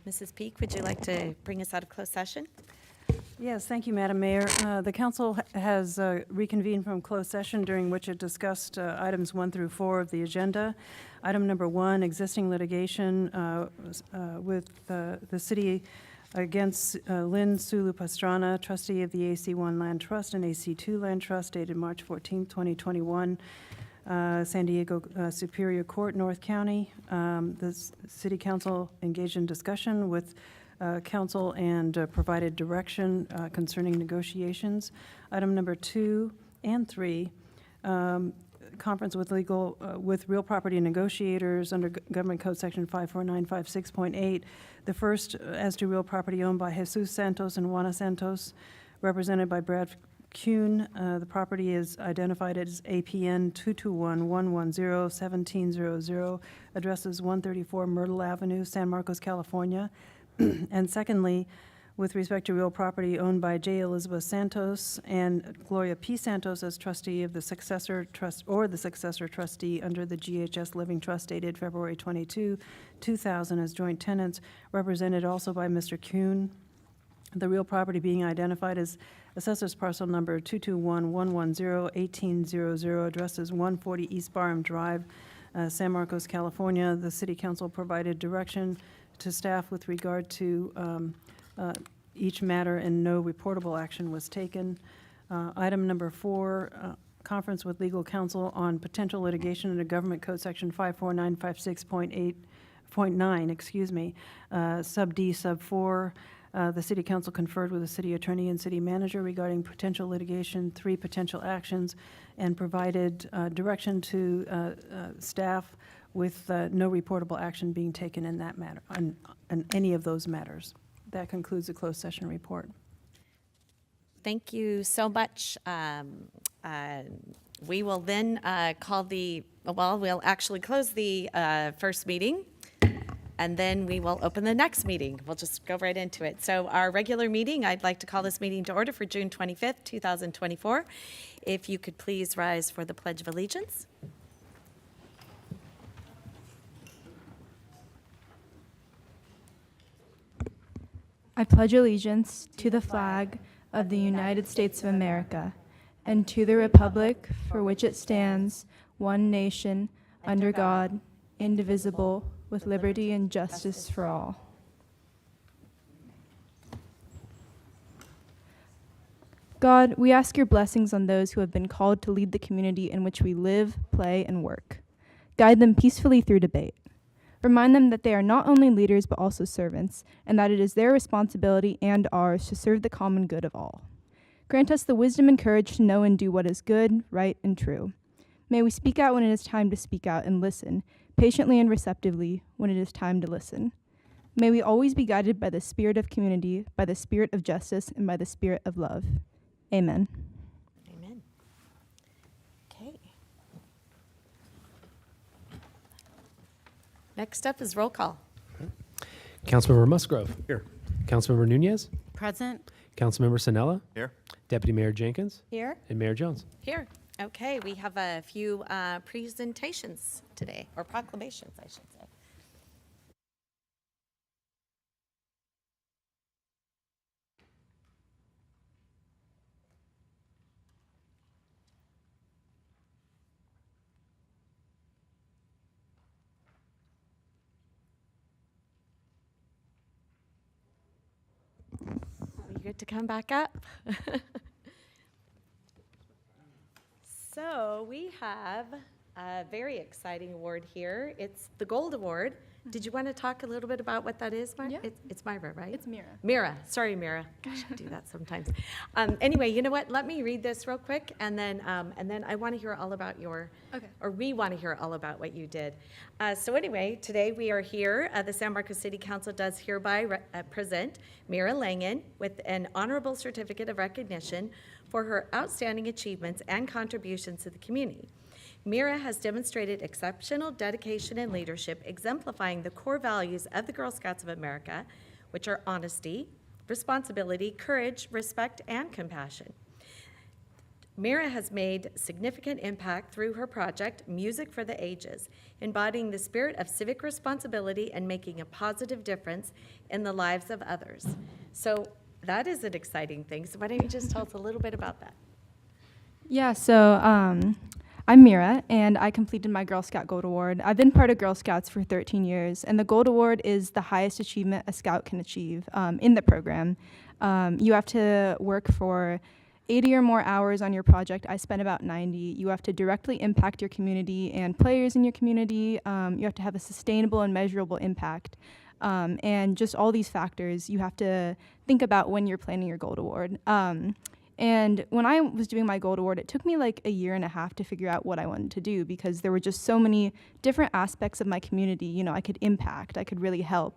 Mrs. Peak, would you like to bring us out of closed session? Yes, thank you, Madam Mayor. The council has reconvened from closed session, during which it discussed items 1 through 4 of the agenda. Item number 1, existing litigation with the city against Lynn Sulu Pastrana, trustee of the AC1 Land Trust and AC2 Land Trust, dated March 14, 2021, San Diego Superior Court, North County. The city council engaged in discussion with council and provided direction concerning negotiations. Item number 2 and 3, conference with with real property negotiators under Government Code Section 54956.8. The first as to real property owned by Jesus Santos and Juana Santos, represented by Brad Kuhn. The property is identified as APN 221-110-1700, addresses 134 Myrtle Avenue, San Marcos, California. And secondly, with respect to real property owned by J. Elizabeth Santos and Gloria P. Santos as trustee of the successor trust or the successor trustee under the GHS Living Trust, dated February 22, 2000, as joint tenants, represented also by Mr. Kuhn. The real property being identified as assessor's parcel number 221-110-1800, addresses 140 East Barham Drive, San Marcos, California. The city council provided direction to staff with regard to each matter, and no reportable action was taken. Item number 4, conference with legal counsel on potential litigation under Government Code Section 54956.9, sub D, sub 4. The city council conferred with the city attorney and city manager regarding potential litigation, 3 potential actions, and provided direction to staff with no reportable action being taken in that matter, on any of those matters. That concludes the closed session report. Thank you so much. We will then we'll actually close the first meeting, and then we will open the next meeting. We'll just go right into it. So our regular meeting, I'd like to call this meeting to order for June 25th, 2024. If you could please rise for the Pledge of Allegiance. I pledge allegiance to the flag of the United States of America and to the republic for which it stands, one nation, under God, indivisible, with liberty and justice for all. God, we ask your blessings on those who have been called to lead the community in which we live, play, and work. Guide them peacefully through debate. Remind them that they are not only leaders but also servants, and that it is their responsibility and ours to serve the common good of all. Grant us the wisdom and courage to know and do what is good, right, and true. May we speak out when it is time to speak out and listen, patiently and receptively when it is time to listen. May we always be guided by the spirit of community, by the spirit of justice, and by the spirit of love. Amen. Amen. Okay. Next up is roll call. Councilmember Musgrove. Here. Councilmember Nunez. Present. Councilmember Sanella. Here. Deputy Mayor Jenkins. Here. And Mayor Jones. Here. Okay, we have a few presentations today, or proclamations, I should say. Are you good to come back up? So we have a very exciting award here. It's the Gold Award. Did you want to talk a little bit about what that is, Myra? Yeah. It's Myra, right? It's Mira. Mira. Sorry, Mira. Gosh, I do that sometimes. Anyway, you know what? Let me read this real quick, and then I want to hear all about we want to hear all about what you did. So anyway, today we are here. The San Marcos City Council does hereby present Mira Langen with an honorable certificate of recognition for her outstanding achievements and contributions to the community. Mira has demonstrated exceptional dedication and leadership, exemplifying the core values of the Girl Scouts of America, which are honesty, responsibility, courage, respect, and compassion. Mira has made significant impact through her project, Music for the Ages, embodying the spirit of civic responsibility and making a positive difference in the lives of others. So that is an exciting thing. So why don't you just tell us a little bit about that? Yeah, so I'm Mira, and I completed my Girl Scout Gold Award. I've been part of Girl Scouts for 13 years, and the Gold Award is the highest achievement a Scout can achieve in the program. You have to work for 80 or more hours on your project. I spent about 90. You have to directly impact your community and players in your community. You have to have a sustainable and measurable impact. And just all these factors you have to think about when you're planning your Gold Award. And when I was doing my Gold Award, it took me like a year and a half to figure out what I wanted to do because there were just so many different aspects of my community, you know, I could impact, I could really help.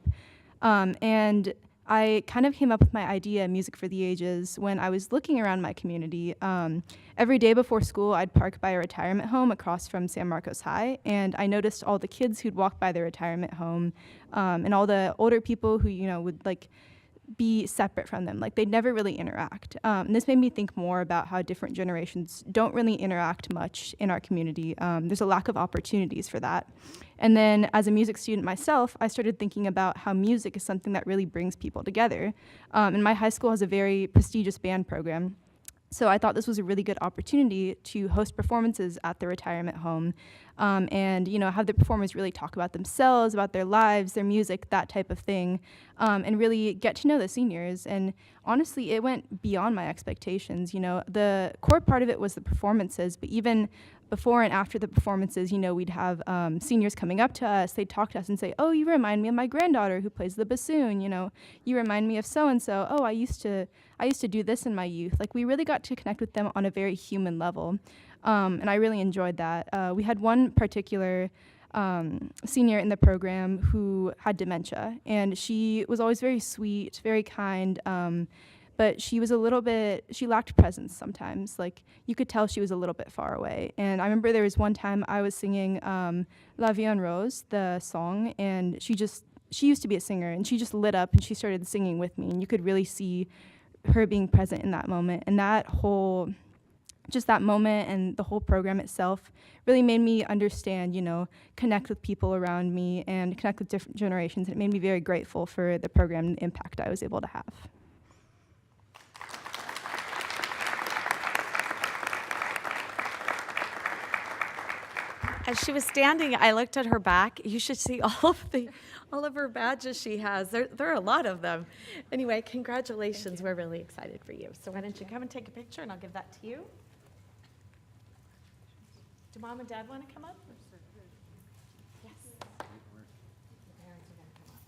And I kind of came up with my idea, Music for the Ages, when I was looking around my community. Every day before school, I'd park by a retirement home across from San Marcos High, and I noticed all the kids who'd walk by the retirement home and all the older people who, you know, would like be separate from them. Like they'd never really interact. And this made me think more about how different generations don't really interact much in our community. There's a lack of opportunities for that. And then as a music student myself, I started thinking about how music is something that really brings people together. And my high school has a very prestigious band program. So I thought this was a really good opportunity to host performances at the retirement home and, you know, have the performers really talk about themselves, about their lives, their music, that type of thing, and really get to know the seniors. And honestly, it went beyond my expectations. You know, the core part of it was the performances, but even before and after the performances, you know, we'd have seniors coming up to us. They'd talk to us and say, oh, you remind me of my granddaughter who plays the bassoon. You know, you remind me of so-and-so. Oh, I used to do this in my youth. Like, we really got to connect with them on a very human level. And I really enjoyed that. We had one particular senior in the program who had dementia, and she was always very sweet, very kind, but she was she lacked presence sometimes. Like, you could tell she was a little bit far away. And I remember there was one time I was singing La Vie en Rose, the song, and she used to be a singer, and she just lit up and she started singing with me, and you could really see her being present in that moment. And that moment and the whole program itself really made me understand, you know, connect with people around me and connect with different generations. It made me very grateful for the program and the impact I was able to have. As she was standing, I looked at her back. You should see all of her badges she has. There are a lot of them. Anyway, congratulations. We're really excited for you. So why don't you come and take a picture, and I'll give that to you. Do Mom and Dad want to come up? Yes. The parents are going to come up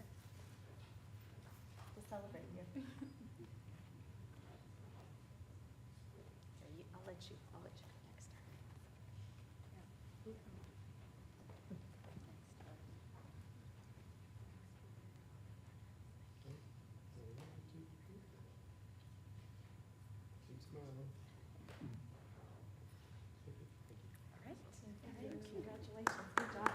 to celebrate you. Here, I'll let you go next time. All right. Congratulations. Good job.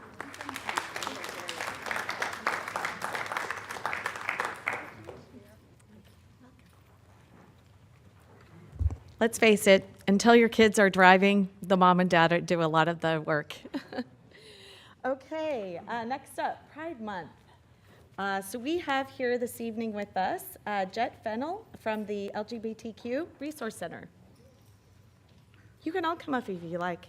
Let's face it, until your kids are driving, the mom and dad do a lot of the work. Okay, next up, Pride Month. So we have here this evening with us Jet Fennell from the LGBTQ Resource Center. You can all come up if you like.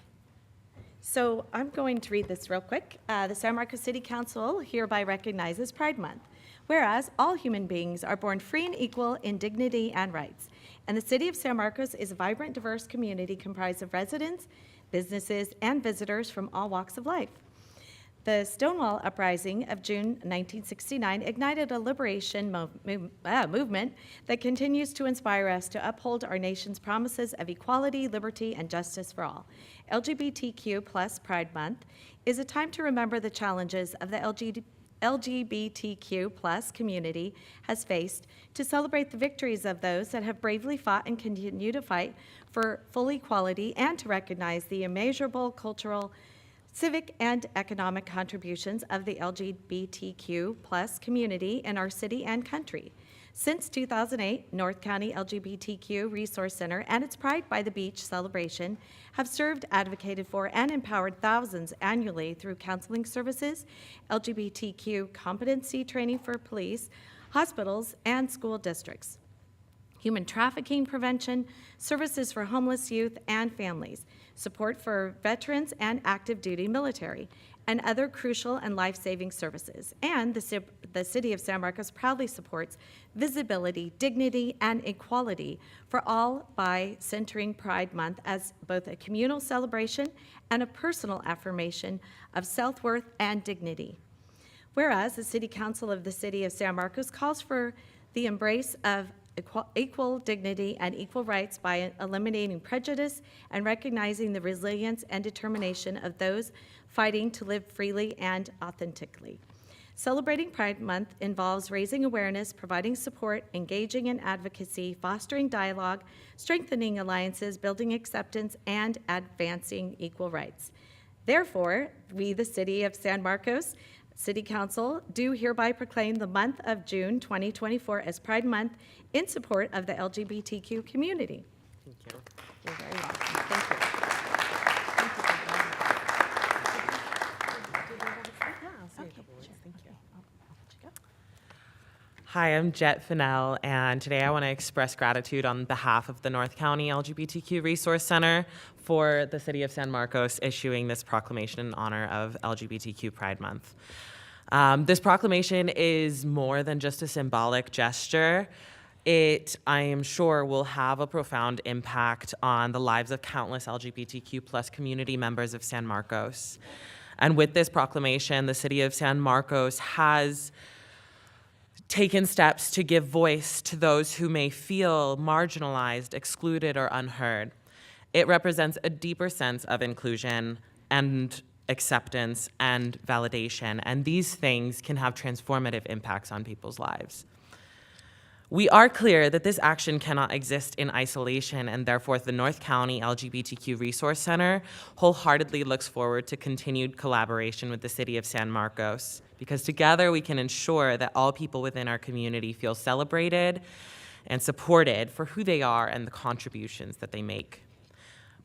So I'm going to read this real quick. The San Marcos City Council hereby recognizes Pride Month. Whereas all human beings are born free and equal in dignity and rights, and the city of San Marcos is a vibrant, diverse community comprised of residents, businesses, and visitors from all walks of life. The Stonewall Uprising of June 1969 ignited a liberation movement that continues to inspire us to uphold our nation's promises of equality, liberty, and justice for all. LGBTQ plus Pride Month is a time to remember the challenges of the LGBTQ plus community has faced, to celebrate the victories of those that have bravely fought and continue to fight for full equality, and to recognize the immeasurable cultural, civic, and economic contributions of the LGBTQ plus community in our city and country. Since 2008, North County LGBTQ Resource Center and its Pride by the Beach celebration have served, advocated for, and empowered thousands annually through counseling services, LGBTQ competency training for police, hospitals, and school districts, human trafficking prevention, services for homeless youth and families, support for veterans and active duty military, and other crucial and life-saving services. And the City of San Marcos proudly supports visibility, dignity, and equality for all by centering Pride Month as both a communal celebration and a personal affirmation of self-worth and dignity. Whereas the City Council of the City of San Marcos calls for the embrace of equal dignity and equal rights by eliminating prejudice and recognizing the resilience and determination of those fighting to live freely and authentically. Celebrating Pride Month involves raising awareness, providing support, engaging in advocacy, fostering dialogue, strengthening alliances, building acceptance, and advancing equal rights. Therefore, we, the City of San Marcos City Council, do hereby proclaim the month of June 2024 as Pride Month in support of the LGBTQ community. Thank you. You're very welcome. Thank you. Hi, I'm Jet Fennell, and today I want to express gratitude on behalf of the North County LGBTQ Resource Center for the City of San Marcos issuing this proclamation in honor of LGBTQ Pride Month. This proclamation is more than just a symbolic gesture. It, I am sure, will have a profound impact on the lives of countless LGBTQ plus community members of San Marcos. And with this proclamation, the City of San Marcos has taken steps to give voice to those who may feel marginalized, excluded, or unheard. It represents a deeper sense of inclusion and acceptance and validation, and these things can have transformative impacts on people's lives. We are clear that this action cannot exist in isolation, and therefore the North County LGBTQ Resource Center wholeheartedly looks forward to continued collaboration with the City of San Marcos, because together we can ensure that all people within our community feel celebrated and supported for who they are and the contributions that they make.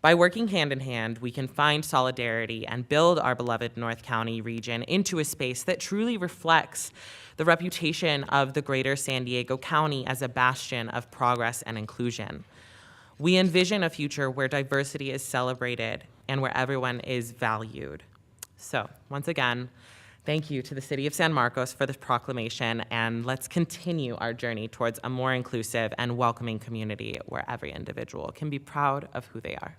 By working hand in hand, we can find solidarity and build our beloved North County region into a space that truly reflects the reputation of the greater San Diego County as a bastion of progress and inclusion. We envision a future where diversity is celebrated and where everyone is valued. So, once again, thank you to the City of San Marcos for this proclamation, and let's continue our journey towards a more inclusive and welcoming community where every individual can be proud of who they are.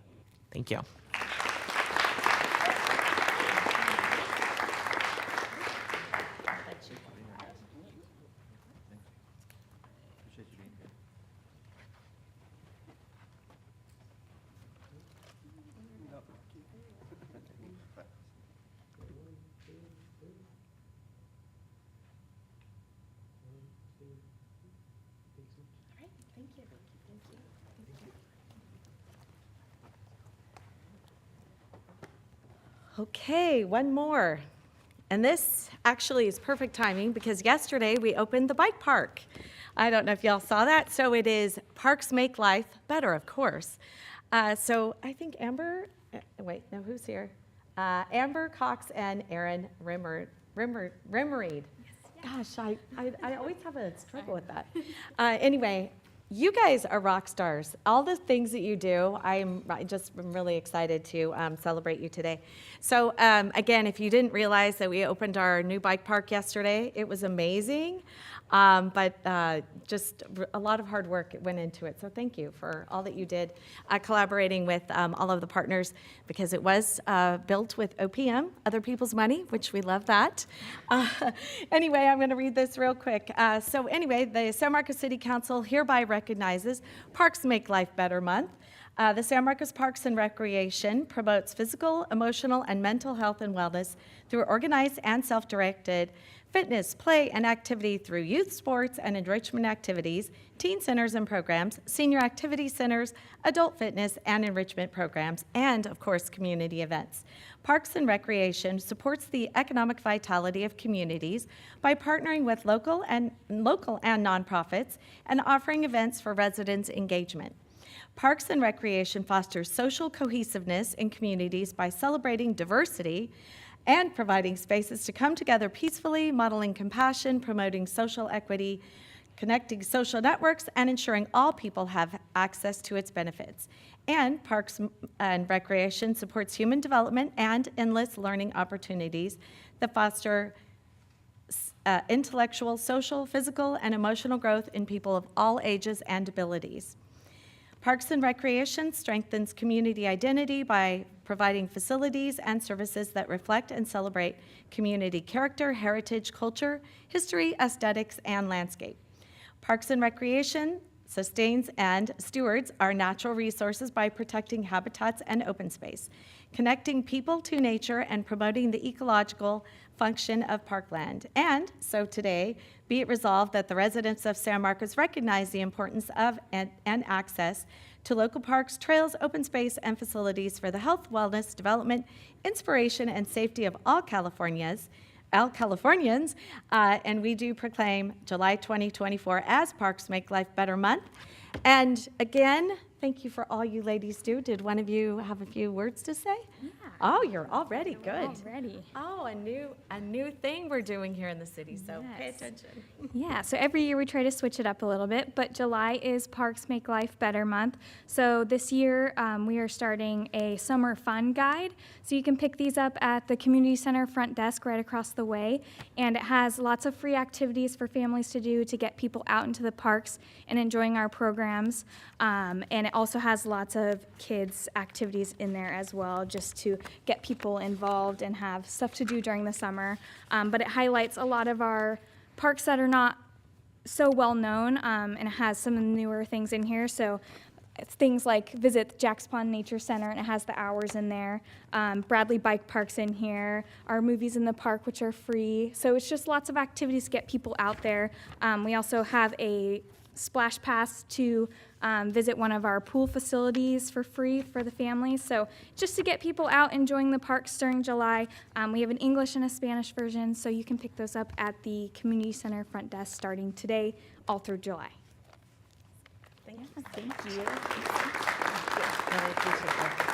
Thank you. Okay, one more. And this actually is perfect timing because yesterday we opened the bike park. I don't know if y'all saw that. So it is Parks Make Life Better, of course. So I think Amber, wait, no, who's here? Amber Cox and Aaron Rimmereed. Gosh, I always have a struggle with that. Anyway, you guys are rock stars. All the things that you do, I'm really excited to celebrate you today. So again, if you didn't realize that we opened our new bike park yesterday, it was amazing. But just a lot of hard work went into it. So thank you for all that you did, collaborating with all of the partners, because it was built with OPM, other people's money, which we love that. Anyway, I'm going to read this real quick. So anyway, the San Marcos City Council hereby recognizes Parks Make Life Better Month The San Marcos Parks and Recreation promotes physical, emotional, and mental health and wellness through organized and self-directed fitness, play, and activity through youth sports and enrichment activities, teen centers and programs, senior activity centers, adult fitness and enrichment programs, and, of course, community events. Parks and Recreation supports the economic vitality of communities by partnering with local and nonprofits and offering events for residents' engagement. Parks and Recreation fosters social cohesiveness in communities by celebrating diversity and providing spaces to come together peacefully, modeling compassion, promoting social equity, connecting social networks, and ensuring all people have access to its benefits. And Parks and Recreation supports human development and endless learning opportunities that foster intellectual, social, physical, and emotional growth in people of all ages and abilities. Parks and Recreation strengthens community identity by providing facilities and services that reflect and celebrate community character, heritage, culture, history, aesthetics, and landscape. Parks and Recreation sustains and stewards our natural resources by protecting habitats and open space, connecting people to nature, and promoting the ecological function of parkland. And so today, be it resolved that the residents of San Marcos recognize the importance of and access to local parks, trails, open space, and facilities for the health, wellness, development, inspiration, and safety of all Californians, and we do proclaim July 2024 as Parks Make Life Better Month. And again, thank you for all you ladies do. Did one of you have a few words to say? Yeah. Oh, you're already good. Already. Oh, a new thing we're doing here in the city, so pay Yes. attention. Yeah, so every year we try to switch it up a little bit, but July is Parks Make Life Better Month. So this year we are starting a summer fun guide. So you can pick these up at the community center front desk right across the way. And it has lots of free activities for families to do to get people out into the parks and enjoying our programs. And it also has lots of kids' activities in there as well, just to get people involved and have stuff to do during the summer. But it highlights a lot of our parks that are not so well known, and it has some newer things in here. So it's things like visit Jack's Pond Nature Center, and it has the hours in there. Bradley Bike Park's in here. Our movies in the park, which are free. So it's just lots of activities to get people out there. We also have a splash pass to visit one of our pool facilities for free for the families. So just to get people out enjoying the parks during July. We have an English and a Spanish version, so you can pick those up at the community center front desk starting today all through July. Thank you. Thank you. Really appreciate that.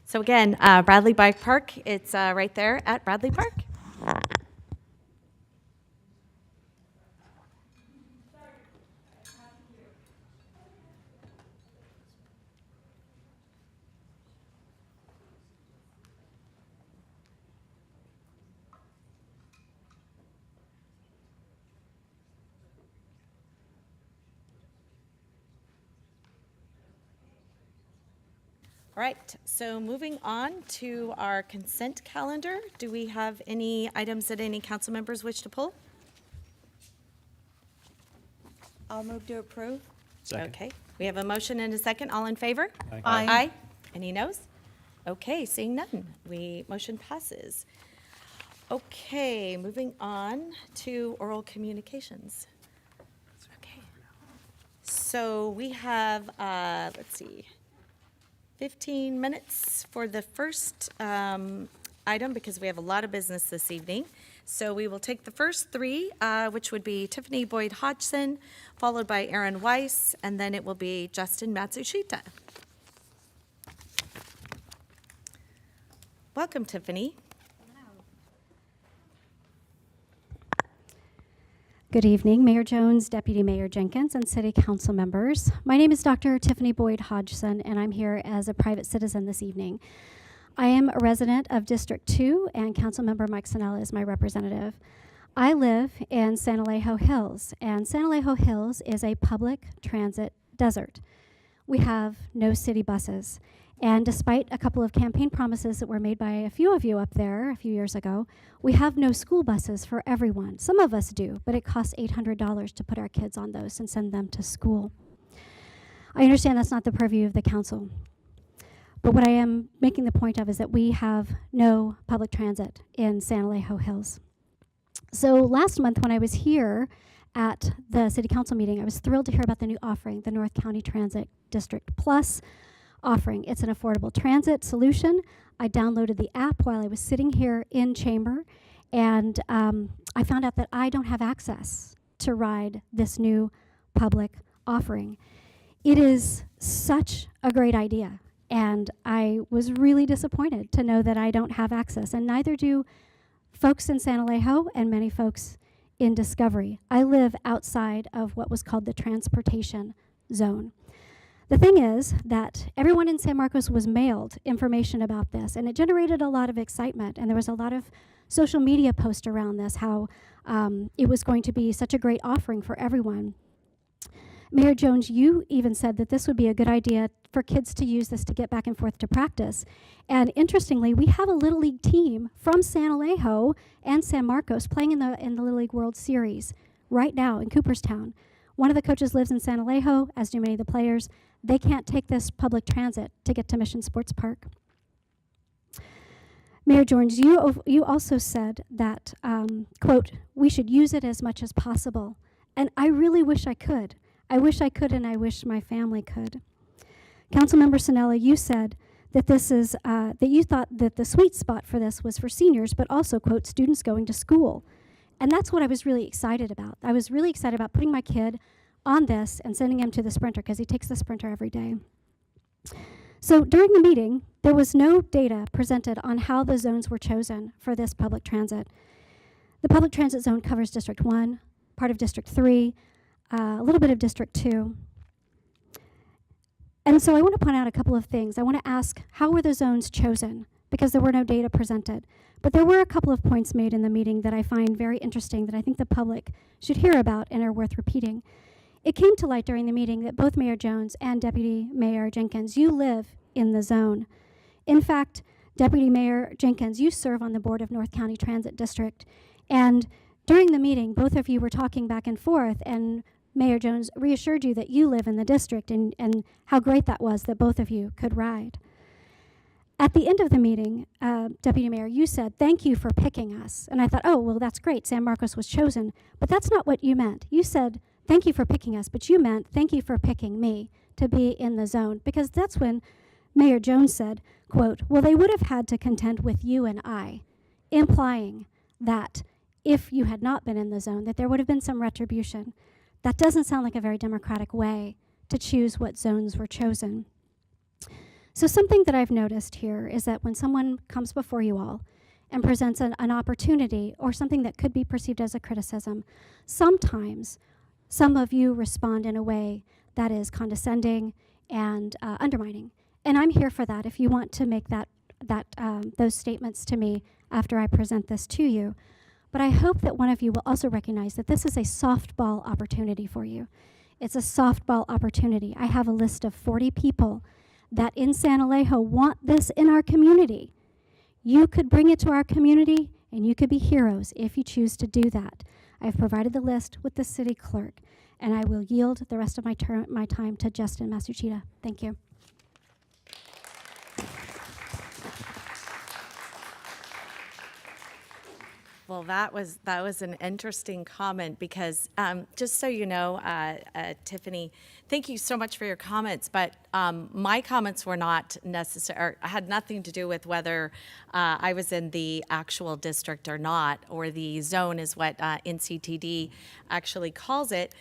So again, Bradley Bike Park, it's right there at Bradley Park. All right, so moving on to our consent calendar. Do we have any items that any council members wish to pull? I'll move to approve. Second. Okay, we have a motion and a second. All in favor? Aye. Aye. Any noes? Okay, seeing none, motion passes. Okay, moving on to oral communications. Okay. So we have, let's see, 15 minutes for the first item because we have a lot of business this evening. So we will take the first three, which would be Tiffany Boyd Hodgson, followed by Aaron Weiss, and then it will be Justin Matsushita. Welcome, Tiffany. Good evening, Mayor Jones, Deputy Mayor Jenkins, and City Council members. My name is Dr. Tiffany Boyd Hodgson, and I'm here as a private citizen this evening. I am a resident of District 2, and Councilmember Mike Sinella is my representative. I live in San Alejo Hills, and San Alejo Hills is a public transit desert. We have no city buses, and despite a couple of campaign promises that were made by a few of you up there a few years ago, we have no school buses for everyone. Some of us do, but it costs $800 to put our kids on those and send them to school. I understand that's not the purview of the council, but what I am making the point of is that we have no public transit in San Alejo Hills. So last month when I was here at the city council meeting, I was thrilled to hear about the new offering, the North County Transit District Plus offering. It's an affordable transit solution. I downloaded the app while I was sitting here in chamber, and I found out that I don't have access to ride this new public offering. It is such a great idea, and I was really disappointed to know that I don't have access, and neither do folks in San Alejo and many folks in Discovery. I live outside of what was called the transportation zone. The thing is that everyone in San Marcos was mailed information about this, and it generated a lot of excitement, and there was a lot of social media posts around this, how it was going to be such a great offering for everyone. Mayor Jones, you even said that this would be a good idea for kids to use this to get back and forth to practice. And interestingly, we have a Little League team from San Alejo and San Marcos playing in the Little League World Series right now in Cooperstown. One of the coaches lives in San Alejo, as do many of the players. They can't take this public transit to get to Mission Sports Park. Mayor Jones, you also said that, quote, we should use it as much as possible. And I really wish I could. I wish I could, and I wish my family could. Councilmember Sinella, you said that this is that you thought that the sweet spot for this was for seniors, but also, quote, students going to school. And that's what I was really excited about. I was really excited about putting my kid on this and sending him to the Sprinter, because he takes the Sprinter every day. So during the meeting, there was no data presented on how the zones were chosen for this public transit. The public transit zone covers District 1, part of District 3, a little bit of District 2. And so I want to point out a couple of things. I want to ask, how were the zones chosen? Because there were no data presented. But there were a couple of points made in the meeting that I find very interesting that I think the public should hear about and are worth repeating. It came to light during the meeting that both Mayor Jones and Deputy Mayor Jenkins, you live in the zone. In fact, Deputy Mayor Jenkins, you serve on the board of North County Transit District. And during the meeting, both of you were talking back and forth, and Mayor Jones reassured you that you live in the district and how great that was that both of you could ride. At the end of the meeting, Deputy Mayor, you said, thank you for picking us. And I thought, oh, well, that's great. San Marcos was chosen. But that's not what you meant. You said, thank you for picking us, but you meant thank you for picking me to be in the zone. Because that's when Mayor Jones said, quote, well, they would have had to contend with you and I, implying that if you had not been in the zone, that there would have been some retribution. That doesn't sound like a very democratic way to choose what zones were chosen. So something that I've noticed here is that when someone comes before you all and presents an opportunity or something that could be perceived as a criticism, sometimes some of you respond in a way that is condescending and undermining. And I'm here for that if you want to make those statements to me after I present this to you. But I hope that one of you will also recognize that this is a softball opportunity for you. It's a softball opportunity. I have a list of 40 people that in San Alejo want this in our community. You could bring it to our community, and you could be heroes if you choose to do that. I've provided the list with the city clerk, and I will yield the rest of my time to Justin Masuchita. Thank you. Well, that was an interesting comment because just so you know, Tiffany, thank you so much for your comments, but my comments were not necessary, had nothing to do with whether I was in the actual district or not, or the zone is what NCTD actually calls it.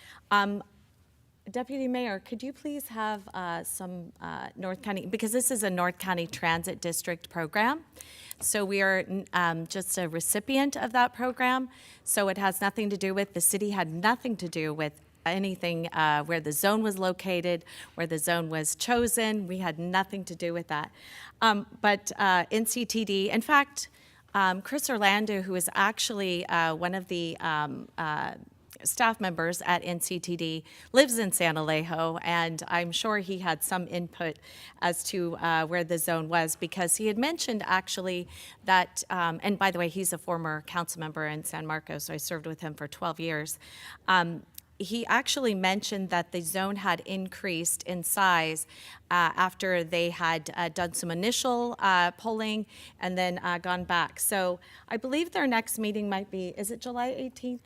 Deputy Mayor, could you please have some North County, because this is a North County Transit District program. So we are just a recipient of that program. So it has nothing to do with, the city had nothing to do with anything where the zone was located, where the zone was chosen. We had nothing to do with that. But NCTD, in fact, Chris Orlando, who is actually one of the staff members at NCTD, lives in San Alejo, and I'm sure he had some input as to where the zone was, because he had mentioned actually that, and by the way, he's a former council member in San Marcos, so I served with him for 12 years. He actually mentioned that the zone had increased in size after they had done some initial polling and then gone back. So I believe their next meeting might be, is it July 18th?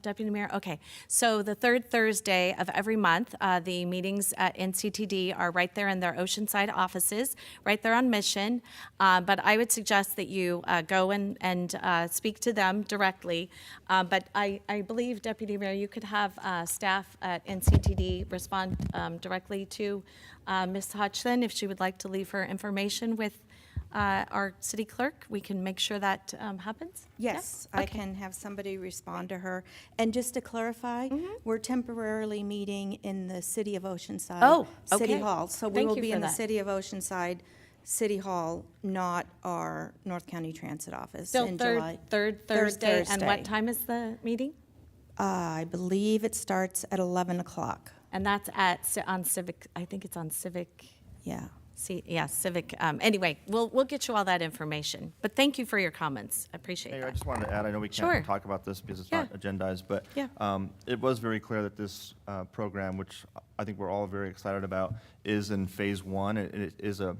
Deputy Mayor? Okay. So the third Thursday of every month, the meetings at NCTD are right there in their Oceanside offices, right there on Mission. But I would suggest that you go and speak to them directly. But I believe, Deputy Mayor, you could have staff at NCTD respond directly to Ms. Hodgson if she would like to leave her information with our city clerk. We can make sure that happens. Yes, Yeah? I Okay. can have somebody respond to her. And just to clarify, we're temporarily meeting in the City of Oceanside. Oh, City okay. Hall. So we Thank will you be for in the that. City of Oceanside City Hall, not our North County Transit Office Still in third July. Thursday. And Thursday. what time is the meeting? I believe it starts at 11 o'clock. And that's on Civic, I think it's on Civic. Yeah. Civic. Anyway, we'll get you all that information. But thank you for your comments. I appreciate Mayor, I that. just wanted to add, I know we Sure. can't talk about this because it's not agendized, but Yeah. it was very clear that this program, which I think we're all very excited about, is in phase one. It is a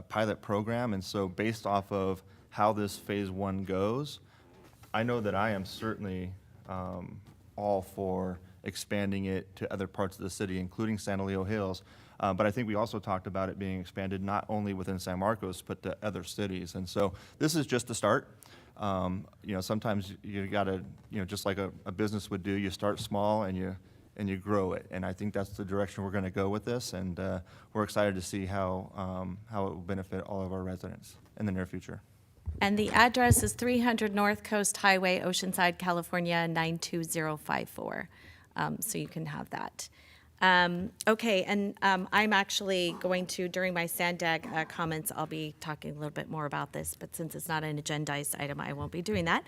pilot program, and so based off of how this phase one goes, I know that I am certainly all for expanding it to other parts of the city, including San Alejo Hills. But I think we also talked about it being expanded not only within San Marcos, but to other cities. And so this is just the start. Sometimes you gotta, just like a business would do, you start small and you grow it. And I think that's the direction we're gonna go with this. And we're excited to see how it will benefit all of our residents in the near future. And the address is 300 North Coast Highway, Oceanside, California, 92054. So you can have that. Okay, and I'm actually going to, during my SANDAG comments, I'll be talking a little bit more about this, but since it's not an agendized item, I won't be doing that.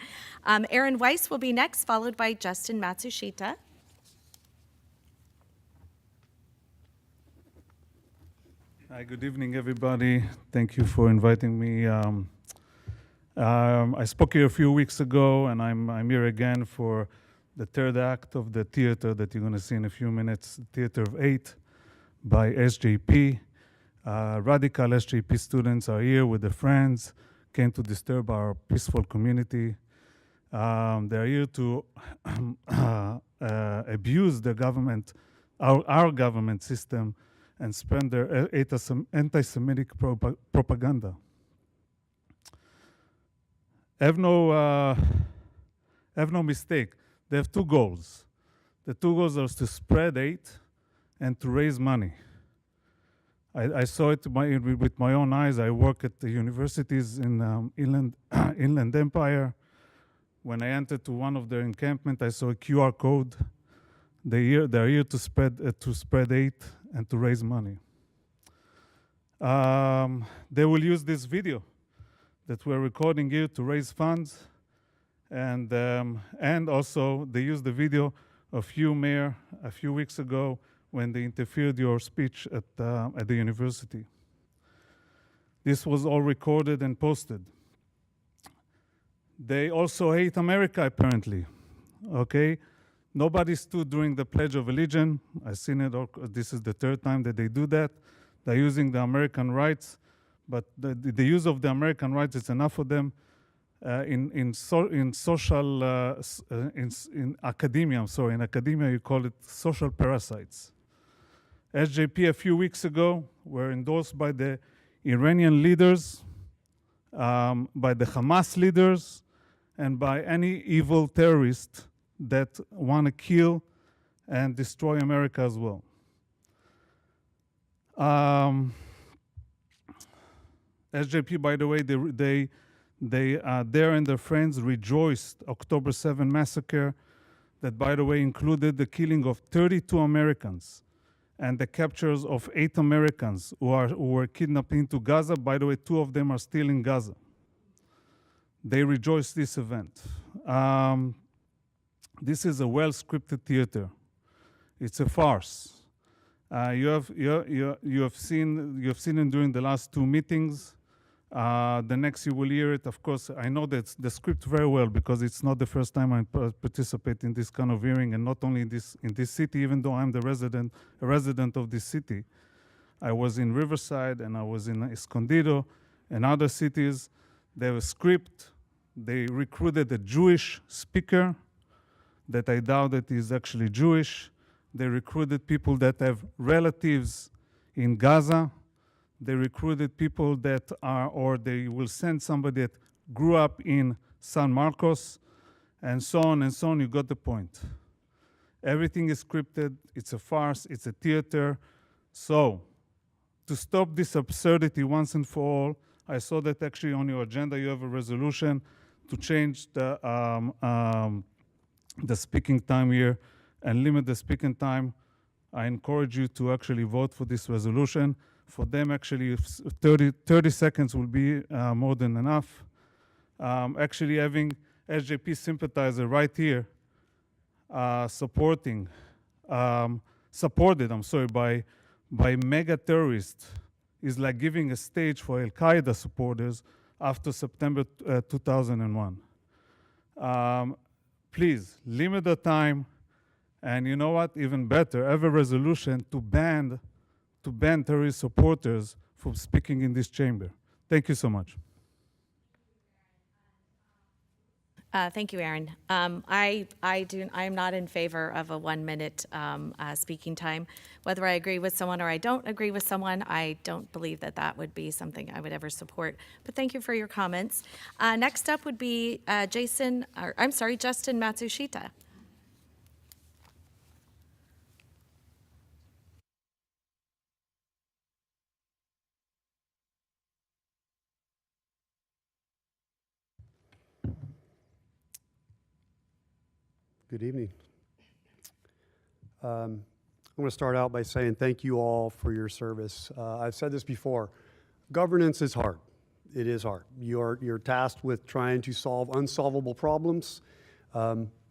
Aaron Weiss will be next, followed by Justin Matsushita. Hi, good evening, everybody. Thank you for inviting me. I spoke here a few weeks ago, and I'm here again for the third act of the theater that you're going to see in a few minutes, Theater of 8 by SJP. Radical SJP students are here with their friends, came to disturb our peaceful community. They're here to abuse the government, our government system, and spread their anti-Semitic propaganda. Have no mistake. They have two goals. The two goals are to spread hate and to raise money. I saw it with my own eyes. I work at the universities in Inland Empire. When I entered to one of their encampment, I saw a QR code. They're here to spread hate and to raise money. They will use this video that we're recording here to raise funds. And also, they used the video of you, Mayor, a few weeks ago when they interfered your speech at the university. This was all recorded and posted. They also hate America, apparently, okay? Nobody stood during the Pledge of Allegiance. I've seen it, this is the third time that they do that. They're using the American rights, but the use of the American rights is enough for them. In academia, in academia you call it social parasites. SJP a few weeks ago were endorsed by the Iranian leaders, by the Hamas leaders, and by any evil terrorist that want to kill and destroy America as well. SJP, by the way, they and their friends rejoiced October 7 massacre. that, by the way, included the killing of 32 Americans and the captures of 8 Americans who were kidnapped into Gaza. By the way, 2 of them are still in Gaza. They rejoiced this event. This is a well-scripted theater. It's a farce. You have seen it during the last 2 meetings. The next you will hear it. Of course, I know that the script very well because it's not the first time I participate in this kind of hearing, and not only in this city. Even though I'm a resident of this city, I was in Riverside and I was in Escondido and other cities. They have a script. They recruited a Jewish speaker that I doubt that is actually Jewish. They recruited people that have relatives in Gaza. They recruited people that are, or they will send somebody that grew up in San Marcos, and so on and so on. You got the point. Everything is scripted. It's a farce. It's a theater. So, to stop this absurdity once and for all, I saw that actually on your agenda you have a resolution to change the speaking time here and limit the speaking time. I encourage you to actually vote for this resolution. For them, actually, 30 seconds will be more than enough. Actually, having SJP sympathizer right here supported by mega terrorists is like giving a stage for Al-Qaeda supporters after September 2001. Please, limit the time, and you know what, even better, have a resolution to ban terrorist supporters from speaking in this chamber. Thank you so much. Thank you, Aaron. I'm not in favor of a 1 minute speaking time. Whether I agree with someone or I don't agree with someone, I don't believe that that would be something I would ever support. But thank you for your comments. Next up would be Justin Matsushita. Good evening. I'm going to start out by saying thank you all for your service. I've said this before. Governance is hard. It is hard. You're tasked with trying to solve unsolvable problems,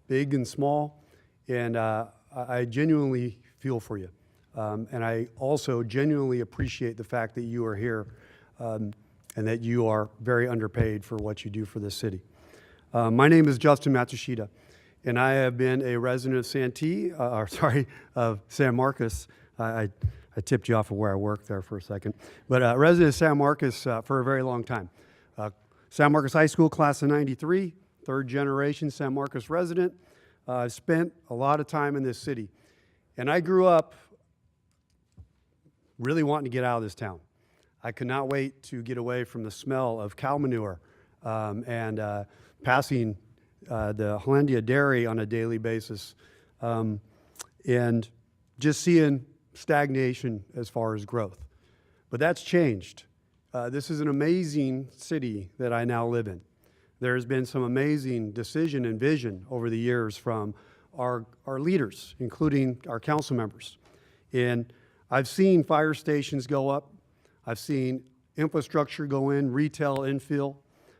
big and small, and I genuinely feel for you. And I also genuinely appreciate the fact that you are here and that you are very underpaid for what you do for this city. My name is Justin Matsushita. And I have been a resident of San Marcos. I tipped you off of where I work there for a second. But a resident of San Marcos for a very long time. San Marcos High School, class of '93, third generation San Marcos resident. I've spent a lot of time in this city. And I grew up really wanting to get out of this town. I could not wait to get away from the smell of cow manure and passing the Hollandia Dairy on a daily basis, and just seeing stagnation as far as growth. But that's changed. This is an amazing city that I now live in. There's been some amazing decision and vision over the years from our leaders, including our council members. And I've seen fire stations go up. I've seen infrastructure go in, retail infill.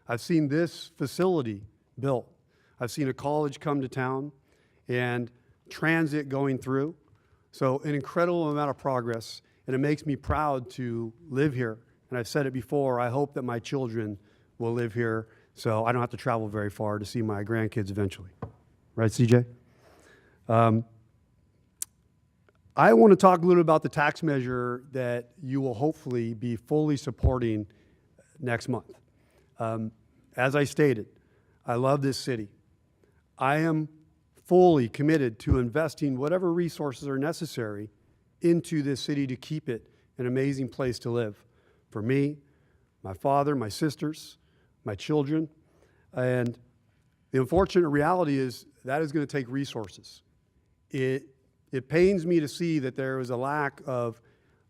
I've seen this facility built. I've seen a college come to town and transit going through. So an incredible amount of progress, and it makes me proud to live here. And I've said it before, I hope that my children will live here so I don't have to travel very far to see my grandkids eventually. Right, CJ? I want to talk a little about the tax measure that you will hopefully be fully supporting next month. As I stated, I love this city. I am fully committed to investing whatever resources are necessary into this city to keep it an amazing place to live for me, my father, my sisters, my children. And the unfortunate reality is that is going to take resources. It pains me to see that there is a lack of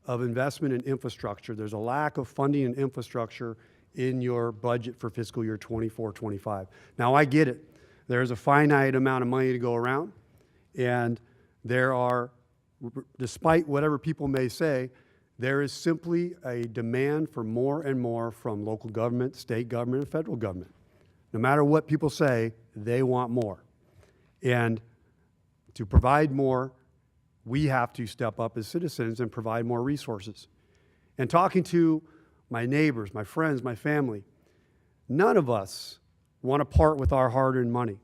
investment in infrastructure. There's a lack of funding and infrastructure in your budget for fiscal year 24-25. Now, I get it. There's a finite amount of money to go around. And there are, despite whatever people may say, there is simply a demand for more and more from local government, state government, and federal government. No matter what people say, they want more. And to provide more, we have to step up as citizens and provide more resources. And talking to my neighbors, my friends, my family, none of us want to part with our hard-earned money.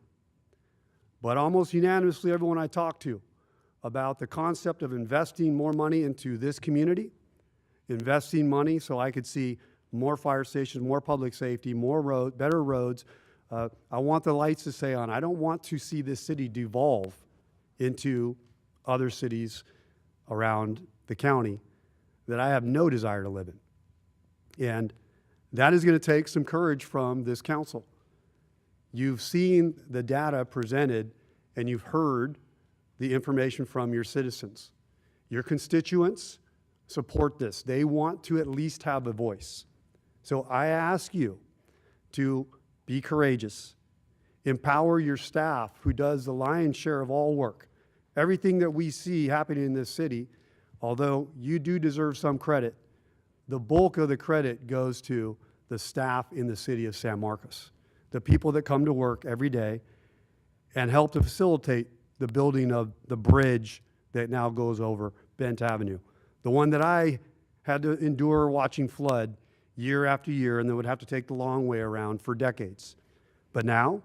But almost unanimously, everyone I talk to about the concept of investing more money into this community, investing money so I could see more fire stations, more public safety, more road, better roads. I want the lights to stay on. I don't want to see this city devolve into other cities around the county that I have no desire to live in. And that is going to take some courage from this council. You've seen the data presented and you've heard the information from your citizens. Your constituents support this. They want to at least have a voice. So I ask you to be courageous. Empower your staff who does the lion's share of all work. Everything that we see happening in this city, although you do deserve some credit, the bulk of the credit goes to the staff in the city of San Marcos, the people that come to work every day and help to facilitate the building of the bridge that now goes over Bent Avenue. The one that I had to endure watching flood year after year and then would have to take the long way around for decades. But now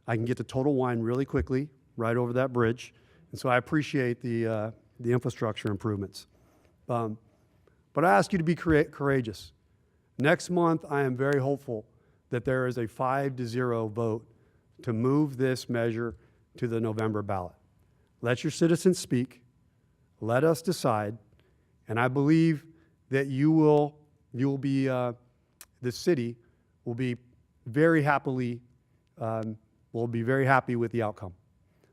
I can get to Total Wine really quickly right over that bridge. And so I appreciate the infrastructure improvements. But I ask you to be courageous. Next month, I am very hopeful that there is a 5-0 vote to move this measure to the November ballot. Let your citizens speak. Let us decide. And I believe that the city will be very happy with the outcome.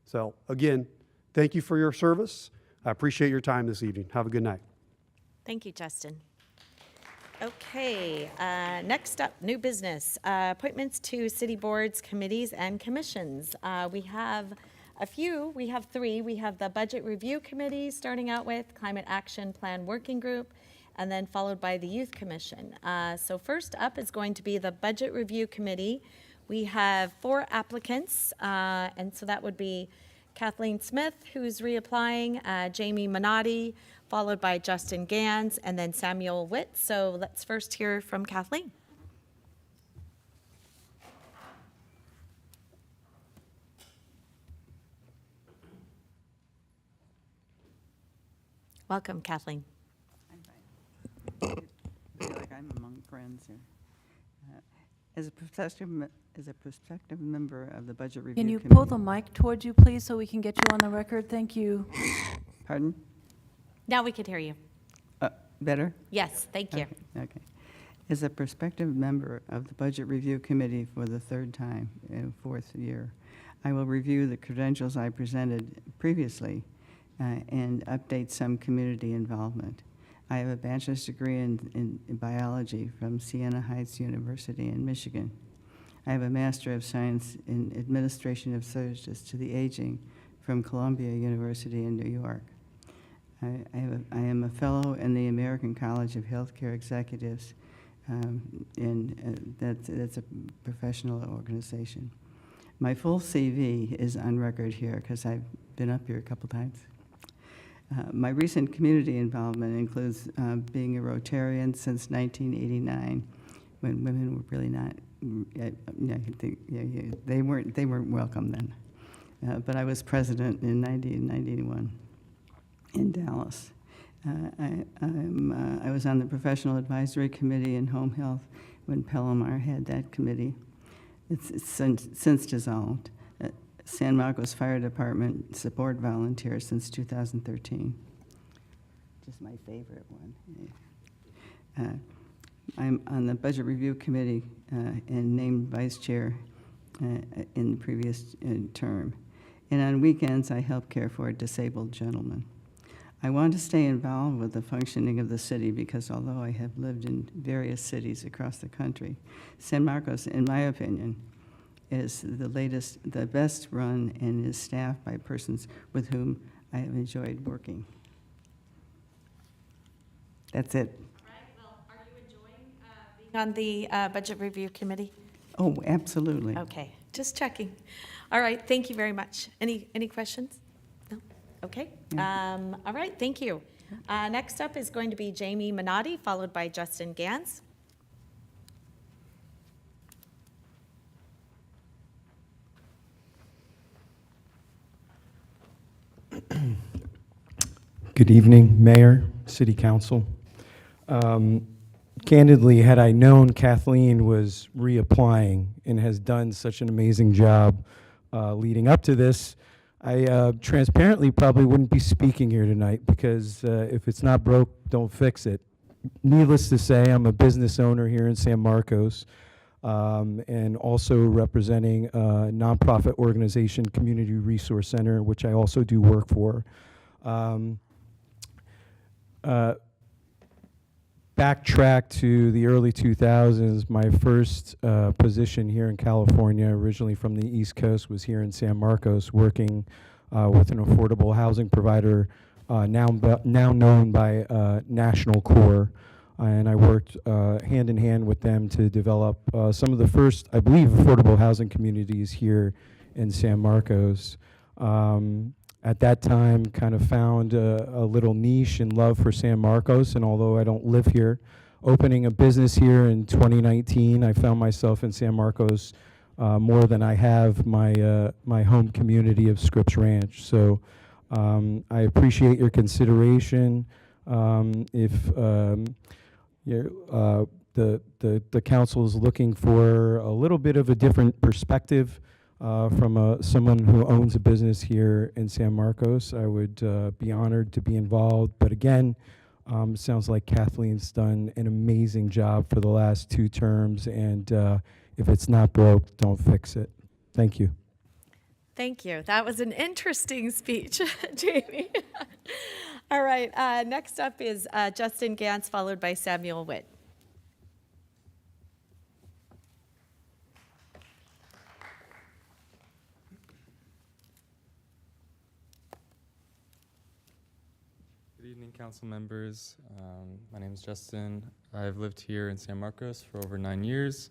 So again, thank you for your service. I appreciate your time this evening. Have a good night. Thank you, Justin. Okay, next up, new business. Appointments to city boards, committees, and commissions. We have a few. We have three. We have the Budget Review Committee, starting out with Climate Action Plan Working Group, and then followed by the Youth Commission. So first up is going to be the Budget Review Committee. We have 4 applicants, and so that would be Kathleen Smith, who's reapplying, Jamie Minotti, followed by Justin Gans, and then Samuel Witt. So let's first hear from Kathleen. Welcome, Kathleen. I'm fine. I feel like I'm among friends here. As a prospective member of the Budget Review Can you Committee. pull the mic towards you, please, so we can get you on the record? Thank you. Pardon? Now we could hear you. Better? Yes, thank you. Okay. As a prospective member of the Budget Review Committee for the 3rd time in 4th year, I will review the credentials I presented previously and update some community involvement. I have a bachelor's degree in biology from Siena Heights University in Michigan. I have a Master of Science in Administration of Services to the Aging from Columbia University in New York. I am a fellow in the American College of Healthcare Executives, and that's a professional organization. My full CV is on record here because I've been up here a couple times. My recent community involvement includes being a Rotarian since 1989, when women were really not. They weren't welcome then. But I was president in 1991 in Dallas. I was on the Professional Advisory Committee in Home Health when Palomar had that committee. It's since dissolved. San Marcos Fire Department support volunteer since 2013. Just my favorite one. I'm on the Budget Review Committee and named vice chair in the previous term. And on weekends, I help care for a disabled gentleman. I want to stay involved with the functioning of the city because although I have lived in various cities across the country, San Marcos, in my opinion, is the best run, and is staffed by persons with whom I have enjoyed working. That's it. All right, well, are you enjoying being on the Budget Review Committee? Oh, absolutely. Okay, just checking. All right, thank you very much. Any questions? No? Okay. All right, thank you. Next up is going to be Jamie Minotti, followed by Justin Gans. Good evening, Mayor, City Council. Candidly, had I known Kathleen was reapplying and has done such an amazing job leading up to this, I transparently probably wouldn't be speaking here tonight, because if it's not broke, don't fix it. Needless to say, I'm a business owner here in San Marcos, and also representing a nonprofit organization, Community Resource Center, which I also do work for. Backtrack to the early 2000s, my first position here in California, originally from the East Coast, was here in San Marcos, working with an affordable housing provider now known by National Core. And I worked hand in hand with them to develop some of the first, I believe, affordable housing communities here in San Marcos. At that time, kind of found a little niche and love for San Marcos, and although I don't live here, opening a business here in 2019, I found myself in San Marcos more than I have my home community of Scripps Ranch. So I appreciate your consideration. If the council is looking for a little bit of a different perspective from someone who owns a business here in San Marcos, I would be honored to be involved. But again, sounds like Kathleen's done an amazing job for the last 2 terms, and if it's not broke, don't fix it. Thank you. Thank you. That was an interesting speech, Jamie. All right, next up is Justin Gans, followed by Samuel Witt. Good evening, council members. My name is Justin. I've lived here in San Marcos for over 9 years.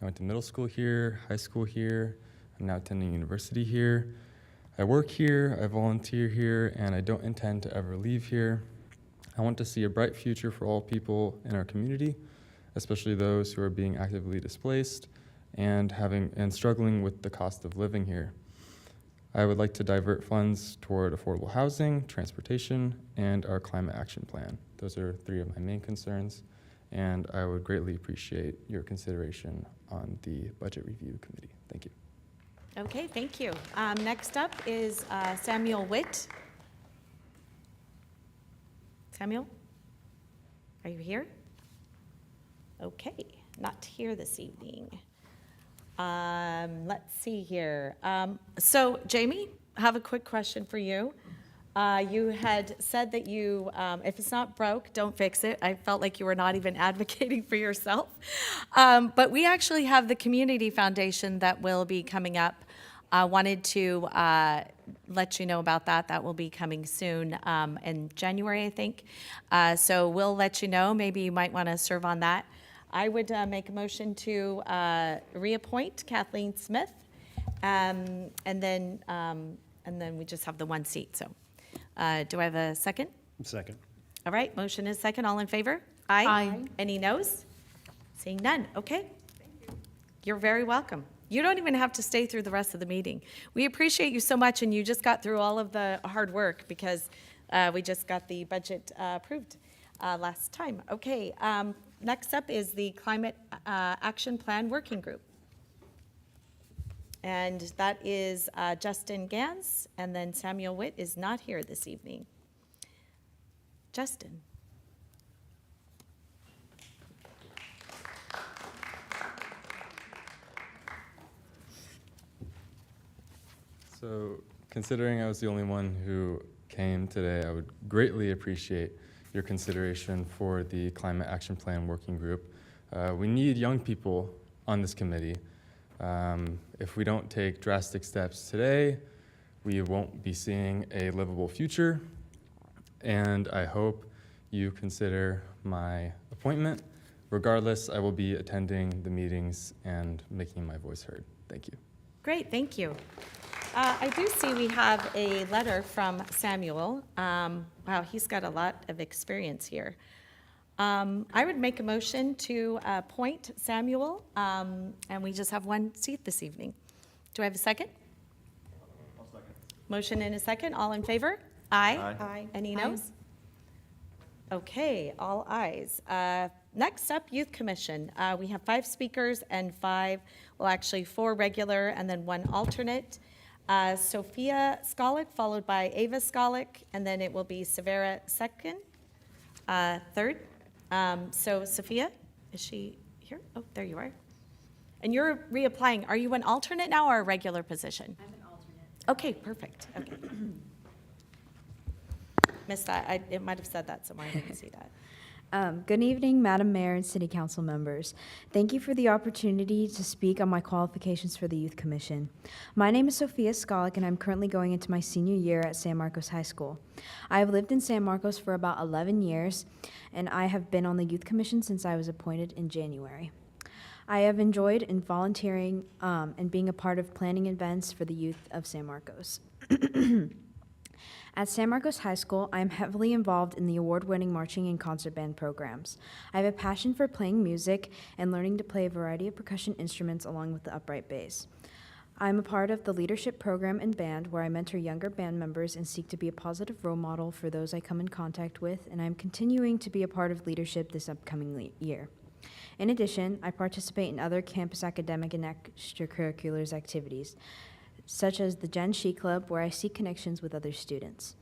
I went to middle school here, high school here. I'm now attending university here. I work here, I volunteer here, and I don't intend to ever leave here. I want to see a bright future for all people in our community, especially those who are being actively displaced and struggling with the cost of living here. I would like to divert funds toward affordable housing, transportation, and our climate action plan. Those are 3 of my main concerns, and I would greatly appreciate your consideration on the Budget Review Committee. Thank you. Okay, thank you. Next up is Samuel Witt. Samuel, are you here? Okay, not here this evening. Let's see here. So, Jamie, I have a quick question for you. You had said that you, if it's not broke, don't fix it. I felt like you were not even advocating for yourself. But we actually have the Community Foundation that will be coming up. Wanted to let you know about that. That will be coming soon in January, I think. So we'll let you know. Maybe you might want to serve on that. I would make a motion to reappoint Kathleen Smith, and then we just have the 1 seat. So, do I have a second? Second. All right, motion is second. All in favor? Aye. Aye. Any noes? Seeing none. Okay. You're very welcome. You don't even have to stay through the rest of the meeting. We appreciate you so much, and you just got through all of the hard work because we just got the budget approved last time. Okay. Next up is the Climate Action Plan Working Group. And that is Justin Gans, and then Samuel Witt is not here this evening. Justin. So, considering I was the only one who came today, I would greatly appreciate your consideration for the Climate Action Plan Working Group. We need young people on this committee. If we don't take drastic steps today, we won't be seeing a livable future, and I hope you consider my appointment. Regardless, I will be attending the meetings and making my voice heard. Thank you. Great, thank you. I do see we have a letter from Samuel. Wow, he's got a lot of experience here. I would make a motion to appoint Samuel, and we just have one seat this evening. Do I have a second? I'll second. Motion and a second. All in favor? Aye. Aye. Any noes? Okay, all ayes. Next up, Youth Commission. We have 5 speakers and 4 regular and then 1 alternate. Sophia Skolic, followed by Ava Skolic, and then it will be Severa second, third. So Sophia, is she here? Oh, there you are. And you're reapplying. Are you an alternate now or a regular position? I'm an alternate. Okay, perfect. Okay. Missed that. It might have said that somewhere. I didn't see that. Good evening, Madam Mayor and City Council members. Thank you for the opportunity to speak on my qualifications for the Youth Commission. My name is Sophia Skolic, and I'm currently going into my senior year at San Marcos High School. I have lived in San Marcos for about 11 years, and I have been on the Youth Commission since I was appointed in January. I have enjoyed in volunteering and being a part of planning events for the youth of San Marcos. At San Marcos High School, I am heavily involved in the award-winning marching and concert band programs. I have a passion for playing music and learning to play a variety of percussion instruments along with the upright bass. I am a part of the leadership program and band where I mentor younger band members and seek to be a positive role model for those I come in contact with, and I am continuing to be a part of leadership this upcoming year. In addition, I participate in other campus academic and extracurriculars activities, such as the Gen She Club, where I seek connections with other students.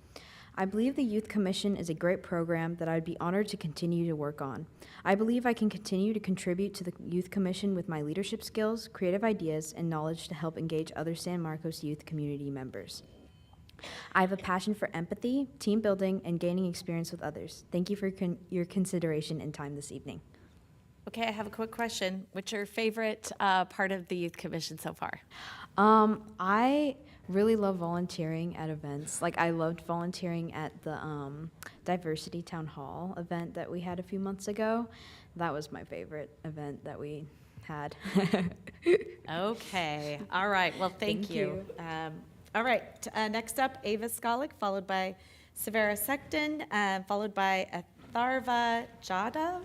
I believe the Youth Commission is a great program that I'd be honored to continue to work on. I believe I can continue to contribute to the Youth Commission with my leadership skills, creative ideas, and knowledge to help engage other San Marcos youth community members. I have a passion for empathy, team building, and gaining experience with others. Thank you for your consideration and time this evening. Okay, I have a quick question. What's your favorite part of the Youth Commission so far? I really love volunteering at events. Like, I loved volunteering at the Diversity Town Hall event that we had a few months ago. That was my favorite event that we had. Okay, all right, well, thank you. All right, next up, Ava Skolic, followed by Severa Secton, followed by Atharva Jada.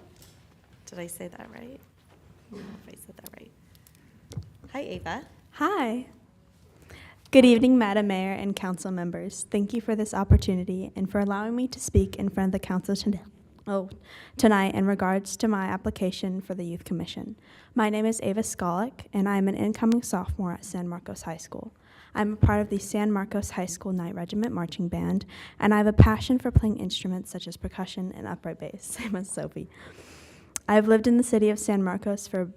Did I say that right? I don't know if I said that right. Hi, Ava. Hi. Good evening, Madam Mayor and council members. Thank you for this opportunity and for allowing me to speak in front of the council tonight in regards to my application for the Youth Commission. My name is Ava Skolic, and I am an incoming sophomore at San Marcos High School. I'm a part of the San Marcos High School Night Regiment Marching Band, and I have a passion for playing instruments such as percussion and upright bass, same as Sophie. I've lived in the city of San Marcos for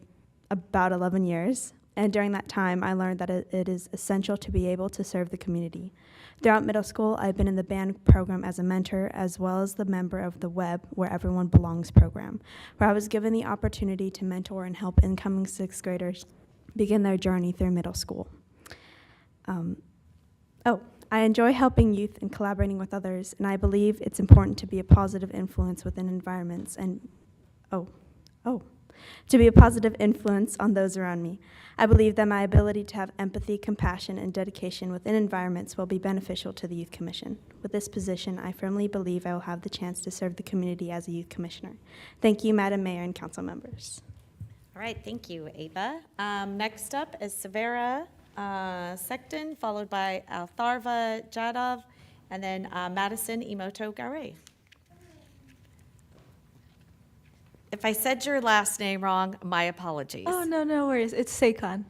about 11 years, and during that time, I learned that it is essential to be able to serve the community. Throughout middle school, I've been in the band program as a mentor, as well as the member of the WEB, Where Everyone Belongs program, where I was given the opportunity to mentor and help incoming 6th graders begin their journey through middle school. I enjoy helping youth and collaborating with others, and I believe it's important to be a positive influence within environments and to be a positive influence on those around me. I believe that my ability to have empathy, compassion, and dedication within environments will be beneficial to the Youth Commission. With this position, I firmly believe I will have the chance to serve the community as a youth commissioner. Thank you, Madam Mayor and council members. All right, thank you, Ava. Next up is Severa Secton, followed by Altharva Jadov, and then Madison Imoto Gare. If I said your last name wrong, my apologies. Oh, no worries. It's Seikon.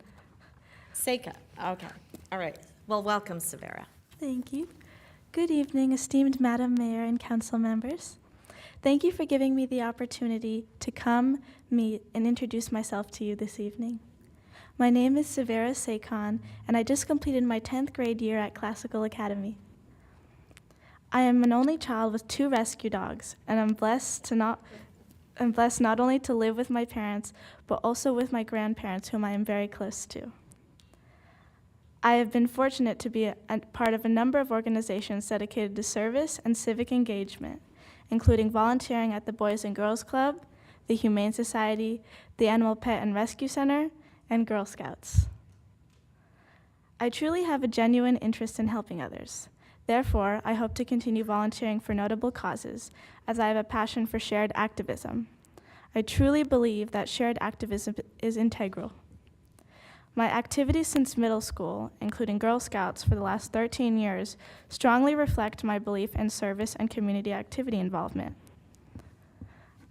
Seika, okay. All right. Well, welcome, Severa. Thank you. Good evening, esteemed Madam Mayor and council members. Thank you for giving me the opportunity to come meet and introduce myself to you this evening. My name is Severa Seikon, and I just completed my 10th grade year at Classical Academy. I am an only child with 2 rescue dogs, and I'm blessed to not am blessed not only to live with my parents, but also with my grandparents, whom I am very close to. I have been fortunate to be a part of a number of organizations dedicated to service and civic engagement, including volunteering at the Boys and Girls Club, the Humane Society, the Animal Pet and Rescue Center, and Girl Scouts. I truly have a genuine interest in helping others. Therefore, I hope to continue volunteering for notable causes, as I have a passion for shared activism. I truly believe that shared activism is integral. My activities since middle school, including Girl Scouts for the last 13 years, strongly reflect my belief in service and community activity involvement.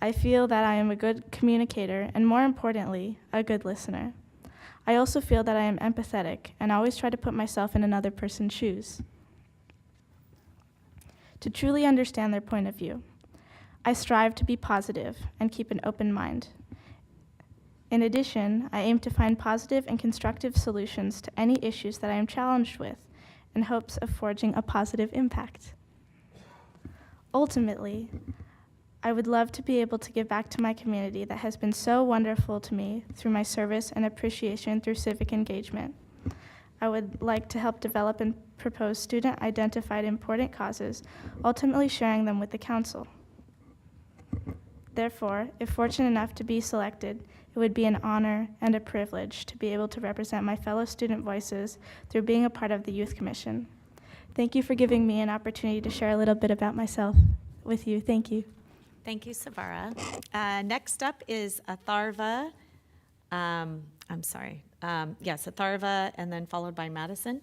I feel that I am a good communicator and, more importantly, a good listener. I also feel that I am empathetic and always try to put myself in another person's shoes to truly understand their point of view. I strive to be positive and keep an open mind. In addition, I aim to find positive and constructive solutions to any issues that I am challenged with in hopes of forging a positive impact. Ultimately, I would love to be able to give back to my community that has been so wonderful to me through my service and appreciation through civic engagement. I would like to help develop and propose student-identified important causes, ultimately sharing them with the council. Therefore, if fortunate enough to be selected, it would be an honor and a privilege to be able to represent my fellow student voices through being a part of the Youth Commission. Thank you for giving me an opportunity to share a little bit about myself with you. Thank you. Thank you, Savara. Next up is Atharva. Atharva, and then followed by Madison.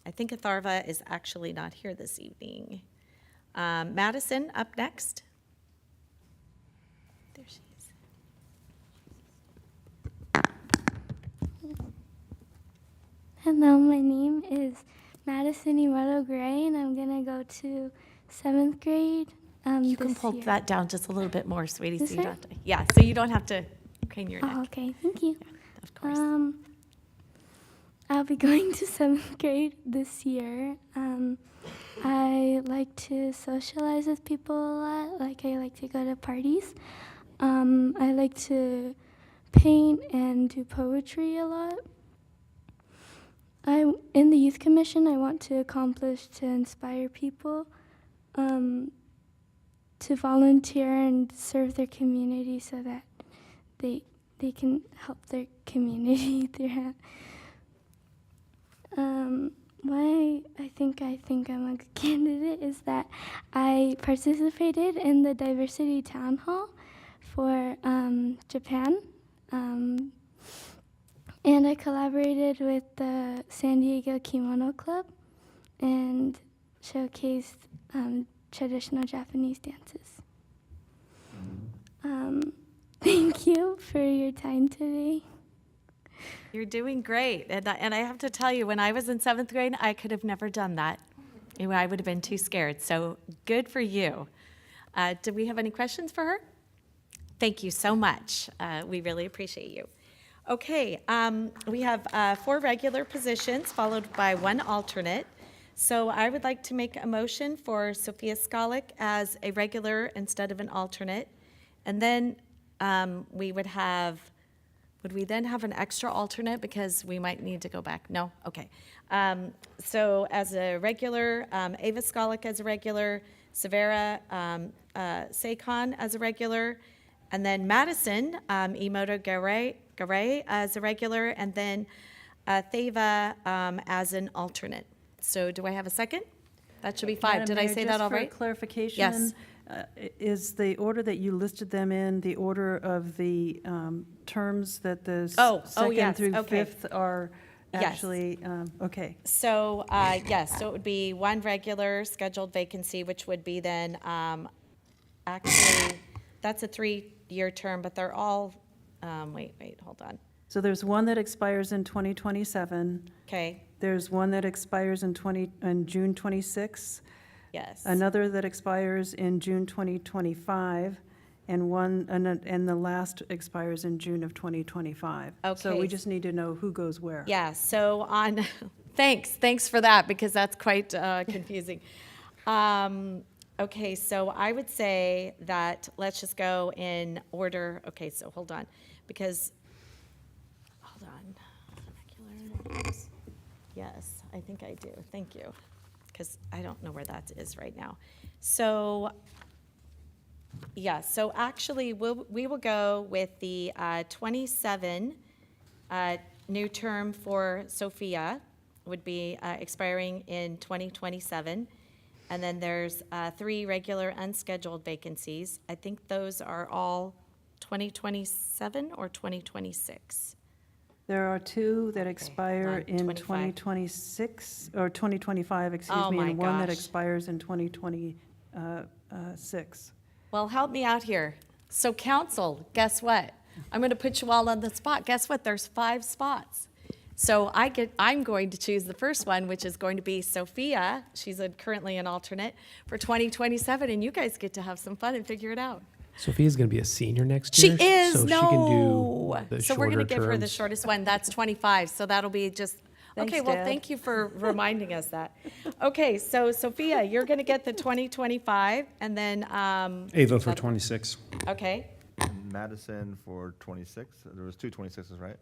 I think Atharva is actually not here this evening. Madison, up next. There she is. Hello, my name is Madison Iwado Gray, and I'm going to go to 7th grade. You can pull year. that down just a little bit more, sweetie. This So you way? don't have to, yeah, so you don't have to crane your neck. Oh, okay, thank you. Yeah, of course. I'll be going to 7th grade this year. I like to socialize with people a lot. Like, I like to go to parties. I like to paint and do poetry a lot. In the Youth Commission, I want to accomplish to inspire people to volunteer and serve their community so that they can help their community throughout. Why I think I'm a good candidate is that I participated in the diversity town hall for Japan, and I collaborated with the San Diego Kimono Club and showcased traditional Japanese dances. Thank you for your time today. You're doing great. And I have to tell you, when I was in 7th grade, I could have never done that. I would have been too scared. So good for you. Do we have any questions for her? Thank you so much. We really appreciate you. Okay, we have 4 regular positions followed by 1 alternate. So I would like to make a motion for Sophia Skalik as a regular instead of an alternate. And then would we then have an extra alternate because we might need to go back? No? Okay. So as a regular, Ava Skalik as a regular, Savara Seikhan as a regular, and then Madison Imoto Garay as a regular, and then Theva as an alternate. So do I have a second? That should be 5. Madam Did I Mayor, say just that all for right? clarification, Yes. Is the order that you listed them in the order of the terms that the second yes, through okay. 5th are Yes. actually, okay. So, yes, so it would be 1 regular scheduled vacancy, which would be then, actually, that's a 3-year term, but they're all, hold on. So there's one that expires in 2027. Okay, There's one that expires in June 26. yes. Another that expires in June 2025, and the last expires in June of 2025. So Okay. we just need to know who goes where. Yeah, so on, thanks for that, because that's quite confusing. Okay, so I would say that let's just go in order. Okay, so hold on, because, hold on. Yes, I think I do. Thank you. Because I don't know where that is right now. So, yeah, so actually we will go with the 27 new term for Sophia would be expiring in 2027. And then there's 3 regular unscheduled vacancies. I think those are all 2027 or 2026. There are 2 that expire in 25. 2026, or 2025, excuse Oh me, my and 1 that gosh. expires in 2026. Well, help me out here. So council, guess what? I'm going to put you all on the spot. Guess what? There's 5 spots. So I'm going to choose the first one, which is going to be Sophia. She's currently an alternate for 2027, and you guys get to have some fun and figure it out. Sophia's going to be a senior next She year. is, so no. she can do the So we're going to shorter give her the terms. shortest one. That's 25. So that'll be just, Thanks, okay, well, Dad. thank you for reminding us that. Okay, so Sophia, you're going to get the 2025, and then, Ava for 26. okay. And Madison for 26. There was 2 26s, right?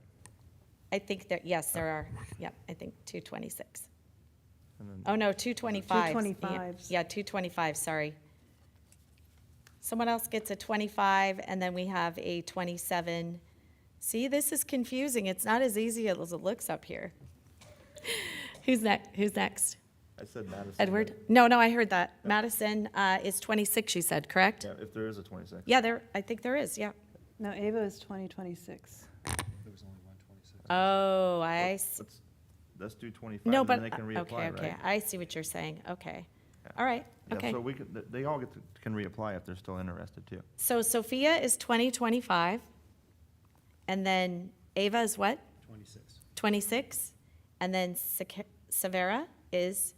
I think that, yes, there are. Yep, I think 226. And then Oh, no, 225. 225s. Yeah, 225, sorry. Someone else gets a 25, and then we have a 27. See, this is confusing. It's not as easy as it looks up here. Who's next? Who's next? I said Madison. Edward? No, I heard that. Madison is 26, you said, correct? Yeah, if there is a 26. Yeah, I think there is, yeah. No, Ava is 2026. Oh, I see. Let's do 25, No, and but, then they can reapply, okay. right? I see what you're saying. Okay. All right, Yeah, okay. so they all can reapply if they're still interested, too. So Sophia is 2025, and then Ava is what? 26. 26, and then Severa is,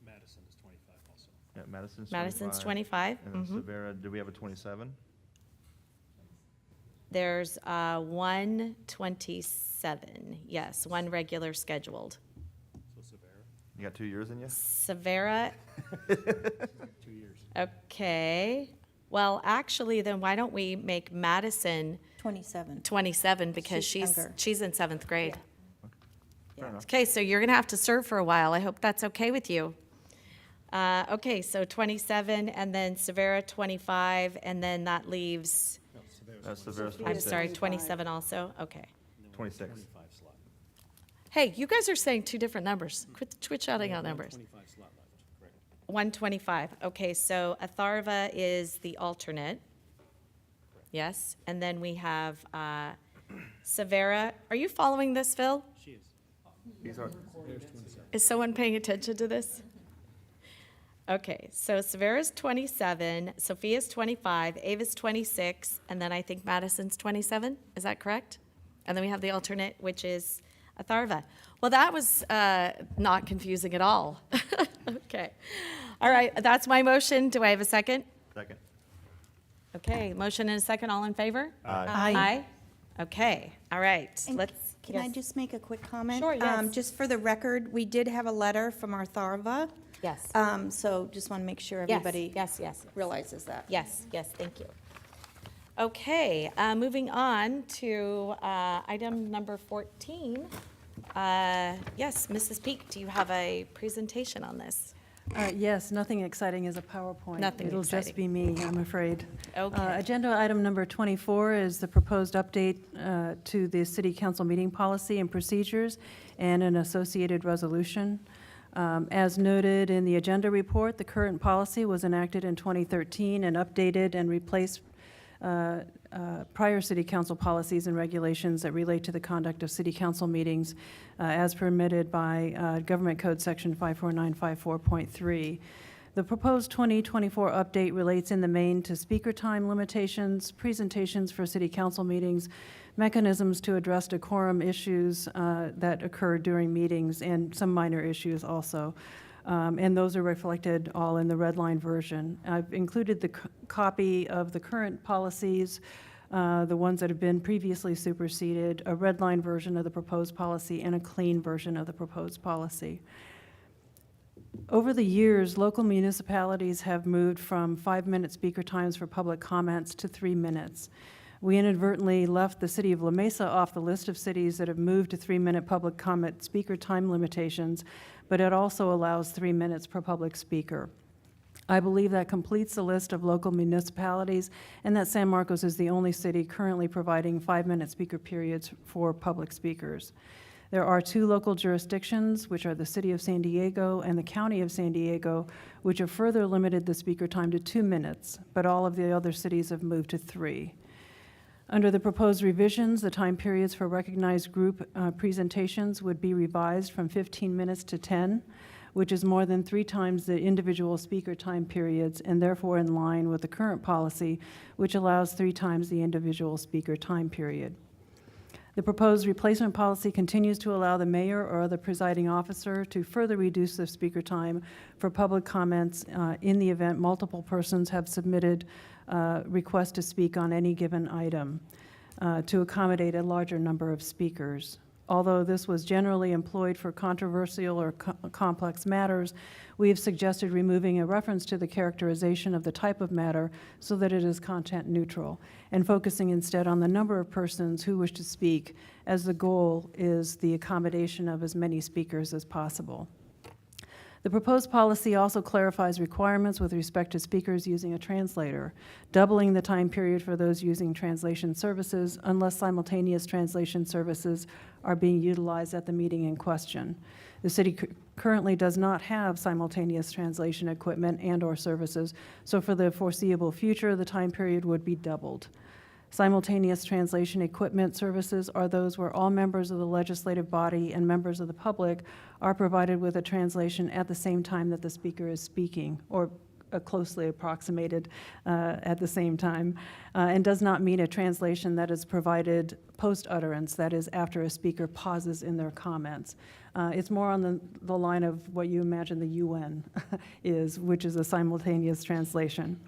Madison is 25 also. Yeah, Madison's 25. And then Mhm. Severa, do we have a 27? There's 127, yes, 1 regular scheduled. So Severa. You got 2 years in you? Severa, 2 years. okay. Well, actually, then why don't we make Madison 27. 27 because She's younger. she's in 7th grade. Fair enough. Okay, so you're going to have to serve for a while. I hope that's okay with you. Okay, so 27, and then Severa 25, and then that leaves, Severa's I'm 26. sorry, 27 also? Okay. 26. 25 slot. Hey, you guys are saying 2 different numbers. Quit shouting out numbers. 25 slot left. Correct. 125. Okay, so Atharva is the alternate. Yes, and then we have Severa. Are you following this, Phil? She is. These are, There's 27. Is someone paying attention to this? Okay, so Severa's 27, Sophia's 25, Ava's 26, and then I think Madison's 27. Is that correct? And then we have the alternate, which is Atharva. Well, that was not confusing at all. Okay. All right, that's my motion. Do I have a second? second. Okay, motion and a second. All in favor? Aye. Aye. Okay, all right. And Let's. Can I yes. just make a quick comment? Sure, yes. Just for the record, we did have a letter from our Tharva. Yes. So just want to make sure Yes, everybody yes. realizes that. Yes, thank you. Okay, moving on to item number 14. Yes, Mrs. Peak, do you have a presentation on this? Yes, nothing exciting as a PowerPoint. Nothing It'll exciting. just be me, I'm afraid. Okay. Agenda item number 24 is the proposed update to the city council meeting policy and procedures and an associated resolution. As noted in the agenda report, the current policy was enacted in 2013 and updated and replaced prior city council policies and regulations that relate to the conduct of city council meetings as permitted by Government Code Section 54954.3. The proposed 2024 update relates in the main to speaker time limitations, presentations for city council meetings, mechanisms to address decorum issues that occur during meetings, and some minor issues also. And those are reflected all in the red line version. I've included the copy of the current policies, the ones that have been previously superseded, a red line version of the proposed policy, and a clean version of the proposed policy. Over the years, local municipalities have moved from 5-minute speaker times for public comments to 3 minutes. We inadvertently left the city of La Mesa off the list of cities that have moved to 3-minute public comment speaker time limitations, but it also allows 3 minutes per public speaker. I believe that completes the list of local municipalities, and that San Marcos is the only city currently providing 5-minute speaker periods for public speakers. There are 2 local jurisdictions, which are the City of San Diego and the County of San Diego, which have further limited the speaker time to 2 minutes, but all of the other cities have moved to 3. Under the proposed revisions, the time periods for recognized group presentations would be revised from 15 minutes to 10, which is more than 3 times the individual speaker time periods, and therefore in line with the current policy, which allows 3 times the individual speaker time period. The proposed replacement policy continues to allow the mayor or other presiding officer to further reduce the speaker time for public comments in the event multiple persons have submitted requests to speak on any given item to accommodate a larger number of speakers. Although this was generally employed for controversial or complex matters, we have suggested removing a reference to the characterization of the type of matter so that it is content neutral, and focusing instead on the number of persons who wish to speak, as the goal is the accommodation of as many speakers as possible. The proposed policy also clarifies requirements with respect to speakers using a translator, doubling the time period for those using translation services unless simultaneous translation services are being utilized at the meeting in question. The city currently does not have simultaneous translation equipment and/or services, so for the foreseeable future, the time period would be doubled. Simultaneous translation equipment services are those where all members of the legislative body and members of the public are provided with a translation at the same time that the speaker is speaking, or closely approximated at the same time, and does not mean a translation that is provided post-utterance, that is, after a speaker pauses in their comments. It's more on the line of what you imagine the UN is, which is a simultaneous translation.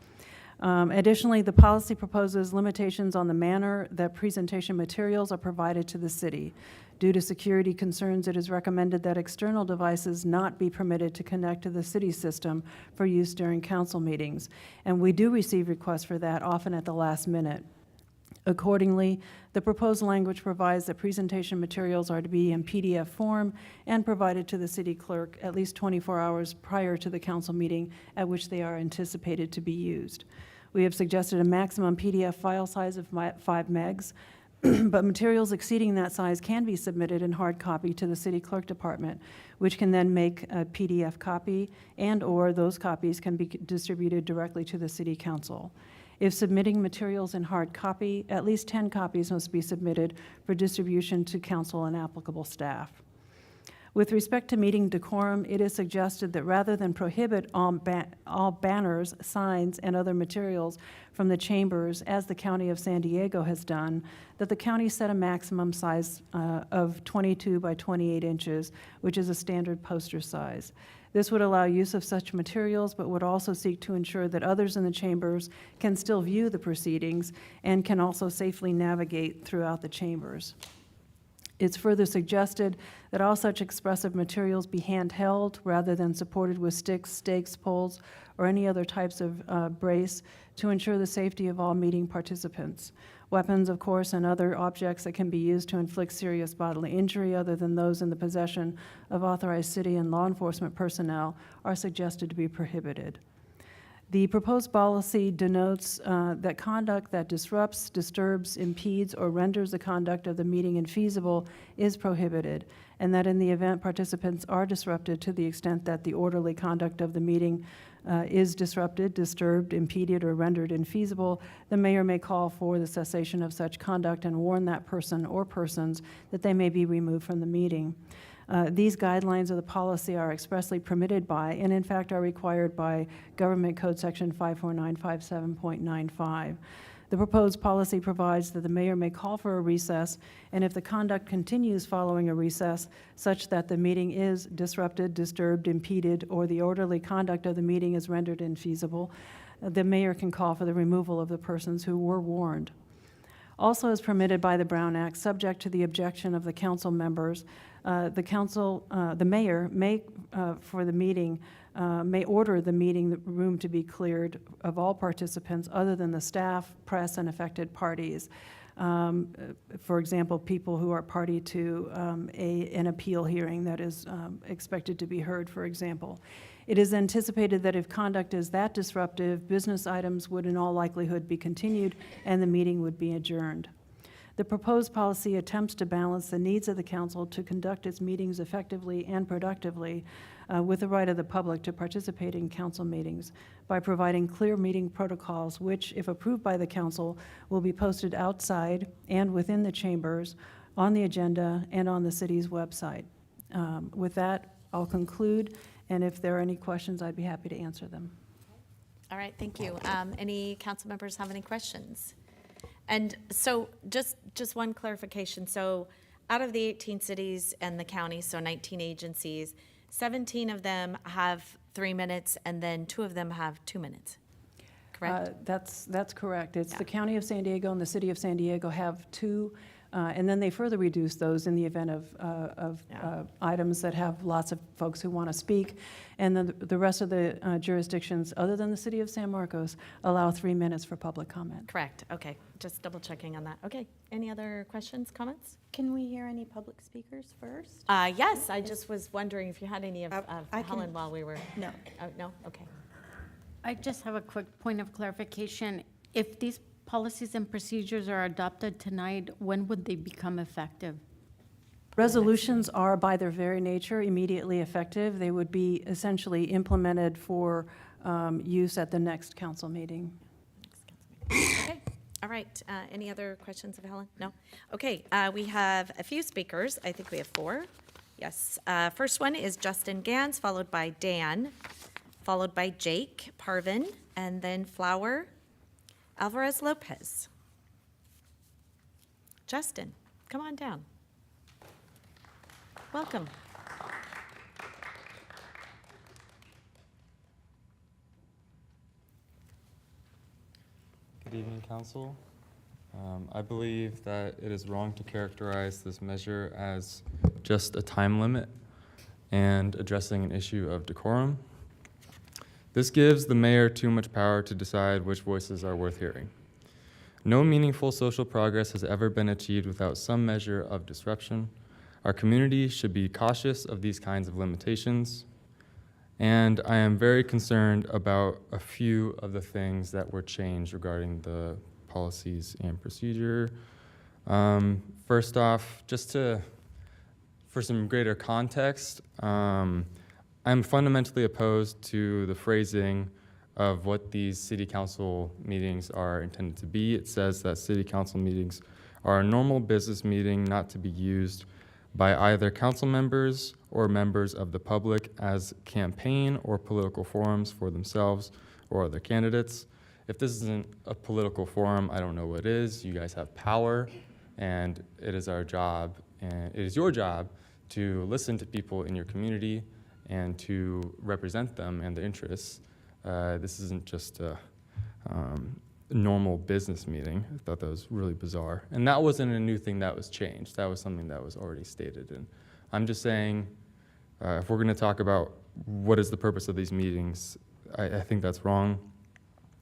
Additionally, the policy proposes limitations on the manner that presentation materials are provided to the city. Due to security concerns, it is recommended that external devices not be permitted to connect to the city system for use during council meetings, and we do receive requests for that, often at the last minute. Accordingly, the proposed language provides that presentation materials are to be in PDF form and provided to the city clerk at least 24 hours prior to the council meeting at which they are anticipated to be used. We have suggested a maximum PDF file size of 5 megs, but materials exceeding that size can be submitted in hard copy to the city clerk department, which can then make a PDF copy, and/or those copies can be distributed directly to the city council. If submitting materials in hard copy, at least 10 copies must be submitted for distribution to council and applicable staff. With respect to meeting decorum, it is suggested that rather than prohibit all banners, signs, and other materials from the chambers, as the County of San Diego has done, that the county set a maximum size of 22 by 28 inches, which is a standard poster size. This would allow use of such materials, but would also seek to ensure that others in the chambers can still view the proceedings and can also safely navigate throughout the chambers. It's further suggested that all such expressive materials be handheld rather than supported with sticks, stakes, poles, or any other types of brace to ensure the safety of all meeting participants. Weapons, of course, and other objects that can be used to inflict serious bodily injury other than those in the possession of authorized city and law enforcement personnel are suggested to be prohibited. The proposed policy denotes that conduct that disrupts, disturbs, impedes, or renders the conduct of the meeting infeasible is prohibited, and that in the event participants are disrupted to the extent that the orderly conduct of the meeting is disrupted, disturbed, impeded, or rendered infeasible, the mayor may call for the cessation of such conduct and warn that person or persons that they may be removed from the meeting. These guidelines of the policy are expressly permitted by, and in fact are required by, Government Code Section 54957.95. The proposed policy provides that the mayor may call for a recess, and if the conduct continues following a recess, such that the meeting is disrupted, disturbed, impeded, or the orderly conduct of the meeting is rendered infeasible, the mayor can call for the removal of the persons who were warned. Also as permitted by the Brown Act, subject to the objection of the council members, the mayor may, for the meeting, may order the meeting room to be cleared of all participants other than the staff, press, and affected parties. For example, people who are party to an appeal hearing that is expected to be heard, for example. It is anticipated that if conduct is that disruptive, business items would in all likelihood be continued and the meeting would be adjourned. The proposed policy attempts to balance the needs of the council to conduct its meetings effectively and productively with the right of the public to participate in council meetings by providing clear meeting protocols which, if approved by the council, will be posted outside and within the chambers, on the agenda, and on the city's website. With that, I'll conclude, and if there are any questions, I'd be happy to answer them. All right, thank you. Any council members have any questions? And so just one clarification. So out of the 18 cities and the county, so 19 agencies, 17 of them have 3 minutes and then 2 of them have 2 minutes, correct? That's correct. It's the County of San Diego and the City of San Diego have 2, and then they further reduce those in the event of items that have lots of folks who want to speak. And then the rest of the jurisdictions, other than the City of San Marcos, allow 3 minutes for public comment. Correct, okay. Just double checking on that. Okay, any other questions, comments? Can we hear any public speakers first? Yes, I just was wondering if you had any of Helen while we were. No. No, okay. I just have a quick point of clarification. If these policies and procedures are adopted tonight, when would they become effective? Resolutions are, by their very nature, immediately effective. They would be essentially implemented for use at the next council meeting. Okay, all right. Any other questions of Helen? No? Okay, we have a few speakers. I think we have 4. Yes. First one is Justin Gans, followed by Dan, followed by Jake Parvin, and then Flower Alvarez Lopez. Justin, come on down. Welcome. Good evening, Council. I believe that it is wrong to characterize this measure as just a time limit and addressing an issue of decorum. This gives the mayor too much power to decide which voices are worth hearing. No meaningful social progress has ever been achieved without some measure of disruption. Our community should be cautious of these kinds of limitations, and I am very concerned about a few of the things that were changed regarding the policies and procedure. First off, for some greater context, I'm fundamentally opposed to the phrasing of what these city council meetings are intended to be. It says that city council meetings are a normal business meeting not to be used by either council members or members of the public as campaign or political forums for themselves or other candidates. If this isn't a political forum, I don't know what is. You guys have power, and it is our job, and it is your job to listen to people in your community and to represent them and their interests. This isn't just a normal business meeting. I thought that was really bizarre. And that wasn't a new thing that was changed. That was something that was already stated. And I'm just saying, if we're going to talk about what is the purpose of these meetings, I think that's wrong.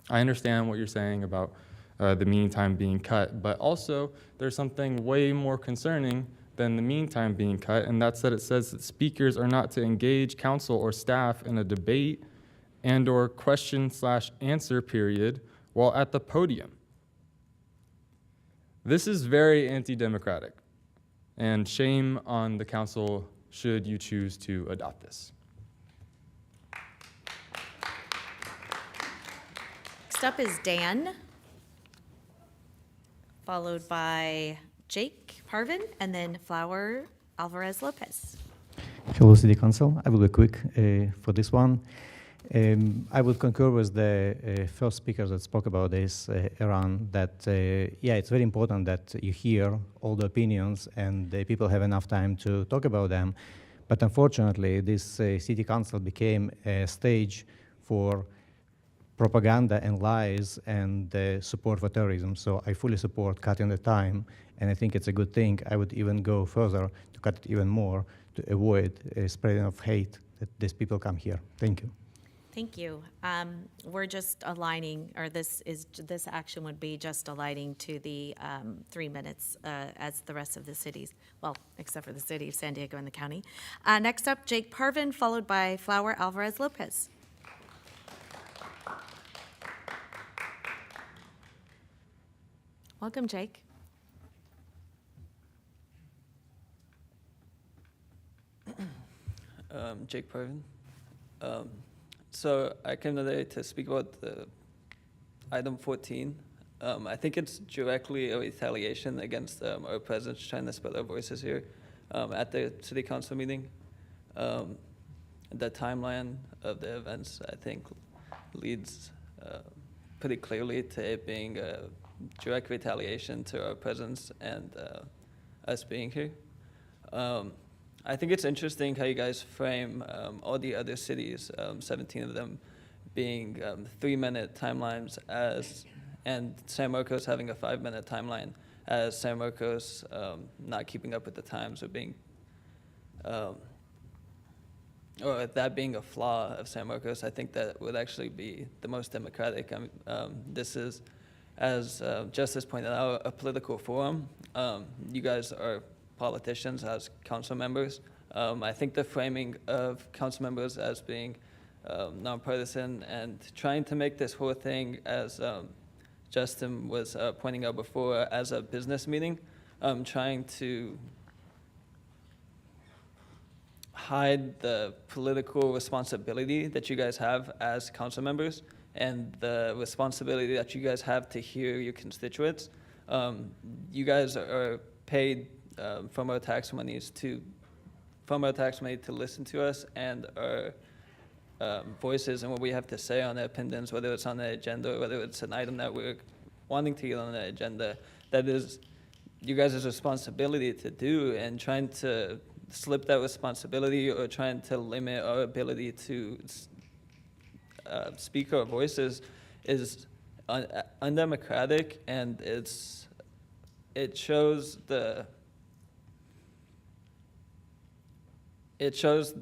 I understand what you're saying about the meeting time being cut, but also there's something way more concerning than the meeting time being cut, and that's that it says that speakers are not to engage council or staff in a debate and or question/answer period while at the podium. This is very anti-democratic, and shame on the council should you choose to adopt this. Next up is Dan, followed by Jake Parvin, and then Flower Alvarez Lopez. Hello, City Council. I will be quick for this one. I would concur with the first speaker that spoke about this around that, yeah, it's very important that you hear all the opinions and the people have enough time to talk about them. But unfortunately, this City Council became a stage for propaganda and lies and support for terrorism. So I fully support cutting the time, and I think it's a good thing. I would even go further to cut it even more to avoid spreading of hate that these people come here. Thank you. Thank you. We're just aligning, or this action would be just aligning to the 3 minutes as the rest of the cities, well, except for the city of San Diego and the county. Next up, Jake Parvin, followed by Flower Alvarez Lopez. Welcome, Jake. Jake Parvin. So I came today to speak about the item 14. I think it's directly a retaliation against our presidents trying to spread our voices here at the city council meeting. The timeline of the events, I think, leads pretty clearly to it being a direct retaliation to our presence and us being here. I think it's interesting how you guys frame all the other cities, 17 of them, being 3-minute timelines and San Marcos having a 5-minute timeline, as San Marcos not keeping up with the times or being, or that being a flaw of San Marcos. I think that would actually be the most democratic. This is, as Justice pointed out, a political forum. You guys are politicians as council members. I think the framing of council members as being nonpartisan and trying to make this whole thing, as Justin was pointing out before, as a business meeting, trying to hide the political responsibility that you guys have as council members and the responsibility that you guys have to hear your constituents. You guys are paid from our tax money to listen to us and our voices and what we have to say on the opinions, whether it's on the agenda or whether it's an item that we're wanting to get on the agenda. That is you guys' responsibility to do, and trying to slip that responsibility or trying to limit our ability to speak our voices is undemocratic, and it shows the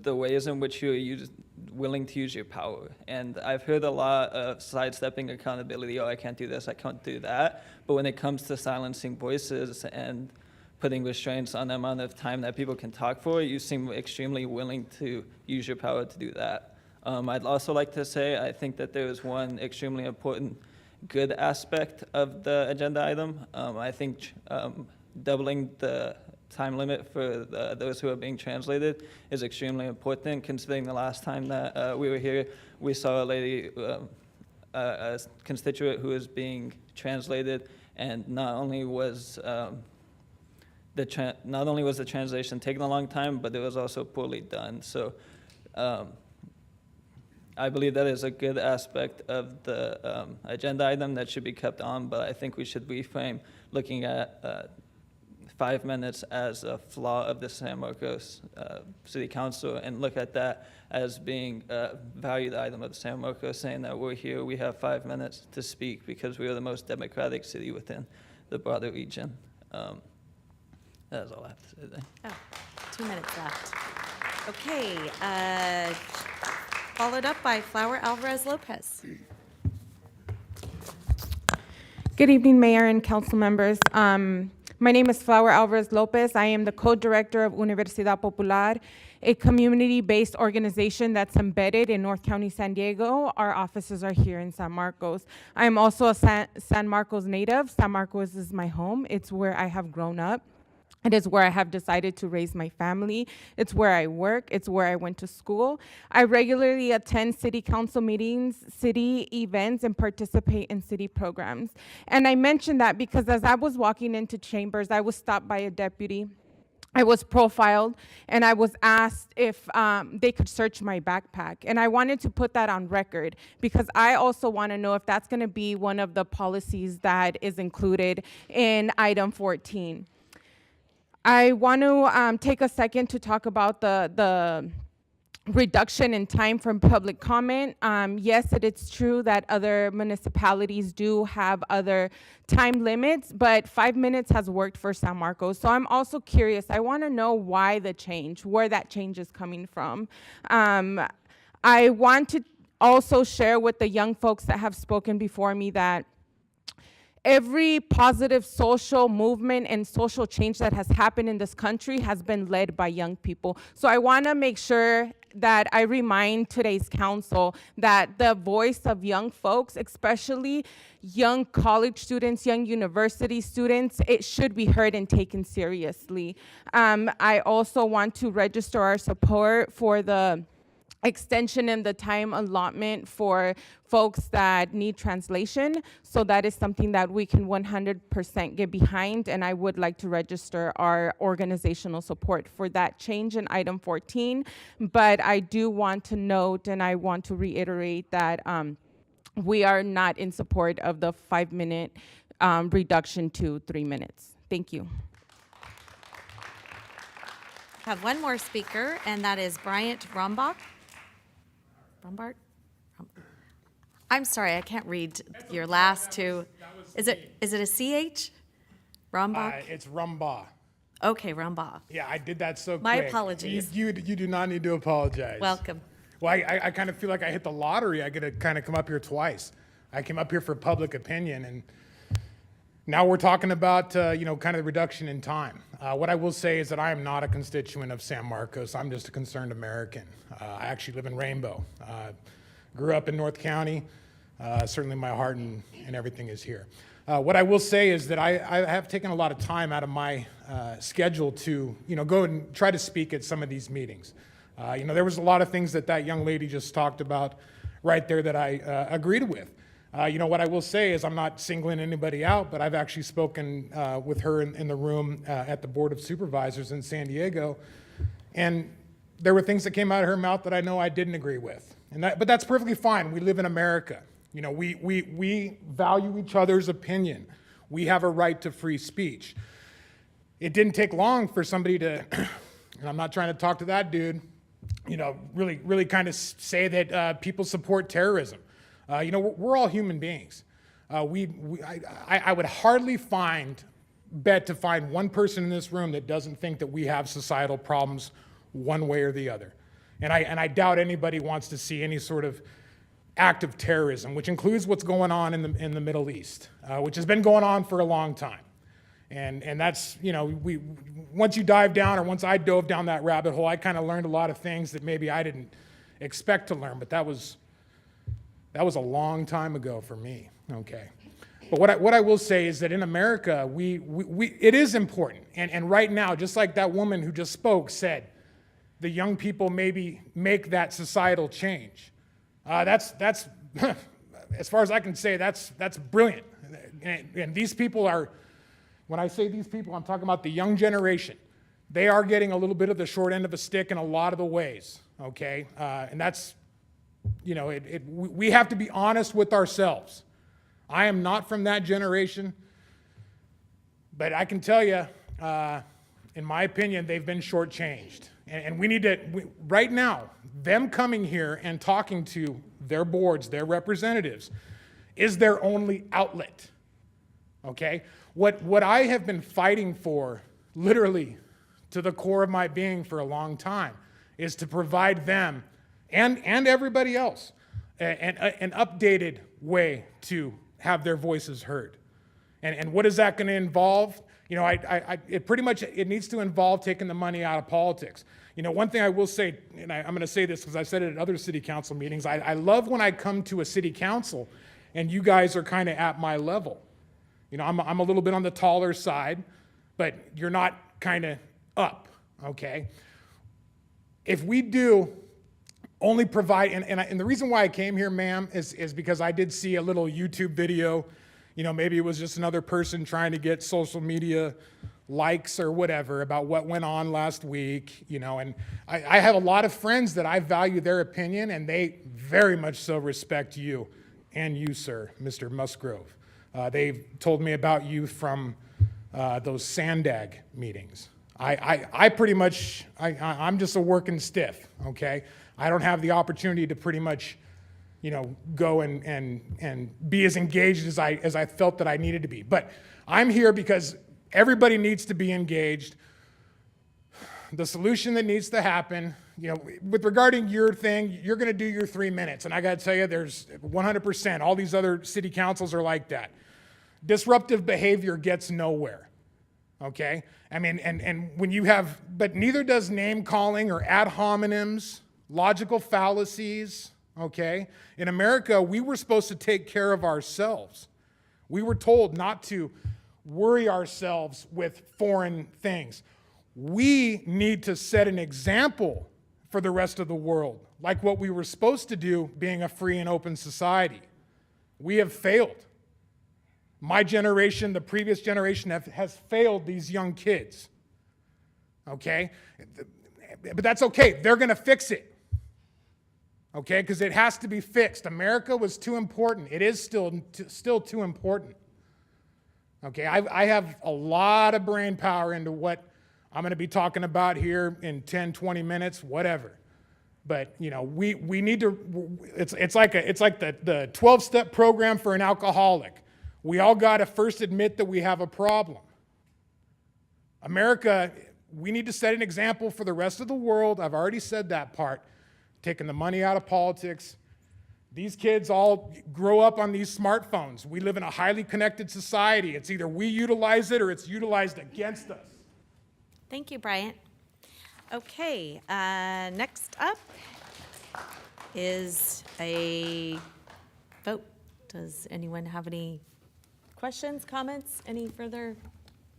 ways in which you're willing to use your power. And I've heard a lot of sidestepping accountability. Oh, I can't do this, I can't do that. But when it comes to silencing voices and putting restraints on the amount of time that people can talk for, you seem extremely willing to use your power to do that. I'd also like to say, I think that there is one extremely important good aspect of the agenda item. I think doubling the time limit for those who are being translated is extremely important, considering the last time that we were here, we saw a lady, a constituent who was being translated, and not only was the translation taking a long time, but it was also poorly done. So I believe that is a good aspect of the agenda item that should be kept on, but I think we should reframe looking at 5 minutes as a flaw of the San Marcos City Council, and look at that as being a valued item of San Marcos, saying that we're here, we have 5 minutes to speak because we are the most democratic city within the broader region. That's all I have to say today. Oh, 2 minutes left. Okay, followed up by Flower Alvarez Lopez. Good evening, Mayor and council members. My name is Flower Alvarez Lopez. I am the co-director of Universidad Popular, a community-based organization that's embedded in North County, San Diego. Our offices are here in San Marcos. I am also a San Marcos native. San Marcos is my home. It's where I have grown up. It is where I have decided to raise my family. It's where I work. It's where I went to school. I regularly attend city council meetings, city events, and participate in city programs. And I mention that because as I was walking into chambers, I was stopped by a deputy. I was profiled, and I was asked if they could search my backpack. And I wanted to put that on record because I also want to know if that's going to be one of the policies that is included in item 14. I want to take a second to talk about the reduction in time from public comment. Yes, it is true that other municipalities do have other time limits, but 5 minutes has worked for San Marcos. So I'm also curious. I want to know why the change, where that change is coming from. I want to also share with the young folks that have spoken before me that every positive social movement and social change that has happened in this country has been led by young people. So I want to make sure that I remind today's council that the voice of young folks, especially young college students, young university students, it should be heard and taken seriously. I also want to register our support for the extension in the time allotment for folks that need translation. So that is something that we can 100% get behind, and I would like to register our organizational support for that change in item 14. But I do want to note, and I want to reiterate that we are not in support of the 5-minute reduction to 3 minutes. Thank you. Have one more speaker, and that is Bryant Rombach. Rombart? I'm sorry, I can't read your last two. Is it a CH? Rombach? It's Rumbaugh. Okay, Rombach. Yeah, I did that so quick. My apologies. You do not need to apologize. Welcome. Well, I kind of feel like I hit the lottery. I get to kind of come up here twice. I came up here for public opinion, and now we're talking about, kind of the reduction in time. What I will say is that I am not a constituent of San Marcos. I'm just a concerned American. I actually live in Rainbow. Grew up in North County. Certainly my heart and everything is here. What I will say is that I have taken a lot of time out of my schedule to, go and try to speak at some of these meetings. There was a lot of things that young lady just talked about right there that I agreed with. What I will say is I'm not singling anybody out, but I've actually spoken with her in the room at the Board of Supervisors in San Diego, and there were things that came out of her mouth that I know I didn't agree with. But that's perfectly fine. We live in America. We value each other's opinion. We have a right to free speech. It didn't take long for somebody to, and I'm not trying to talk to that dude, really kind of say that people support terrorism. We're all human beings. I would hardly bet to find one person in this room that doesn't think that we have societal problems one way or the other. And I doubt anybody wants to see any sort of act of terrorism, which includes what's going on in the Middle East, which has been going on for a long time. And that's, once you dive down, or once I dove down that rabbit hole, I kind of learned a lot of things that maybe I didn't expect to learn, but that was a long time ago for me, okay? But what I will say is that in America, it is important. And right now, just like that woman who just spoke said, the young people maybe make that societal change. That's as far as I can say, that's brilliant. And these people are, when I say these people, I'm talking about the young generation. They are getting a little bit of the short end of a stick in a lot of the ways, okay? And that's, we have to be honest with ourselves. I am not from that generation, but I can tell you, in my opinion, they've been shortchanged. And we need to, right now, them coming here and talking to their boards, their representatives, is their only outlet, okay? What I have been fighting for, literally, to the core of my being for a long time, is to provide them and everybody else an updated way to have their voices heard. And what is that going to involve? It pretty much, it needs to involve taking the money out of politics. One thing I will say, and I'm going to say this because I've said it at other city council meetings, I love when I come to a city council and you guys are kind of at my level. I'm a little bit on the taller side, but you're not kind of up, okay? If we do only provide, and the reason why I came here, ma'am, is because I did see a little YouTube video. Maybe it was just another person trying to get social media likes or whatever about what went on last week, and I have a lot of friends that I value their opinion, and they very much so respect you and you, sir, Mr. Musgrove. They've told me about you from those Sandag meetings. I pretty much, I'm just a working stiff, okay? I don't have the opportunity to pretty much, go and be as engaged as I felt that I needed to be. But I'm here because everybody needs to be engaged. The solution that needs to happen, with regarding your thing, you're going to do your 3 minutes. And I got to tell you, there's 100%. All these other city councils are like that. Disruptive behavior gets nowhere. Okay? I mean, and when you have, but neither does name calling or ad hominems, logical fallacies. Okay? In America, we were supposed to take care of ourselves. We were told not to worry ourselves with foreign things. We need to set an example for the rest of the world, like what we were supposed to do being a free and open society. We have failed. My generation, the previous generation has failed these young kids. Okay? But that's okay. They're going to fix it. Okay? Because it has to be fixed. America was too important. It is still too important. Okay? I have a lot of brain power into what I'm going to be talking about here in 10, 20 minutes, whatever. But, we need to, it's like the 12-step program for an alcoholic. We all got to first admit that we have a problem. America, we need to set an example for the rest of the world. I've already said that part. Taking the money out of politics. These kids all grow up on these smartphones. We live in a highly connected society. It's either we utilize it or it's utilized against us. Thank you, Bryant. Okay, next up is a vote. Does anyone have any questions, comments, any further,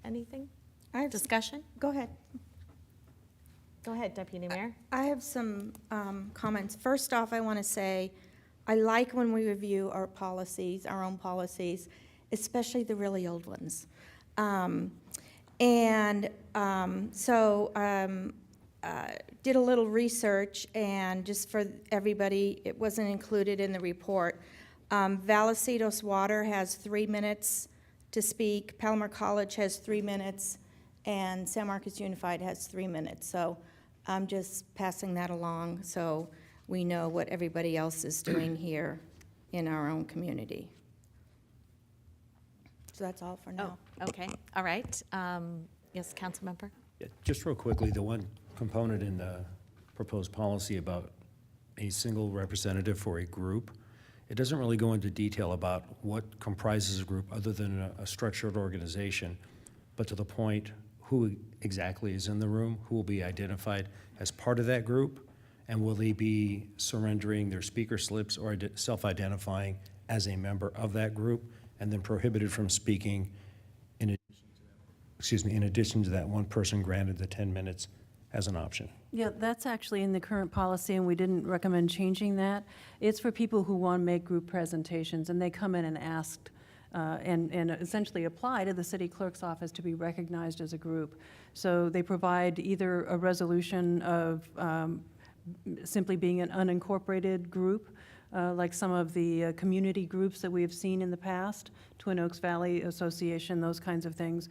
anything? Discussion? Go ahead. Go ahead, Deputy Mayor. I have some comments. First off, I want to say, I like when we review our policies, our own policies, especially the really old ones. Did a little research, and just for everybody, it wasn't included in the report. Vallecito's Water has 3 minutes to speak, Palomar College has 3 minutes, and San Marcos Unified has 3 minutes. So I'm just passing that along so we know what everybody else is doing here in our own community. So that's all for now. Oh, okay, all right. Yes, council member? Yeah, just real quickly, the one component in the proposed policy about a single representative for a group, it doesn't really go into detail about what comprises a group other than a structured organization, but to the point, who exactly is in the room, who will be identified as part of that group, and will they be surrendering their speaker slips or self-identifying as a member of that group, and then prohibited from speaking in addition to that one person granted the 10 minutes as an option. Yeah, that's actually in the current policy, and we didn't recommend changing that. It's for people who want to make group presentations, and they come in and ask and essentially apply to the city clerk's office to be recognized as a group. So they provide either a resolution of simply being an unincorporated group, like some of the community groups that we have seen in the past, Twin Oaks Valley Association, those kinds of things.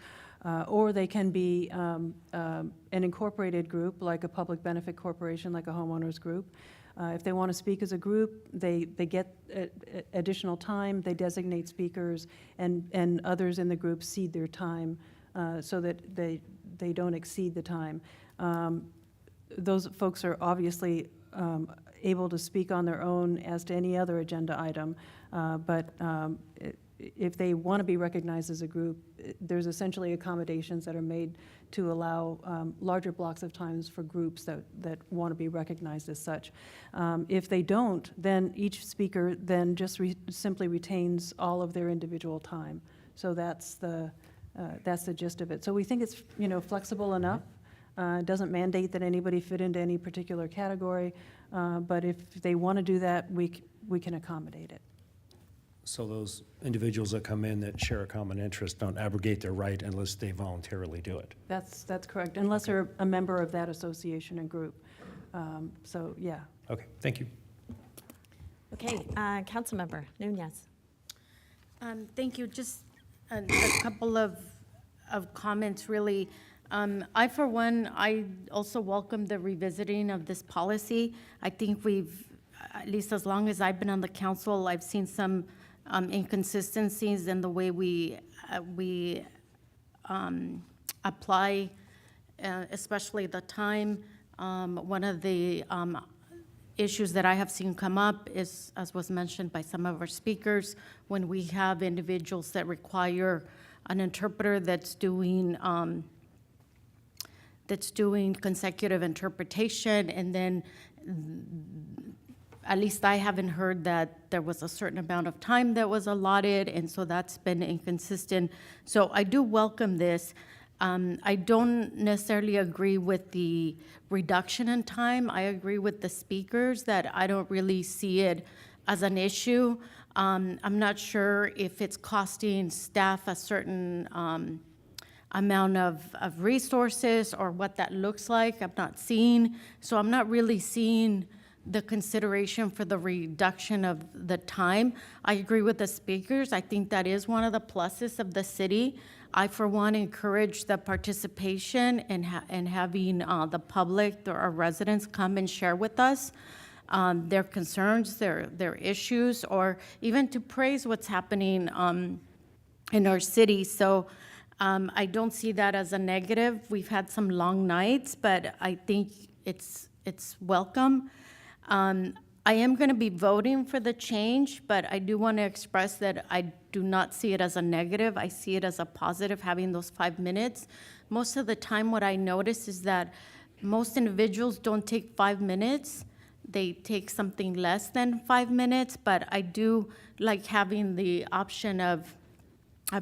Or they can be an incorporated group, like a public benefit corporation, like a homeowners group. If they want to speak as a group, they get additional time, they designate speakers, and others in the group cede their time so that they don't exceed the time. Those folks are obviously able to speak on their own as to any other agenda item, but if they want to be recognized as a group, there's essentially accommodations that are made to allow larger blocks of times for groups that want to be recognized as such. If they don't, then each speaker then just simply retains all of their individual time. So that's the gist of it. So we think it's flexible enough. It doesn't mandate that anybody fit into any particular category, but if they want to do that, we can accommodate it. So those individuals that come in that share a common interest don't abrogate their right unless they voluntarily do it? That's correct, unless they're a member of that association and group. So, yeah. Okay, thank you. Okay, Councilmember Nunez. Thank you. Just a couple of comments, really. I, for one, I also welcome the revisiting of this policy. I think we've, at least as long as I've been on the council, I've seen some inconsistencies in the way we apply, especially the time. One of the issues that I have seen come up is, as was mentioned by some of our speakers, when we have individuals that require an interpreter that's doing consecutive interpretation, and then at least I haven't heard that there was a certain amount of time that was allotted, and so that's been inconsistent. So I do welcome this. I don't necessarily agree with the reduction in time. I agree with the speakers that I don't really see it as an issue. I'm not sure if it's costing staff a certain amount of resources or what that looks like. I'm not seeing. So I'm not really seeing the consideration for the reduction of the time. I agree with the speakers. I think that is one of the pluses of the city. I, for one, encourage the participation and having the public, our residents, come and share with us their concerns, their issues, or even to praise what's happening in our city. So I don't see that as a negative. We've had some long nights, but I think it's welcome. I am going to be voting for the change, but I do want to express that I do not see it as a negative. I see it as a positive, having those 5 minutes. Most of the time, what I notice is that most individuals don't take 5 minutes. They take something less than 5 minutes, but I do like having the option of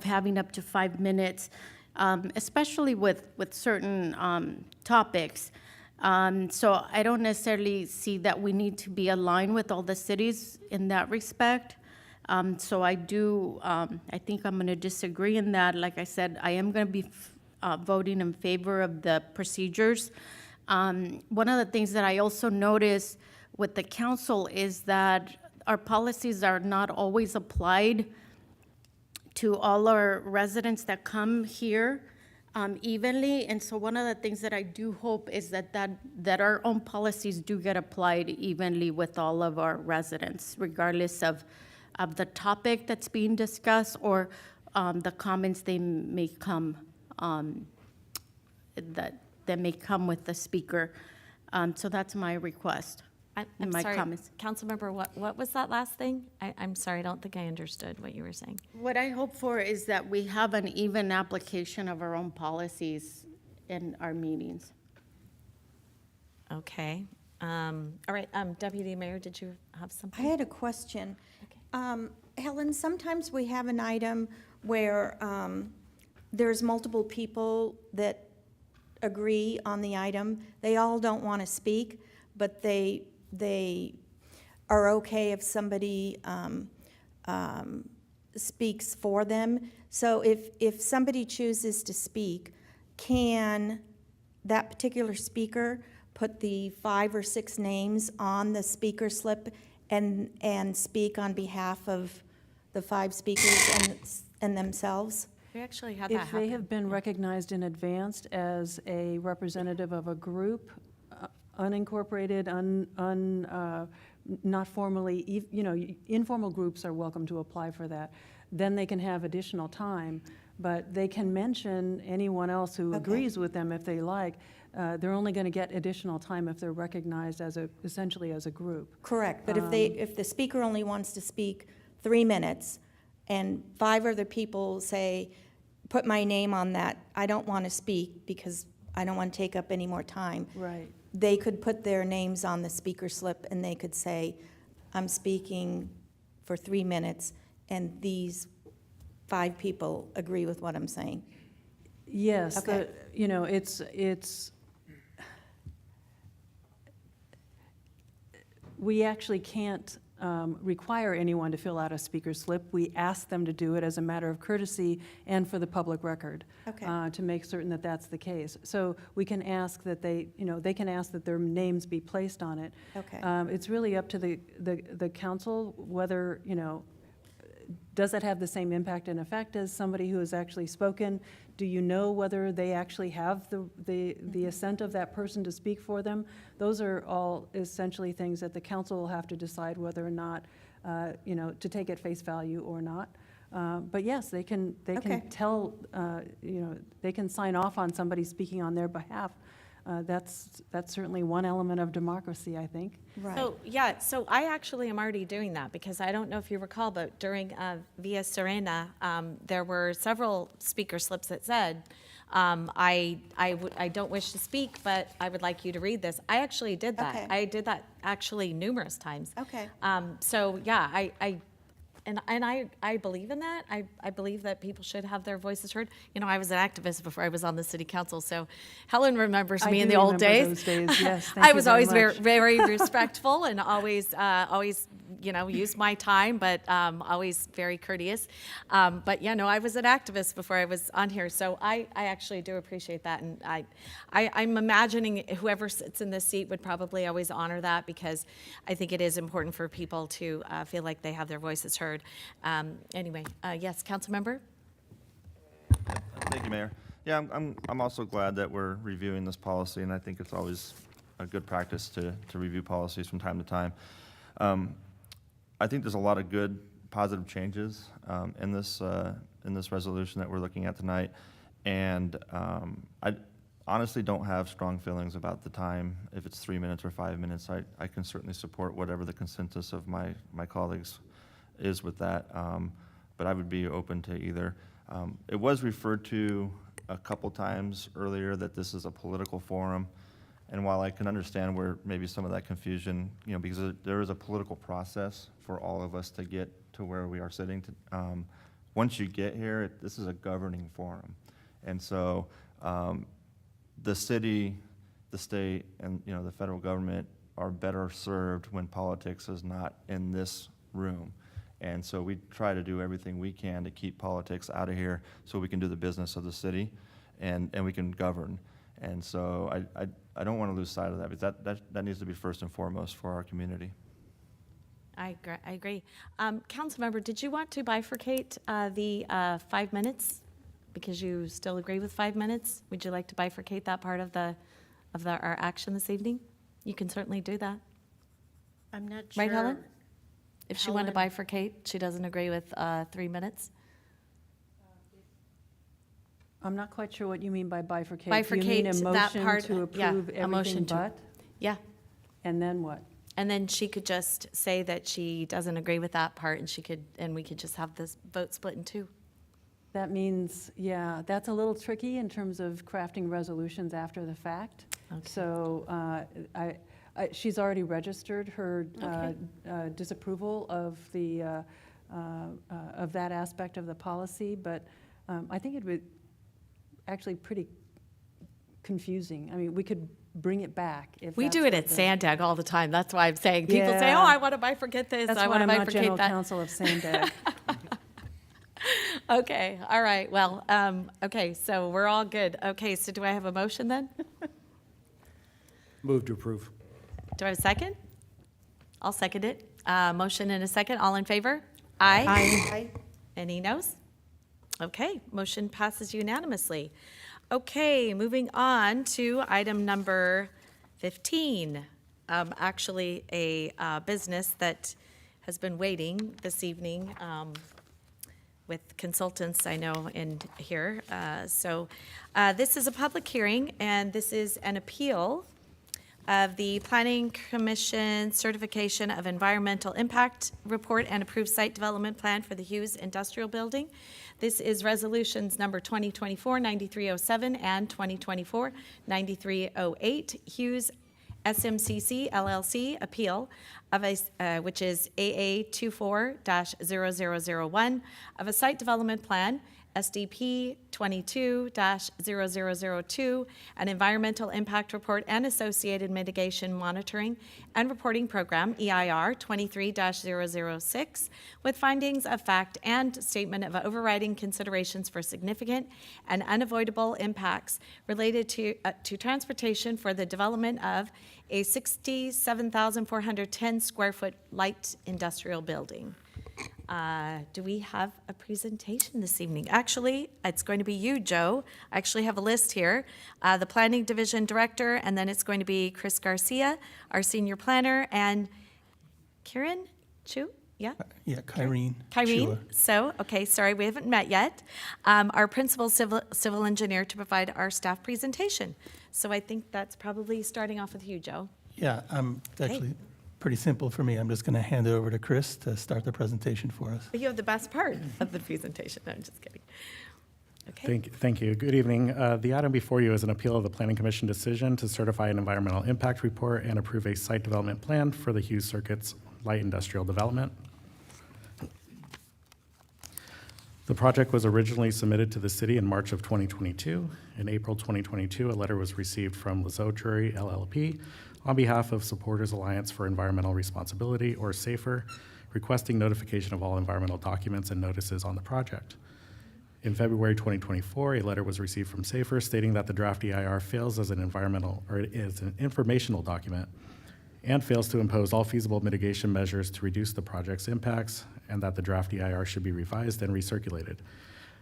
having up to 5 minutes, especially with certain topics. So I don't necessarily see that we need to be aligned with all the cities in that respect. So I think I'm going to disagree in that. Like I said, I am going to be voting in favor of the procedures. One of the things that I also notice with the council is that our policies are not always applied to all our residents that come here evenly. And so one of the things that I do hope is that our own policies do get applied evenly with all of our residents, regardless of the topic that's being discussed or the comments they may come that may come with the speaker. So that's my request. I'm my sorry, comments. Councilmember, what was that last thing? I'm sorry, I don't think I understood what you were saying. What I hope for is that we have an even application of our own policies in our meetings. Okay. All right, Deputy Mayor, did you have something? I had a question. Helen, sometimes we have an item where there's multiple people that agree on the item. They all don't want to speak, but they are okay if somebody speaks for them. So if somebody chooses to speak, can that particular speaker put the 5 or 6 names on the speaker slip and speak on behalf of the 5 speakers and themselves? We actually had that happen. If they have been recognized in advance as a representative of a group, unincorporated, not formally, informal groups are welcome to apply for that. Then they can have additional time, but they can mention anyone else who agrees with them if they like. They're only going to get additional time if they're recognized as essentially as a group. Correct, but if the speaker only wants to speak 3 minutes and 5 other people say, put my name on that, I don't want to speak because I don't want to take up any more time. Right. They could put their names on the speaker slip and they could say, I'm speaking for 3 minutes and these 5 people agree with what I'm saying. Yes, Okay. We actually can't require anyone to fill out a speaker slip. We ask them to do it as a matter of courtesy and for the public record, to make certain that that's the case. So we can ask that they can ask that their names be placed on it. Okay. It's really up to the council whether, does it have the same impact and effect as somebody who has actually spoken? Do you know whether they actually have the assent of that person to speak for them? Those are all essentially things that the council will have to decide whether or not, to take at face value or not. But yes, they can tell, they can sign off on somebody speaking on their behalf. That's certainly one element of democracy, I think. Right. So I actually am already doing that, because I don't know if you recall, but during Via Serena, there were several speaker slips that said, I don't wish to speak, but I would like you to read this. I actually did that. Okay. I did that actually numerous times. Okay. So yeah, I believe in that. I believe that people should have their voices heard. I was an activist before I was on the city council, so Helen remembers me in the old days. Those days. Yes, thank I you was very always much. very respectful and always used my time, but always very courteous. But I was an activist before I was on here, so I actually do appreciate that, and I'm imagining whoever sits in this seat would probably always honor that, because I think it is important for people to feel like they have their voices heard. Yes, council member. Thank you, Mayor. Yeah, I'm also glad that we're reviewing this policy, and I think it's always a good practice to review policies from time to time. I think there's a lot of good, positive changes in this resolution that we're looking at tonight, and I honestly don't have strong feelings about the time, if it's 3 minutes or 5 minutes. I can certainly support whatever the consensus of my colleagues is with that, but I would be open to either. It was referred to a couple times earlier that this is a political forum, and while I can understand where maybe some of that confusion, because there is a political process for all of us to get to where we are sitting, once you get here, this is a governing forum, and so the city, the state, and the federal government are better served when politics is not in this room. And so we try to do everything we can to keep politics out of here so we can do the business of the city and we can govern. And so I don't want to lose sight of that, because that needs to be first and foremost for our community. I agree. Councilmember, did you want to bifurcate the 5 minutes? Because you still agree with 5 minutes? Would you like to bifurcate that part of our action this evening? You can certainly do that. I'm not sure. Right, Helen? If she wanted to Helen? bifurcate, she doesn't agree with 3 minutes? I'm not quite sure what you mean by bifurcate. Bifurcate Do you mean a that motion part, to yeah, approve a motion everything to- but? Yeah. And then what? And then she could just say that she doesn't agree with that part, and we could just have this vote split in two. That means, yeah, that's a little tricky in terms of crafting resolutions after the fact. Okay. So she's already registered her disapproval of of that aspect of the policy, but I think it would actually pretty confusing. I mean, we could bring it back if We that's do it what at the- Sandag all the time. That's why I'm saying, people say, Yeah. oh, I want to bifurcate this, That's I why want I'm to not bifurcate general that. counsel of Sandag. Okay, all right, well, okay, so we're all good. Okay, so do I have a motion then? Move to approve. Do I have a second? I'll second it. Motion and a second, all in favor? Aye. Aye. Any noes? Okay, motion passes unanimously. Okay, moving on to item number 15. Actually, a business that has been waiting this evening with consultants I know in here. So this is a public hearing, and this is an appeal of the Planning Commission certification of environmental impact report and approved site development plan for the Hughes Industrial Building. This is resolutions number 2024-9307 and 2024-9308. Hughes SMCC LLC appeal of which is AA 24-0001 of a site development plan, SDP 22-0002, an environmental impact report and associated mitigation monitoring and reporting program, EIR 23-006, with findings of fact and statement of overriding considerations for significant and unavoidable impacts related to transportation for the development of a 67,410 square foot light industrial building. Do we have a presentation this evening? Actually, it's going to be you, Joe. I actually have a list here. The Planning Division Director, and then it's going to be Chris Garcia, our Senior Planner, and Karen Chu? Yeah? Yeah, Kyrene. Kyrene. So, okay, sorry, we haven't met yet. Our Principal Civil Engineer to provide our staff presentation. So I think that's probably starting off with you, Joe. Yeah, it's actually pretty simple for me. I'm just going to hand it over to Chris to start the presentation for us. But you have the best part of the presentation. No, I'm just kidding. Okay. Thank you. Good evening. The item before you is an appeal of the Planning Commission decision to certify an environmental impact report and approve a site development plan for the Hughes Circuits light industrial development. The project was originally submitted to the city in March of 2022. In April 2022, a letter was received from Lazo Drury LLP on behalf of Supporters Alliance for Environmental Responsibility, or SAFER, requesting notification of all environmental documents and notices on the project. In February 2024, a letter was received from SAFER stating that the draft EIR fails as an informational document and fails to impose all feasible mitigation measures to reduce the project's impacts, and that the draft EIR should be revised and recirculated.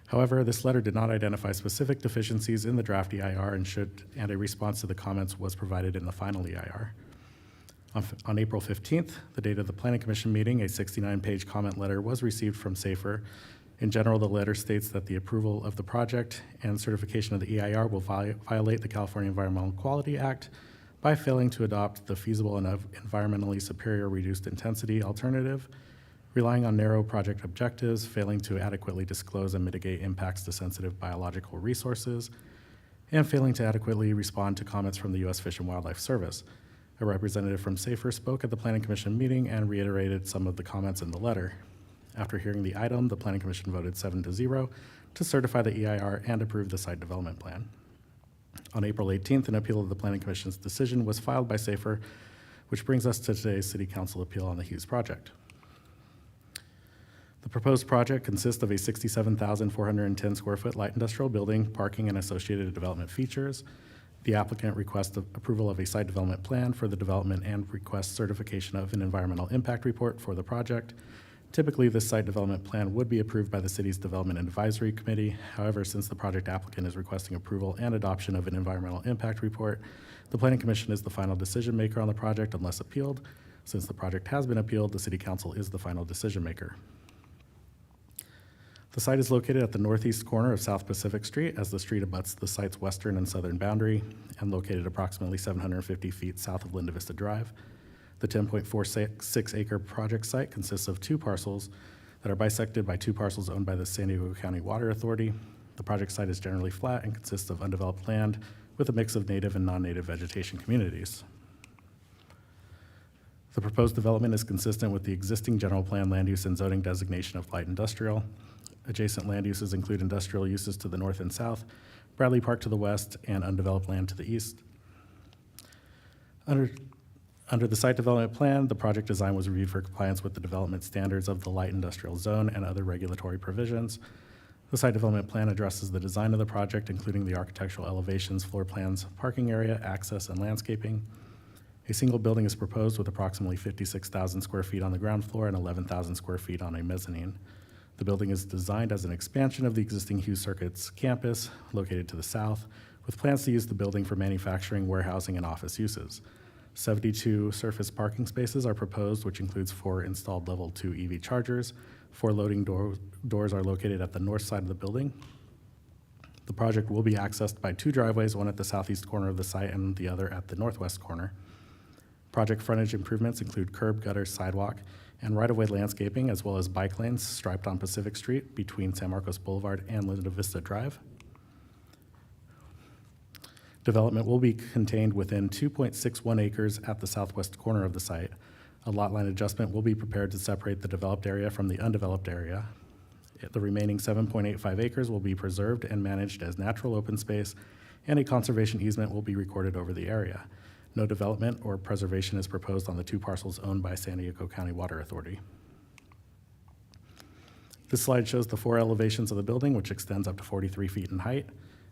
However, this letter did not identify specific deficiencies in the draft EIR and a response to the comments was provided in the final EIR. On April 15th, the date of the Planning Commission meeting, a 69-page comment letter was received from SAFER. In general, the letter states that the approval of the project and certification of the EIR will violate the California Environmental Quality Act by failing to adopt the feasible and environmentally superior reduced intensity alternative, relying on narrow project objectives, failing to adequately disclose and mitigate impacts to sensitive biological resources, and failing to adequately respond to comments from the U.S. Fish and Wildlife Service. A representative from SAFER spoke at the Planning Commission meeting and reiterated some of the comments in the letter. After hearing the item, the Planning Commission voted 7-0 to certify the EIR and approve the site development plan. On April 18th, an appeal of the Planning Commission's decision was filed by SAFER, which brings us to today's City Council appeal on the Hughes project. The proposed project consists of a 67,410 square foot light industrial building, parking, and associated development features. The applicant requests approval of a site development plan for the development and requests certification of an environmental impact report for the project. Typically, this site development plan would be approved by the city's Development Advisory Committee. However, since the project applicant is requesting approval and adoption of an environmental impact report, the Planning Commission is the final decision maker on the project unless appealed. Since the project has been appealed, the City Council is the final decision maker. The site is located at the northeast corner of South Pacific Street, as the street abuts the site's western and southern boundary, and located approximately 750 feet south of Linda Vista Drive. The 10.46 acre project site consists of 2 parcels that are bisected by 2 parcels owned by the San Diego County Water Authority. The project site is generally flat and consists of undeveloped land with a mix of native and non-native vegetation communities. The proposed development is consistent with the existing general plan land use and zoning designation of light industrial. Adjacent land uses include industrial uses to the north and south, Bradley Park to the west, and undeveloped land to the east. Under the site development plan, the project design was reviewed for compliance with the development standards of the light industrial zone and other regulatory provisions. The site development plan addresses the design of the project, including the architectural elevations, floor plans, parking area, access, and landscaping. A single building is proposed with approximately 56,000 square feet on the ground floor and 11,000 square feet on a mezzanine. The building is designed as an expansion of the existing Hughes Circuits campus located to the south, with plans to use the building for manufacturing, warehousing, and office uses. 72 surface parking spaces are proposed, which includes 4 installed level 2 EV chargers. 4 loading doors are located at the north side of the building. The project will be accessed by 2 driveways, one at the southeast corner of the site and the other at the northwest corner. Project frontage improvements include curb, gutter, sidewalk, and right-of-way landscaping, as well as bike lanes striped on Pacific Street between San Marcos Boulevard and Linda Vista Drive. Development will be contained within 2.61 acres at the southwest corner of the site. A lot line adjustment will be prepared to separate the developed area from the undeveloped area. The remaining 7.85 acres will be preserved and managed as natural open space, and a conservation easement will be recorded over the area. No development or preservation is proposed on the 2 parcels owned by San Diego County Water Authority. This slide shows the 4 elevations of the building, which extends up to 43 feet in height.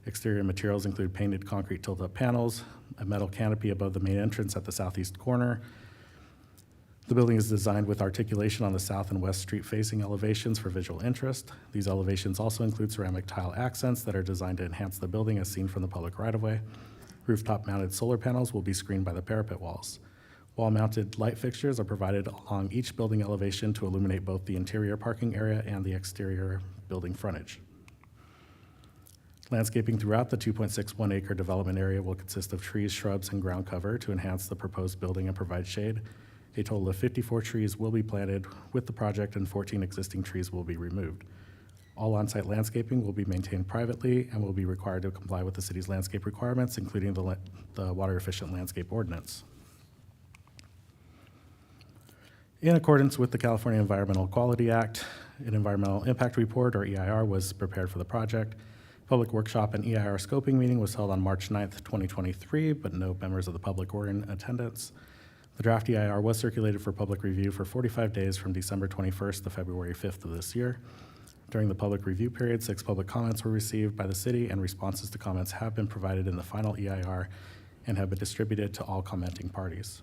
Exterior materials include painted concrete tilt-up panels, a metal canopy above the main entrance at the southeast corner. The building is designed with articulation on the south and west street facing elevations for visual interest. These elevations also include ceramic tile accents that are designed to enhance the building as seen from the public right-of-way. Rooftop mounted solar panels will be screened by the parapet walls. Wall-mounted light fixtures are provided along each building elevation to illuminate both the interior parking area and the exterior building frontage. Landscaping throughout the 2.61 acre development area will consist of trees, shrubs, and ground cover to enhance the proposed building and provide shade. A total of 54 trees will be planted with the project and 14 existing trees will be removed. All on-site landscaping will be maintained privately and will be required to comply with the city's landscape requirements, including the Water Efficient Landscape Ordinance. In accordance with the California Environmental Quality Act, an Environmental Impact Report, or EIR, was prepared for the project. Public workshop and EIR scoping meeting was held on March 9th, 2023, but no members of the public were in attendance. The draft EIR was circulated for public review for 45 days from December 21st to February 5th of this year. During the public review period, 6 public comments were received by the city, and responses to comments have been provided in the final EIR and have been distributed to all commenting parties.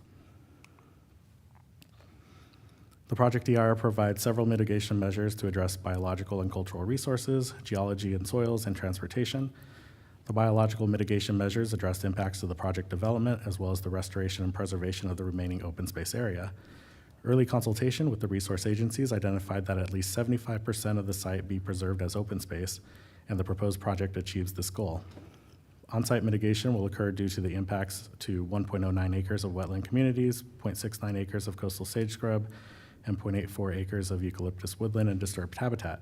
The project EIR provides several mitigation measures to address biological and cultural resources, geology and soils, and transportation. The biological mitigation measures address impacts to the project development, as well as the restoration and preservation of the remaining open space area. Early consultation with the resource agencies identified that at least 75% of the site be preserved as open space, and the proposed project achieves this goal. On-site mitigation will occur due to the impacts to 1.09 acres of wetland communities, 0.69 acres of coastal sage scrub, and 0.84 acres of eucalyptus woodland and disturbed habitat.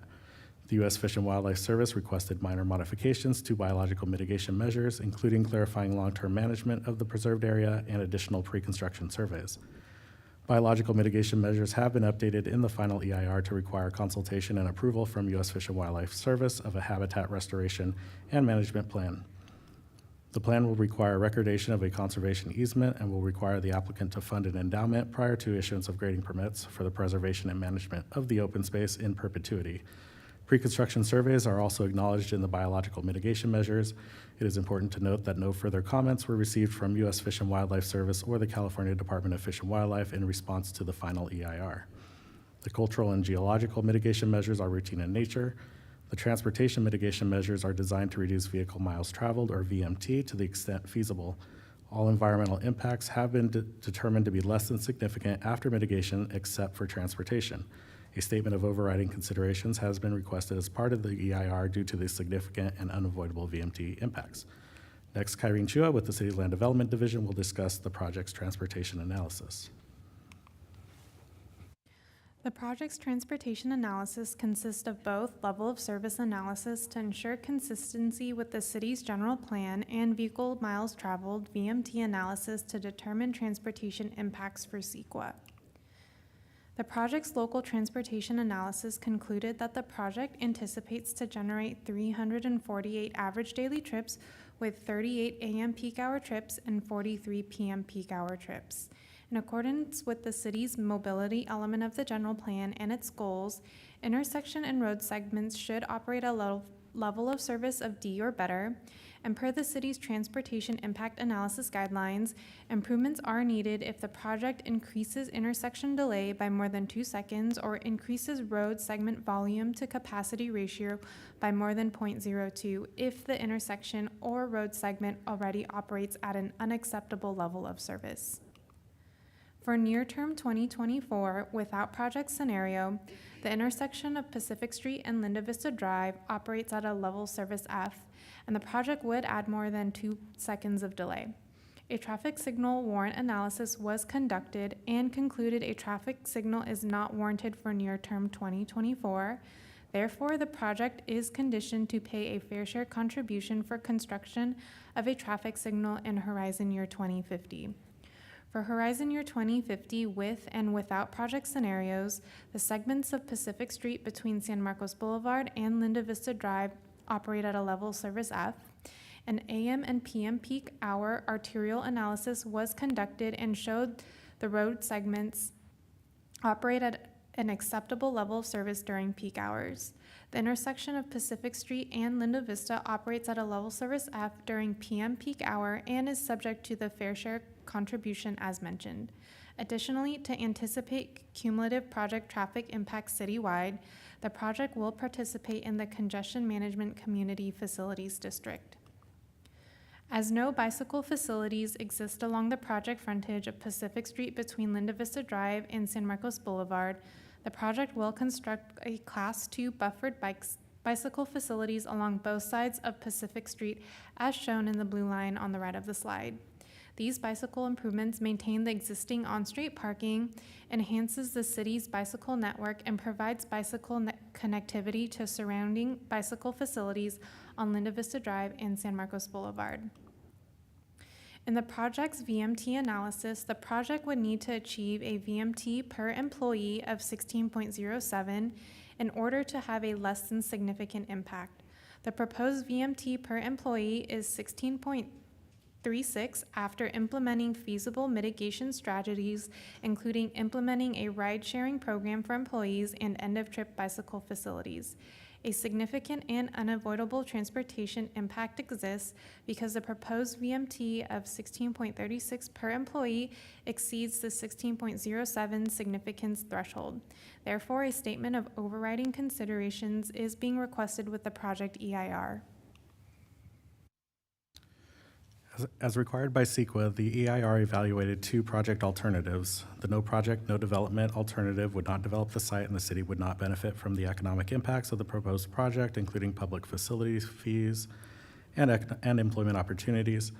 The U.S. Fish and Wildlife Service requested minor modifications to biological mitigation measures, including clarifying long-term management of the preserved area and additional pre-construction surveys. Biological mitigation measures have been updated in the final EIR to require consultation and approval from U.S. Fish and Wildlife Service of a habitat restoration and management plan. The plan will require recordation of a conservation easement and will require the applicant to fund an endowment prior to issuance of grading permits for the preservation and management of the open space in perpetuity. Pre-construction surveys are also acknowledged in the biological mitigation measures. It is important to note that no further comments were received from U.S. Fish and Wildlife Service or the California Department of Fish and Wildlife in response to the final EIR. The cultural and geological mitigation measures are routine in nature. The transportation mitigation measures are designed to reduce vehicle miles traveled, or VMT, to the extent feasible. All environmental impacts have been determined to be less than significant after mitigation, except for transportation. A statement of overriding considerations has been requested as part of the EIR due to the significant and unavoidable VMT impacts. Next, Kyrene Chua with the City Land Development Division will discuss the project's transportation analysis. The project's transportation analysis consists of both level of service analysis to ensure consistency with the city's general plan and vehicle miles traveled VMT analysis to determine transportation impacts for CEQA. The project's local transportation analysis concluded that the project anticipates to generate 348 average daily trips with 38 AM peak hour trips and 43 PM peak hour trips. In accordance with the city's mobility element of the general plan and its goals, intersection and road segments should operate at a level of service of D or better, and per the city's transportation impact analysis guidelines, improvements are needed if the project increases intersection delay by more than 2 seconds or increases road segment volume to capacity ratio by more than 0.02 if the intersection or road segment already operates at an unacceptable level of service. For near-term 2024, without project scenario, the intersection of Pacific Street and Linda Vista Drive operates at a level service F, and the project would add more than 2 seconds of delay. A traffic signal warrant analysis was conducted and concluded a traffic signal is not warranted for near-term 2024. Therefore, the project is conditioned to pay a fair share contribution for construction of a traffic signal in Horizon Year 2050. For Horizon Year 2050, with and without project scenarios, the segments of Pacific Street between San Marcos Boulevard and Linda Vista Drive operate at a level service F. An AM and PM peak hour arterial analysis was conducted and showed the road segments operate at an acceptable level of service during peak hours. The intersection of Pacific Street and Linda Vista operates at a level service F during PM peak hour and is subject to the fair share contribution as mentioned. Additionally, to anticipate cumulative project traffic impacts citywide, the project will participate in the Congestion Management Community Facilities District. As no bicycle facilities exist along the project frontage of Pacific Street between Linda Vista Drive and San Marcos Boulevard, the project will construct a Class 2 buffered bicycle facilities along both sides of Pacific Street, as shown in the blue line on the right of the slide. These bicycle improvements maintain the existing on-street parking, enhances the city's bicycle network, and provides bicycle connectivity to surrounding bicycle facilities on Linda Vista Drive and San Marcos Boulevard. In the project's VMT analysis, the project would need to achieve a VMT per employee of 16.07 in order to have a less than significant impact. The proposed VMT per employee is 16.36 after implementing feasible mitigation strategies, including implementing a ride-sharing program for employees and end-of-trip bicycle facilities. A significant and unavoidable transportation impact exists because the proposed VMT of 16.36 per employee exceeds the 16.07 significance threshold. Therefore, a statement of overriding considerations is being requested with the project EIR. As required by CEQA, the EIR evaluated two project alternatives. The no project, no development alternative would not develop the site, and the city would not benefit from the economic impacts of the proposed project, including public facilities, fees, and employment opportunities.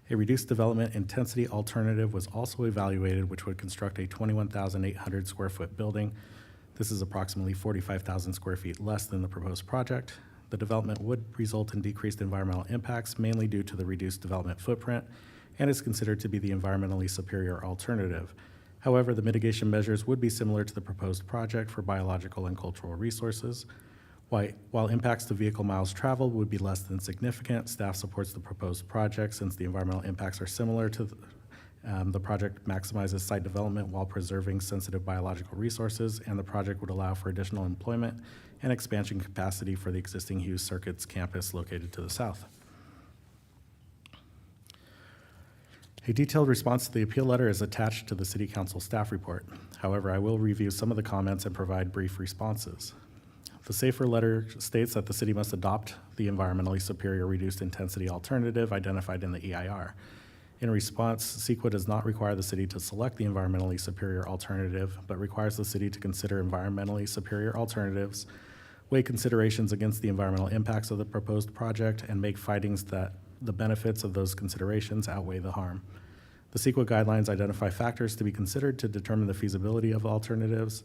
A reduced development intensity alternative was also evaluated, which would construct a 21,800 square foot building. This is approximately 45,000 square feet less than the proposed project. The development would result in decreased environmental impacts, mainly due to the reduced development footprint, and is considered to be the environmentally superior alternative. However, the mitigation measures would be similar to the proposed project for biological and cultural resources. While impacts to vehicle miles traveled would be less than significant, staff supports the proposed project since the environmental impacts are similar to the project maximizes site development while preserving sensitive biological resources, and the project would allow for additional employment and expansion capacity for the existing Hughes Circuits campus located to the south. A detailed response to the appeal letter is attached to the City Council staff report. However, I will review some of the comments and provide brief responses. The SAFER letter states that the city must adopt the environmentally superior reduced intensity alternative identified in the EIR. In response, CEQA does not require the city to select the environmentally superior alternative, but requires the city to consider environmentally superior alternatives, weigh considerations against the environmental impacts of the proposed project, and make findings that the benefits of those considerations outweigh the harm. The CEQA guidelines identify factors to be considered to determine the feasibility of alternatives.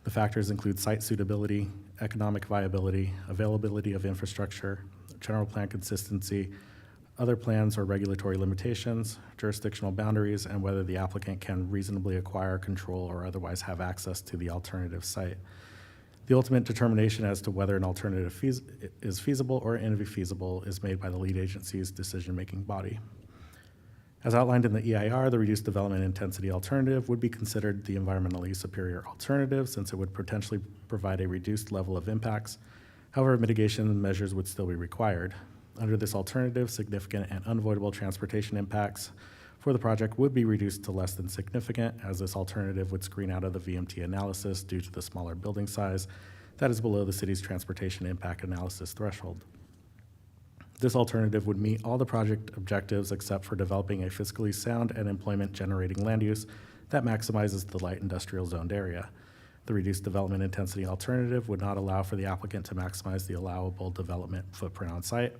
The factors include site suitability, economic viability, availability of infrastructure, general plan consistency, other plans or regulatory limitations, jurisdictional boundaries, and whether the applicant can reasonably acquire, control, or otherwise have access to the alternative site. The ultimate determination as to whether an alternative is feasible or infeasible is made by the lead agency's decision-making body. As outlined in the EIR, the reduced development intensity alternative would be considered the environmentally superior alternative since it would potentially provide a reduced level of impacts. However, mitigation measures would still be required. Under this alternative, significant and unavoidable transportation impacts for the project would be reduced to less than significant, as this alternative would screen out of the VMT analysis due to the smaller building size that is below the city's transportation impact analysis threshold. This alternative would meet all the project objectives except for developing a fiscally sound and employment-generating land use that maximizes the light industrial zoned area. The reduced development intensity alternative would not allow for the applicant to maximize the allowable development footprint on site,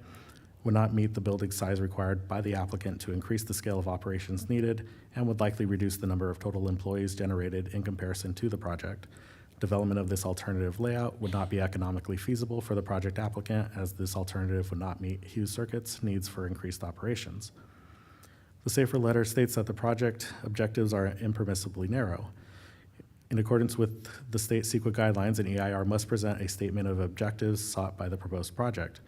would not meet the building size required by the applicant to increase the scale of operations needed, and would likely reduce the number of total employees generated in comparison to the project. Development of this alternative layout would not be economically feasible for the project applicant, as this alternative would not meet Hughes Circuit's needs for increased operations. The SAFER letter states that the project objectives are impermissibly narrow. In accordance with the state CEQA guidelines, an EIR must present a statement of objectives sought by the proposed project.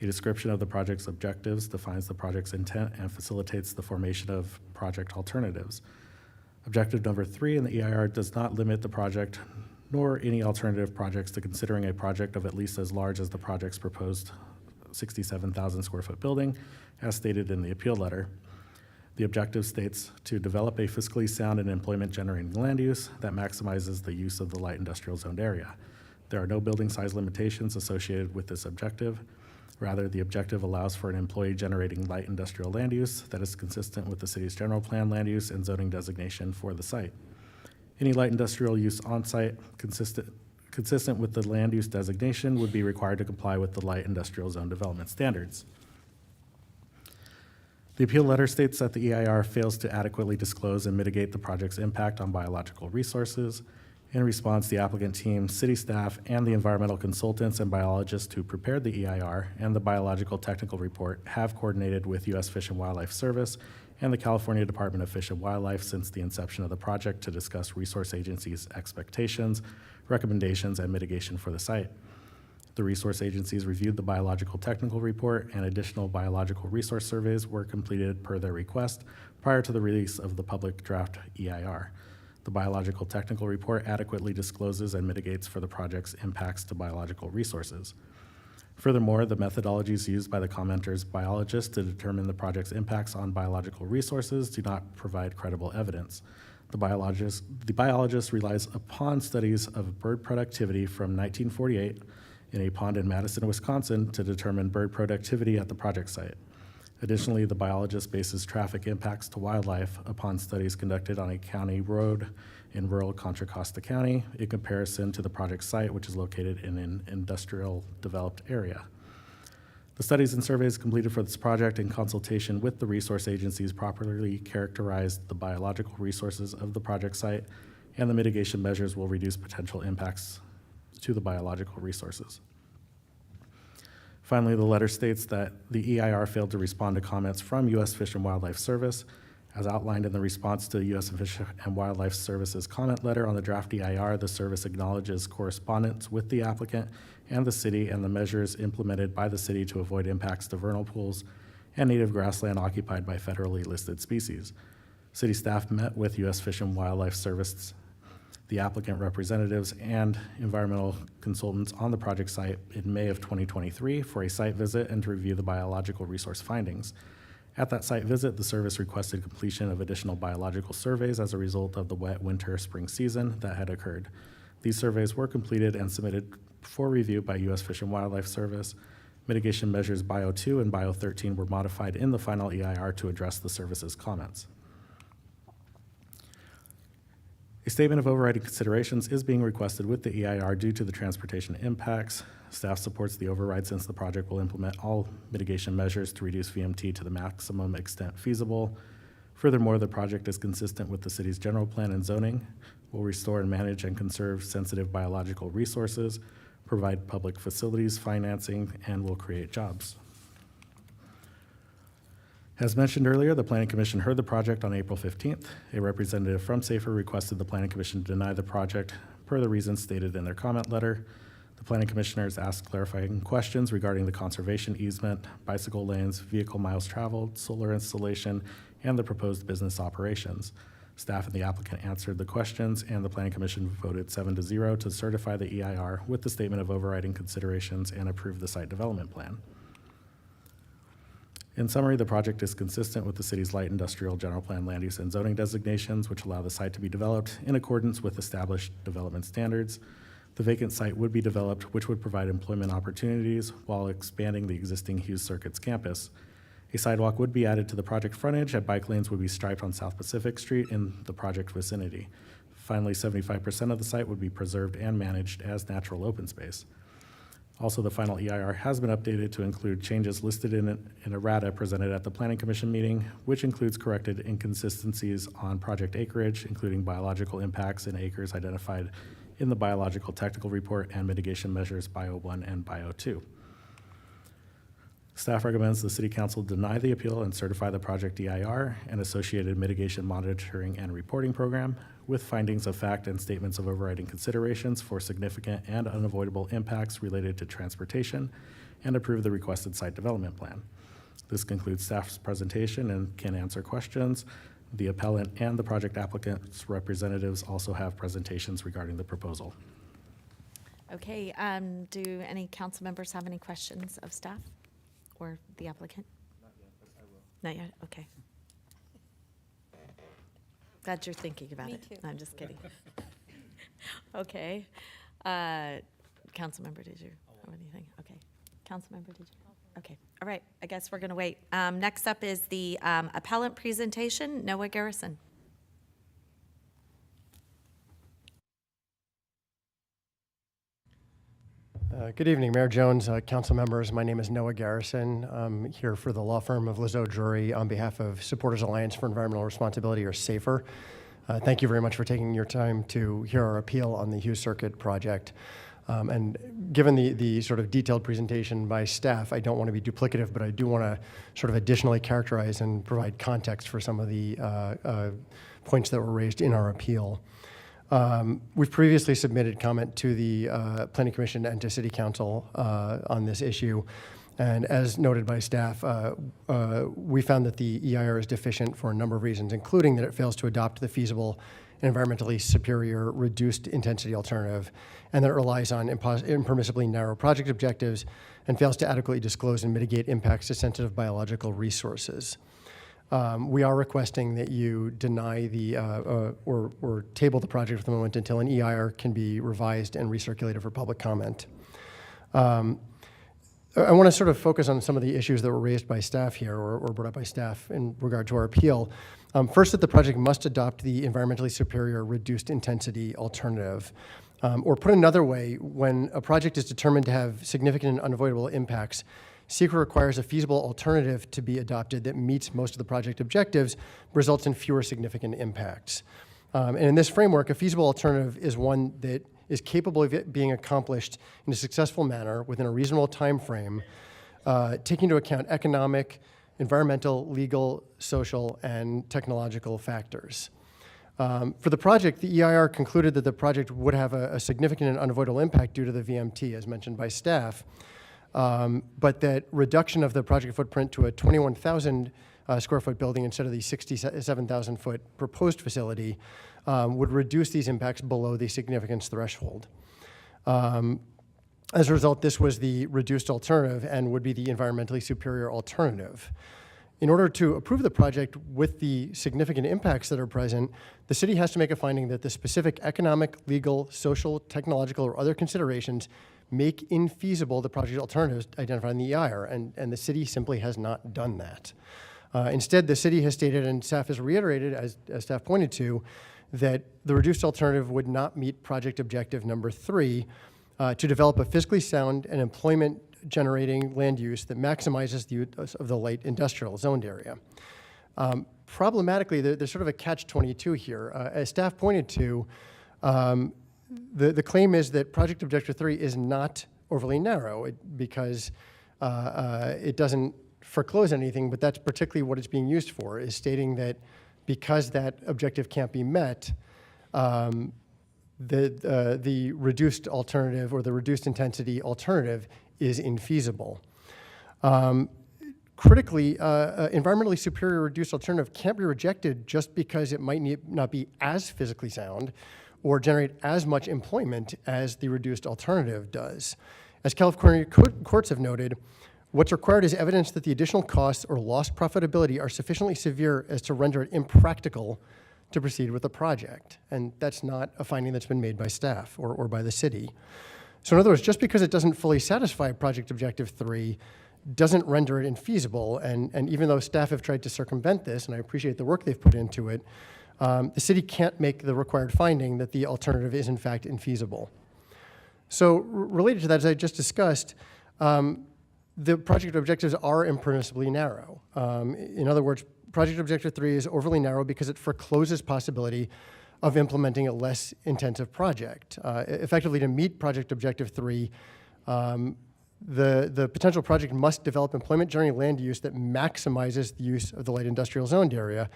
A description of the project's objectives defines the project's intent and facilitates the formation of project alternatives. Objective number 3 in the EIR does not limit the project nor any alternative projects to considering a project of at least as large as the project's proposed 67,000 square foot building, as stated in the appeal letter. The objective states to develop a fiscally sound and employment-generating land use that maximizes the use of the light industrial zoned area. There are no building size limitations associated with this objective. Rather, the objective allows for an employee-generating light industrial land use that is consistent with the city's general plan land use and zoning designation for the site. Any light industrial use on-site consistent with the land use designation would be required to comply with the light industrial zone development standards. The appeal letter states that the EIR fails to adequately disclose and mitigate the project's impact on biological resources. In response, the applicant team, city staff, and the environmental consultants and biologists who prepared the EIR and the biological technical report have coordinated with U.S. Fish and Wildlife Service and the California Department of Fish and Wildlife since the inception of the project to discuss resource agencies' expectations, recommendations, and mitigation for the site. The resource agencies reviewed the biological technical report, and additional biological resource surveys were completed per their request prior to the release of the public draft EIR. The biological technical report adequately discloses and mitigates for the project's impacts to biological resources. Furthermore, the methodologies used by the commenter's biologists to determine the project's impacts on biological resources do not provide credible evidence. The biologist relies upon studies of bird productivity from 1948 in a pond in Madison, Wisconsin, to determine bird productivity at the project site. Additionally, the biologist bases traffic impacts to wildlife upon studies conducted on a county road in rural Contra Costa County in comparison to the project site, which is located in an industrial developed area. The studies and surveys completed for this project in consultation with the resource agencies properly characterized the biological resources of the project site, and the mitigation measures will reduce potential impacts to the biological resources. Finally, the letter states that the EIR failed to respond to comments from U.S. Fish and Wildlife Service. As outlined in the response to the U.S. Fish and Wildlife Service's comment letter on the draft EIR, the service acknowledges correspondence with the applicant and the city and the measures implemented by the city to avoid impacts to vernal pools and native grassland occupied by federally listed species. City staff met with U.S. Fish and Wildlife Service, the applicant representatives, and environmental consultants on the project site in May of 2023 for a site visit and to review the biological resource findings. At that site visit, the service requested completion of additional biological surveys as a result of the wet winter spring season that had occurred. These surveys were completed and submitted for review by U.S. Fish and Wildlife Service. Mitigation measures Bio 2 and Bio 13 were modified in the final EIR to address the service's comments. A statement of overriding considerations is being requested with the EIR due to the transportation impacts. Staff supports the override since the project will implement all mitigation measures to reduce VMT to the maximum extent feasible. Furthermore, the project is consistent with the city's general plan and zoning, will restore and manage and conserve sensitive biological resources, provide public facilities financing, and will create jobs. As mentioned earlier, the Planning Commission heard the project on April 15th. A representative from SAFER requested the Planning Commission deny the project per the reasons stated in their comment letter. The Planning Commissioners asked clarifying questions regarding the conservation easement, bicycle lanes, vehicle miles traveled, solar installation, and the proposed business operations. Staff and the applicant answered the questions, and the Planning Commission voted 7-0 to certify the EIR with the statement of overriding considerations and approve the site development plan. In summary, the project is consistent with the city's light industrial general plan land use and zoning designations, which allow the site to be developed in accordance with established development standards. The vacant site would be developed, which would provide employment opportunities while expanding the existing Hughes Circuits campus. A sidewalk would be added to the project frontage, and bike lanes would be striped on South Pacific Street in the project vicinity. Finally, 75% of the site would be preserved and managed as natural open space. Also, the final EIR has been updated to include changes listed in errata presented at the Planning Commission meeting, which includes corrected inconsistencies on project acreage, including biological impacts in acres identified in the biological technical report and mitigation measures Bio 1 and Bio 2. Staff recommends the City Council deny the appeal and certify the project EIR and associated mitigation monitoring and reporting program with findings of fact and statements of overriding considerations for significant and unavoidable impacts related to transportation, and approve the requested site development plan. This concludes staff's presentation and can answer questions. The appellant and the project applicant's representatives also have presentations regarding the proposal. Okay, do any council members have any questions of staff or the applicant? Not yet, but I will. Not yet, okay. Glad you're thinking about it. too. No, I'm just kidding. Okay. Councilmember, did you have anything? Okay. Councilmember, did you? Okay. All right. I guess we're going to wait. Next up is the appellant presentation. Noah Garrison. Good evening, Mayor Jones, council members. My name is Noah Garrison. I'm here for the law firm of Lazo Drury on behalf of Supporters Alliance for Environmental Responsibility, or SAFER. Thank you very much for taking your time to hear our appeal on the Hughes Circuit project. And given the sort of detailed presentation by staff, I don't want to be duplicative, but I do want to sort of additionally characterize and provide context for some of the points that were raised in our appeal. We've previously submitted comment to the Planning Commission and to City Council on this issue. And as noted by staff, we found that the EIR is deficient for a number of reasons, including that it fails to adopt the feasible and environmentally superior reduced intensity alternative, and that it relies on impermissibly narrow project objectives and fails to adequately disclose and mitigate impacts to sensitive biological resources. We are requesting that you deny the, or table the project for the moment until an EIR can be revised and recirculated for public comment. I want to sort of focus on some of the issues that were raised by staff here, or brought up by staff in regard to our appeal. First, that the project must adopt the environmentally superior reduced intensity alternative. Or put another way, when a project is determined to have significant and unavoidable impacts, SECR requires a feasible alternative to be adopted that meets most of the project objectives, results in fewer significant impacts. And in this framework, a feasible alternative is one that is capable of it being accomplished in a successful manner within a reasonable time frame, taking into account economic, environmental, legal, social, and technological factors. For the project, the EIR concluded that the project would have a significant and unavoidable impact due to the VMT, as mentioned by staff. But that reduction of the project footprint to a 21,000 square foot building instead of the 67,000 foot proposed facility would reduce these impacts below the significance threshold. As a result, this was the reduced alternative and would be the environmentally superior alternative. In order to approve the project with the significant impacts that are present, the city has to make a finding that the specific economic, legal, social, technological, or other considerations make infeasible the project alternatives identified in the EIR, and the city simply has not done that. Instead, the city has stated, and staff has reiterated, as staff pointed to, that the reduced alternative would not meet project objective number 3 to develop a fiscally sound and employment-generating land use that maximizes the use of the light industrial zoned area. Problematically, there's sort of a catch-22 here. As staff pointed to, the claim is that project objective 3 is not overly narrow because it doesn't foreclose anything, but that's particularly what it's being used for, is stating that because that objective can't be met, the reduced alternative or the reduced intensity alternative is infeasible. Critically, environmentally superior reduced alternative can't be rejected just because it might not be as physically sound or generate as much employment as the reduced alternative does. As California courts have noted, what's required is evidence that the additional costs or lost profitability are sufficiently severe as to render it impractical to proceed with the project. And that's not a finding that's been made by staff or by the city. So in other words, just because it doesn't fully satisfy project objective 3 doesn't render it infeasible. And even though staff have tried to circumvent this, and I appreciate the work they've put into it, the city can't make the required finding that the alternative is in fact infeasible. So related to that, as I just discussed, the project objectives are impermissibly narrow. In other words, project objective 3 is overly narrow because it forecloses possibility of implementing a less intensive project. Effectively, to meet project objective 3, the potential project must develop employment-generating land use that maximizes the use of the light industrial zoned area,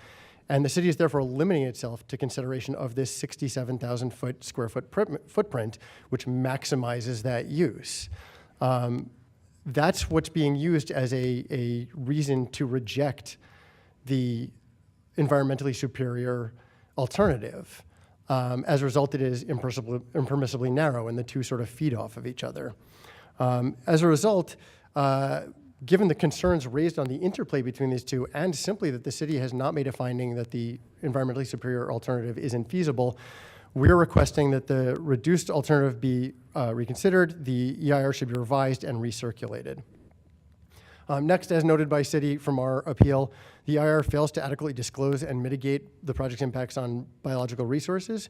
and the city is therefore limiting itself to consideration of this 67,000 square foot footprint, which maximizes that use. That's what's being used as a reason to reject the environmentally superior alternative. As a result, it is impermissibly narrow, and the two sort of feed off of each other. As a result, Given the concerns raised on the interplay between these two, and simply that the city has not made a finding that the environmentally superior alternative is infeasible, we're requesting that the reduced alternative be reconsidered, the EIR should be revised and recirculated. Next, as noted by city from our appeal, the EIR fails to adequately disclose and mitigate the project's impacts on biological resources.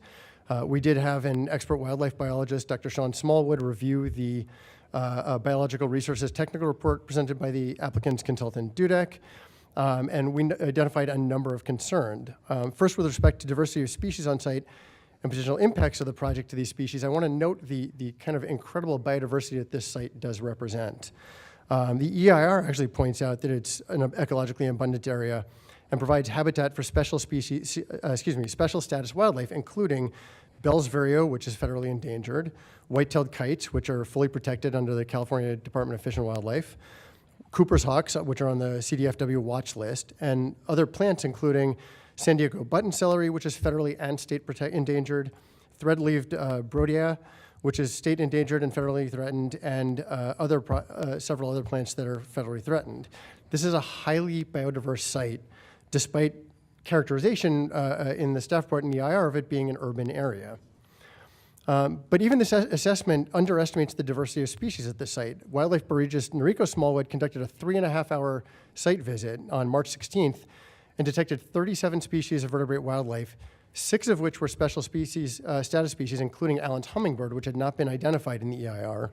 We did have an expert wildlife biologist, Dr. Sean Smallwood, review the biological resources technical report presented by the applicant's consultant, Dudek, and we identified a number of concerns. First, with respect to diversity of species on site and potential impacts of the project to these species, I want to note the kind of incredible biodiversity that this site does represent. The EIR actually points out that it's an ecologically abundant area and provides habitat for special status wildlife, including Bell's vireo, which is federally endangered, white-tailed kites, which are fully protected under the California Department of Fish and Wildlife, Cooper's hawks, which are on the CDFW watch list, and other plants, including San Diego button celery, which is federally and state endangered, thread-leaved brodia, which is state endangered and federally threatened, and several other plants that are federally threatened. This is a highly biodiverse site, despite characterization in the staff report and the EIR of it being an urban area. But even this assessment underestimates the diversity of species at the site. Wildlife biologist Noriko Smallwood conducted a 3.5-hour site visit on March 16th and detected 37 species of vertebrate wildlife, 6 of which were special species, status species, including Allen's hummingbird, which had not been identified in the EIR.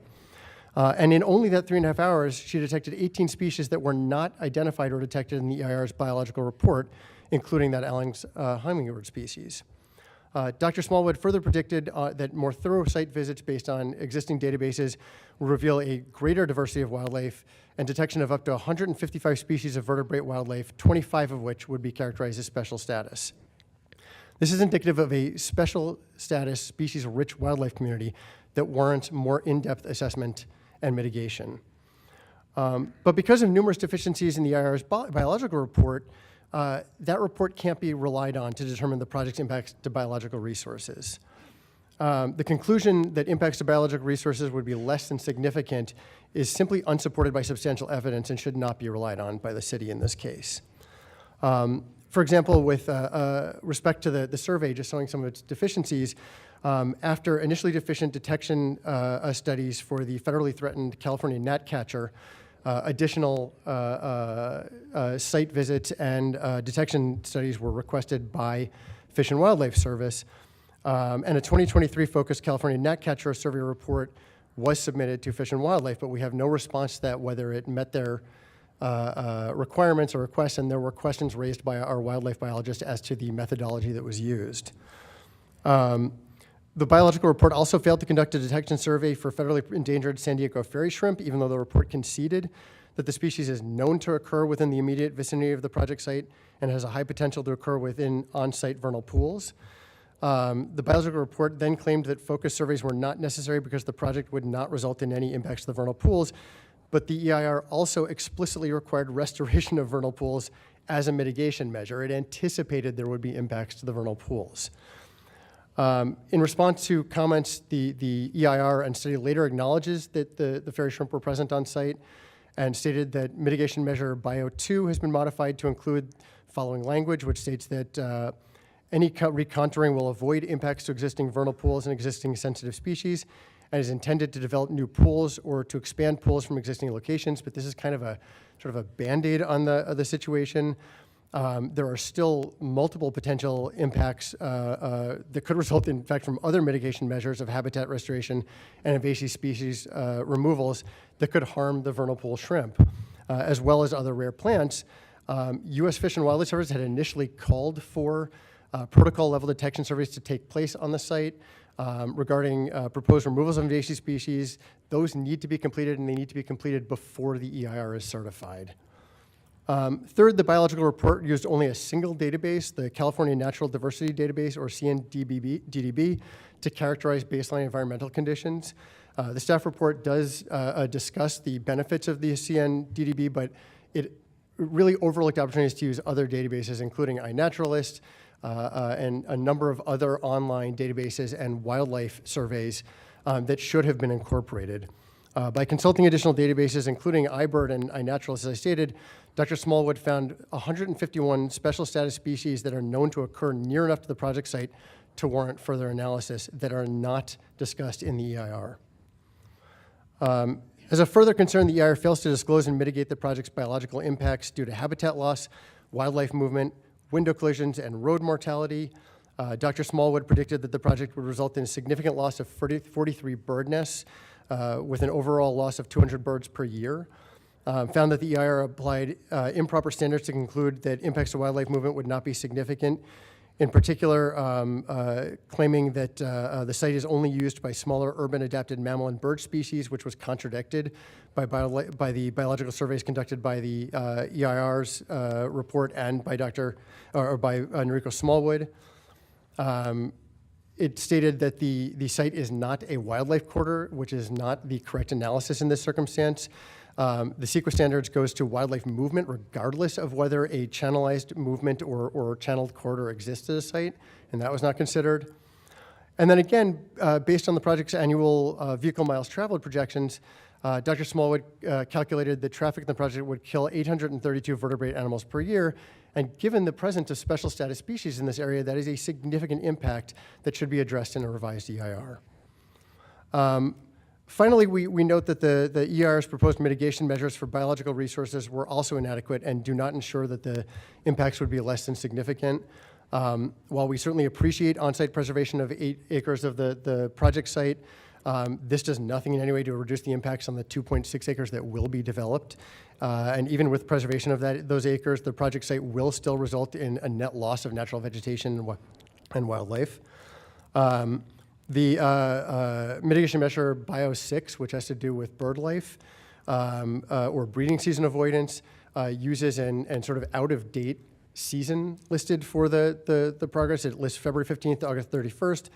And in only that 3.5 hours, she detected 18 species that were not identified or detected in the EIR's biological report, including that Allen's hummingbird species. Dr. Smallwood further predicted that more thorough site visits based on existing databases will reveal a greater diversity of wildlife and detection of up to 155 species of vertebrate wildlife, 25 of which would be characterized as special status. This is indicative of a special status, species-rich wildlife community that warrants more in-depth assessment and mitigation. But because of numerous deficiencies in the EIR's biological report, that report can't be relied on to determine the project's impacts to biological resources. The conclusion that impacts to biological resources would be less than significant is simply unsupported by substantial evidence and should not be relied on by the city in this case. For example, with respect to the survey, just showing some of its deficiencies, after initially deficient detection studies for the federally threatened California gnatcatcher, additional site visits and detection studies were requested by Fish and Wildlife Service. And a 2023 focused California gnatcatcher survey report was submitted to Fish and Wildlife, but we have no response to that, whether it met their requirements or requests, and there were questions raised by our wildlife biologist as to the methodology that was used. The biological report also failed to conduct a detection survey for federally endangered San Diego fairy shrimp, even though the report conceded that the species is known to occur within the immediate vicinity of the project site and has a high potential to occur within on-site vernal pools. The biological report then claimed that focus surveys were not necessary because the project would not result in any impacts to the vernal pools, but the EIR also explicitly required restoration of vernal pools as a mitigation measure. It anticipated there would be impacts to the vernal pools. In response to comments, the EIR and study later acknowledges that the fairy shrimp were present on site and stated that mitigation measure Bio 2 has been modified to include following language, which states that any recontouring will avoid impacts to existing vernal pools and existing sensitive species and is intended to develop new pools or to expand pools from existing locations, but this is kind of a sort of a Band-Aid on the situation. There are still multiple potential impacts that could result, in fact, from other mitigation measures of habitat restoration and invasive species removals that could harm the vernal pool shrimp, as well as other rare plants. U.S. Fish and Wildlife Service had initially called for protocol-level detection surveys to take place on the site regarding proposed removals of invasive species. Those need to be completed, and they need to be completed before the EIR is certified. Third, the biological report used only a single database, the California Natural Diversity Database, or CNDDB, to characterize baseline environmental conditions. The staff report does discuss the benefits of the CNDDB, but it really overlooked opportunities to use other databases, including iNaturalist and a number of other online databases and wildlife surveys that should have been incorporated. By consulting additional databases, including iBird and iNaturalist, as I stated, Dr. Smallwood found 151 special status species that are known to occur near enough to the project site to warrant further analysis that are not discussed in the EIR. As a further concern, the EIR fails to disclose and mitigate the project's biological impacts due to habitat loss, wildlife movement, window collisions, and road mortality. Dr. Smallwood predicted that the project would result in a significant loss of 43 bird nests, with an overall loss of 200 birds per year. Found that the EIR applied improper standards to conclude that impacts to wildlife movement would not be significant. In particular, claiming that the site is only used by smaller urban adapted mammal and bird species, which was contradicted by the biological surveys conducted by the EIR's report and by by Enrico Smallwood. It stated that the site is not a wildlife corridor, which is not the correct analysis in this circumstance. The CEQA standards goes to wildlife movement regardless of whether a channelized movement or channeled corridor exists at a site, and that was not considered. And then again, based on the project's annual vehicle miles traveled projections, Dr. Smallwood calculated that traffic in the project would kill 832 vertebrate animals per year, and given the presence of special status species in this area, that is a significant impact that should be addressed in a revised EIR. Finally, we note that the EIR's proposed mitigation measures for biological resources were also inadequate and do not ensure that the impacts would be less than significant. While we certainly appreciate on-site preservation of 8 acres of the project site, this does nothing in any way to reduce the impacts on the 2.6 acres that will be developed. And even with preservation of those acres, the project site will still result in a net loss of natural vegetation and wildlife. The mitigation measure Bio 6, which has to do with bird life or breeding season avoidance, uses and sort of out-of-date season listed for the progress. It lists February 15th to August 31st,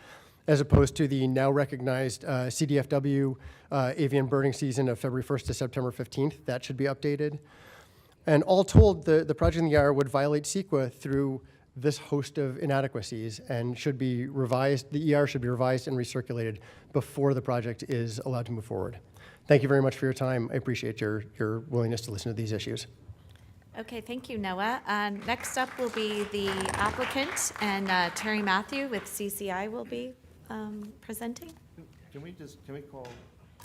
as opposed to the now recognized CDFW avian birding season of February 1st to September 15th. That should be updated. And all told, the project in the EIR would violate CEQA through this host of inadequacies and should be revised. The EIR should be revised and recirculated before the project is allowed to move forward. Thank you very much for your time. I appreciate your willingness to listen to these issues. Okay, thank you, Noah. Next up will be the applicant, and Terry Matthew with CCI will be presenting. Can we call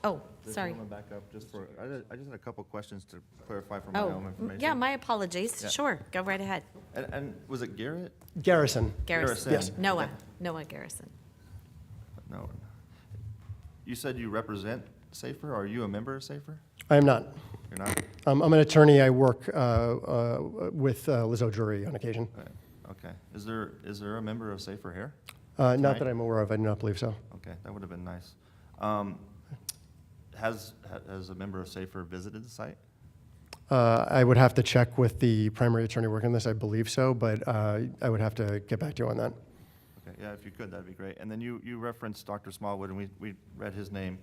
Oh, this sorry. gentleman back up just for, I just had a couple questions to clarify for my own information. Yeah, my apologies. Yeah. Sure, go right ahead. And was it Garrett? Garrison. Garrison. Yes. Noah Garrison. No. You said you represent SAFER. Are you a member of SAFER? I am not. You're not? I'm an attorney. I work with Lizzo Jury on occasion. Okay. Is there a member of SAFER here? Not that I'm aware of. I do not believe so. Okay, that would have been nice. Has a member of SAFER visited the site? I would have to check with the primary attorney working on this. I believe so, but I would have to get back to you on that. Okay, yeah, if you could, that'd be great. And then you referenced Dr. Smallwood, and we read his name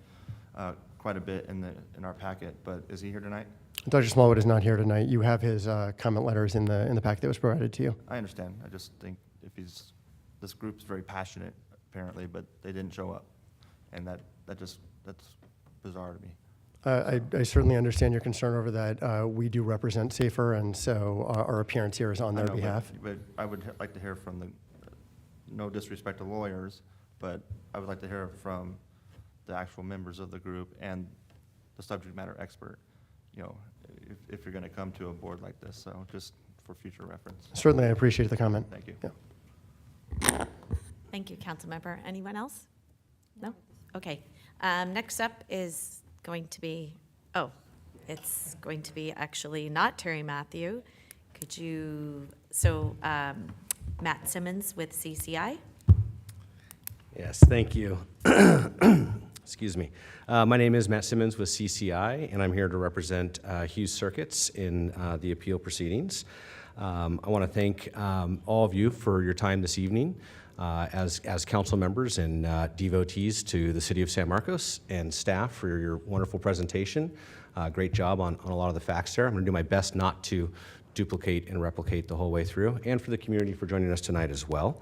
quite a bit in our packet, but is he here tonight? Dr. Smallwood is not here tonight. You have his comment letters in the packet that was provided to you. I understand. I just think if this group's very passionate, apparently, but they didn't show up. And that's bizarre to me. I certainly understand your concern over that. We do represent SAFER, and so our appearance here is on their behalf. But I would like to hear from no disrespect to lawyers, but I would like to hear from the actual members of the group and the subject matter expert, if you're going to come to a board like this. So just for future reference. Certainly, I appreciate the comment. Thank you. Yeah. Thank you, Councilmember. Anyone else? No? Okay. Next up is going to be, it's going to be actually not Terry Matthew. Matt Simmons with CCI. Yes, thank you. Excuse me. My name is Matt Simmons with CCI, and I'm here to represent Hughes Circuits in the appeal proceedings. I want to thank all of you for your time this evening as council members and devotees to the city of San Marcos, and staff for your wonderful presentation. Great job on a lot of the facts there. I'm going to do my best not to duplicate and replicate the whole way through, and for the community for joining us tonight as well.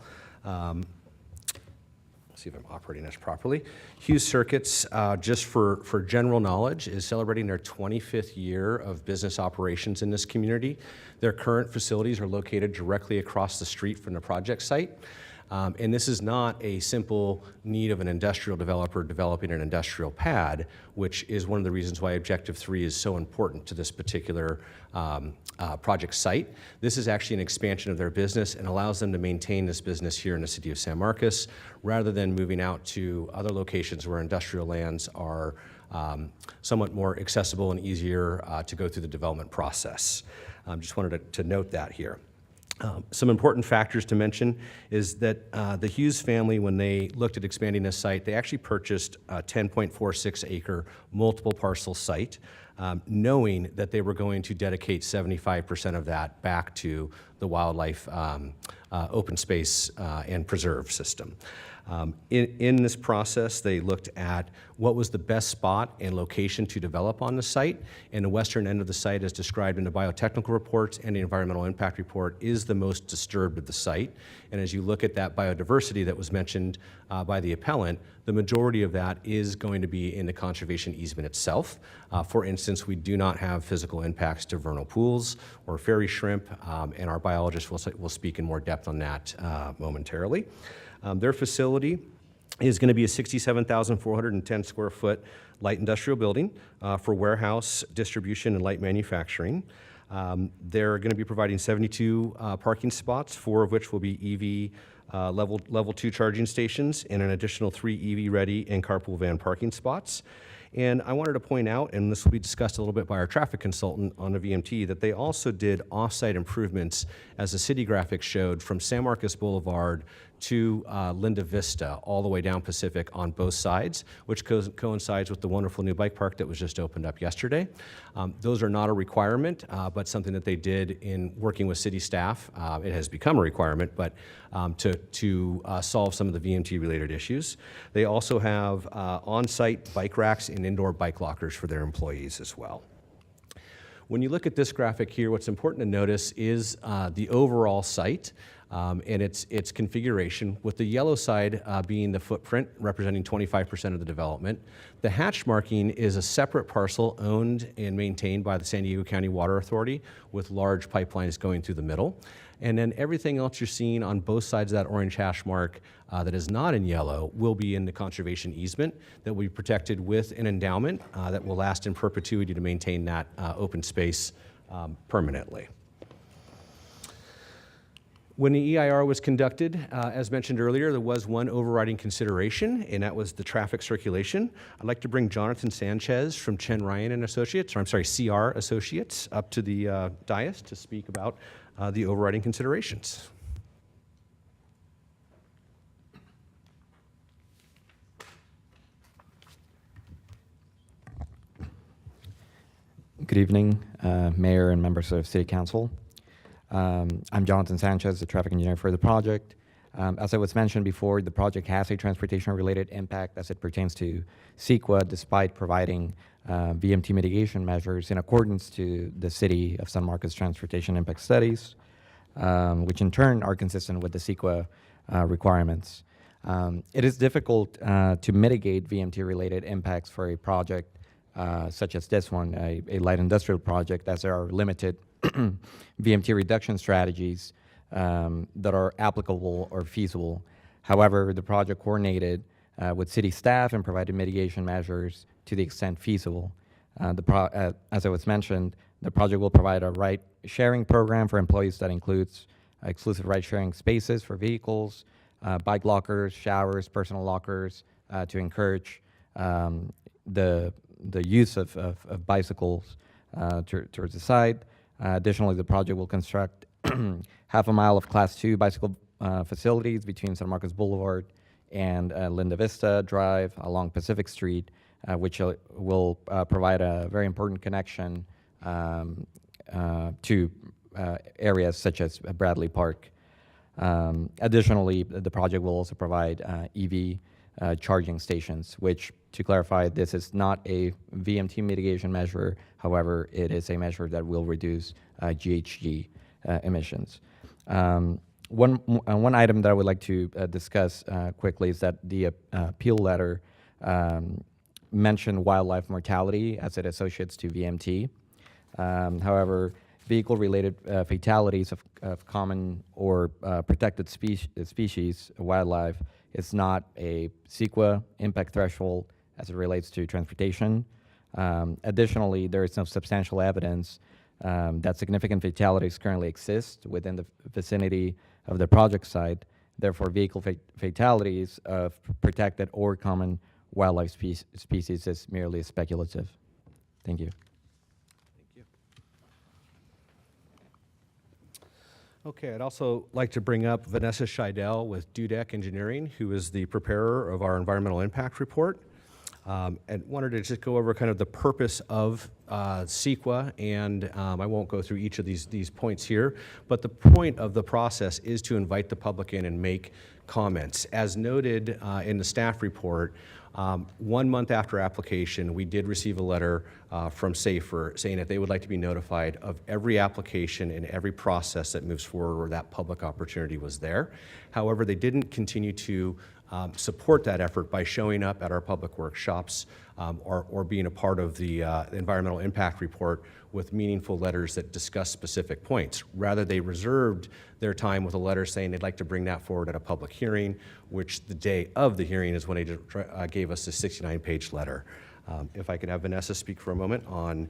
see if I'm operating this properly. Hughes Circuits, just for general knowledge, is celebrating their 25th year of business operations in this community. Their current facilities are located directly across the street from the project site. And this is not a simple need of an industrial developer developing an industrial pad, which is one of the reasons why Objective 3 is so important to this particular project site. This is actually an expansion of their business and allows them to maintain this business here in the city of San Marcos, rather than moving out to other locations where industrial lands are somewhat more accessible and easier to go through the development process. Just wanted to note that here. Some important factors to mention is that the Hughes family, when they looked at expanding this site, they actually purchased a 10.46 acre multiple parcel site, knowing that they were going to dedicate 75% of that back to the wildlife open space and preserve system. In this process, they looked at what was the best spot and location to develop on the site, and the western end of the site, as described in the biotechnical reports and the environmental impact report, is the most disturbed of the site. And as you look at that biodiversity that was mentioned by the appellant, the majority of that is going to be in the conservation easement itself. For instance, we do not have physical impacts to vernal pools or fairy shrimp, and our biologists will speak in more depth on that momentarily. Their facility is going to be a 67,410 square foot light industrial building for warehouse, distribution, and light manufacturing. They're going to be providing 72 parking spots, 4 of which will be EV level 2 charging stations, and an additional 3 EV-ready and carpool van parking spots. And I wanted to point out, and this will be discussed a little bit by our traffic consultant on the VMT, that they also did off-site improvements, as the city graphics showed, from San Marcos Boulevard to Linda Vista, all the way down Pacific on both sides, which coincides with the wonderful new bike park that was just opened up yesterday. Those are not a requirement, but something that they did in working with city staff. It has become a requirement, but to solve some of the VMT-related issues. They also have on-site bike racks and indoor bike lockers for their employees as well. When you look at this graphic here, what's important to notice is the overall site. And its configuration, with the yellow side being the footprint, representing 25% of the development. The hatch marking is a separate parcel owned and maintained by the San Diego County Water Authority, with large pipelines going through the middle. And then everything else you're seeing on both sides of that orange hash mark that is not in yellow will be in the conservation easement that will be protected with an endowment that will last in perpetuity to maintain that open space permanently. When the EIR was conducted, as mentioned earlier, there was one overriding consideration, and that was the traffic circulation. I'd like to bring Jonathan Sanchez from Chen Ryan and Associates, or I'm sorry, CR Associates, up to the dais to speak about the overriding considerations. Good evening, Mayor and members of City Council. I'm Jonathan Sanchez, the traffic engineer for the project. As I was mentioned before, the project has a transportation-related impact as it pertains to CEQA, despite providing VMT mitigation measures in accordance to the City of San Marcos Transportation Impact Studies, which in turn are consistent with the CEQA requirements. It is difficult to mitigate VMT-related impacts for a project such as this one, a light industrial project, as there are limited VMT reduction strategies that are applicable or feasible. However, the project coordinated with city staff and provided mitigation measures to the extent feasible. As I was mentioned, the project will provide a ride-sharing program for employees that includes exclusive ride-sharing spaces for vehicles, bike lockers, showers, personal lockers, to encourage the use of bicycles towards the side. Additionally, the project will construct half a mile of Class 2 bicycle facilities between San Marcos Boulevard and Linda Vista Drive along Pacific Street, which will provide a very important connection to areas such as Bradley Park. Additionally, the project will also provide EV charging stations, which, to clarify, this is not a VMT mitigation measure. However, it is a measure that will reduce GHG emissions. One item that I would like to discuss quickly is that the appeal letter mentioned wildlife mortality as it associates to VMT. However, vehicle-related fatalities of common or protected species wildlife is not a CEQA impact threshold as it relates to transportation. Additionally, there is no substantial evidence that significant fatalities currently exist within the vicinity of the project site. Therefore, vehicle fatalities of protected or common wildlife species is merely speculative. Thank you. Okay, I'd also like to bring up Vanessa Scheidel with Dudek Engineering, who is the preparer of our environmental impact report. And wanted to just go over kind of the purpose of CEQA, and I won't go through each of these points here, but the point of the process is to invite the public in and make comments. As noted in the staff report, 1 month after application, we did receive a letter from SAFER saying that they would like to be notified of every application and every process that moves forward where that public opportunity was there. However, they didn't continue to support that effort by showing up at our public workshops or being a part of the environmental impact report with meaningful letters that discuss specific points. Rather, they reserved their time with a letter saying they'd like to bring that forward at a public hearing, which the day of the hearing is when they gave us a 69-page letter. If I could have Vanessa speak for a moment on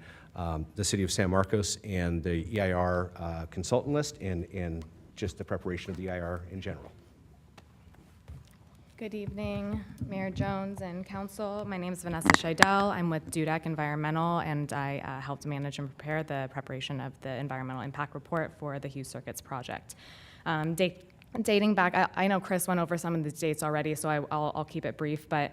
the City of San Marcos and the EIR consultant list and just the preparation of the EIR in general. Good evening, Mayor Jones and Council. My name is Vanessa Scheidel. I'm with Dudek Environmental, and I helped manage and prepare the preparation of the environmental impact report for the Hughes Circuits project. Dating back, I know Chris went over some of the dates already, so I'll keep it brief, but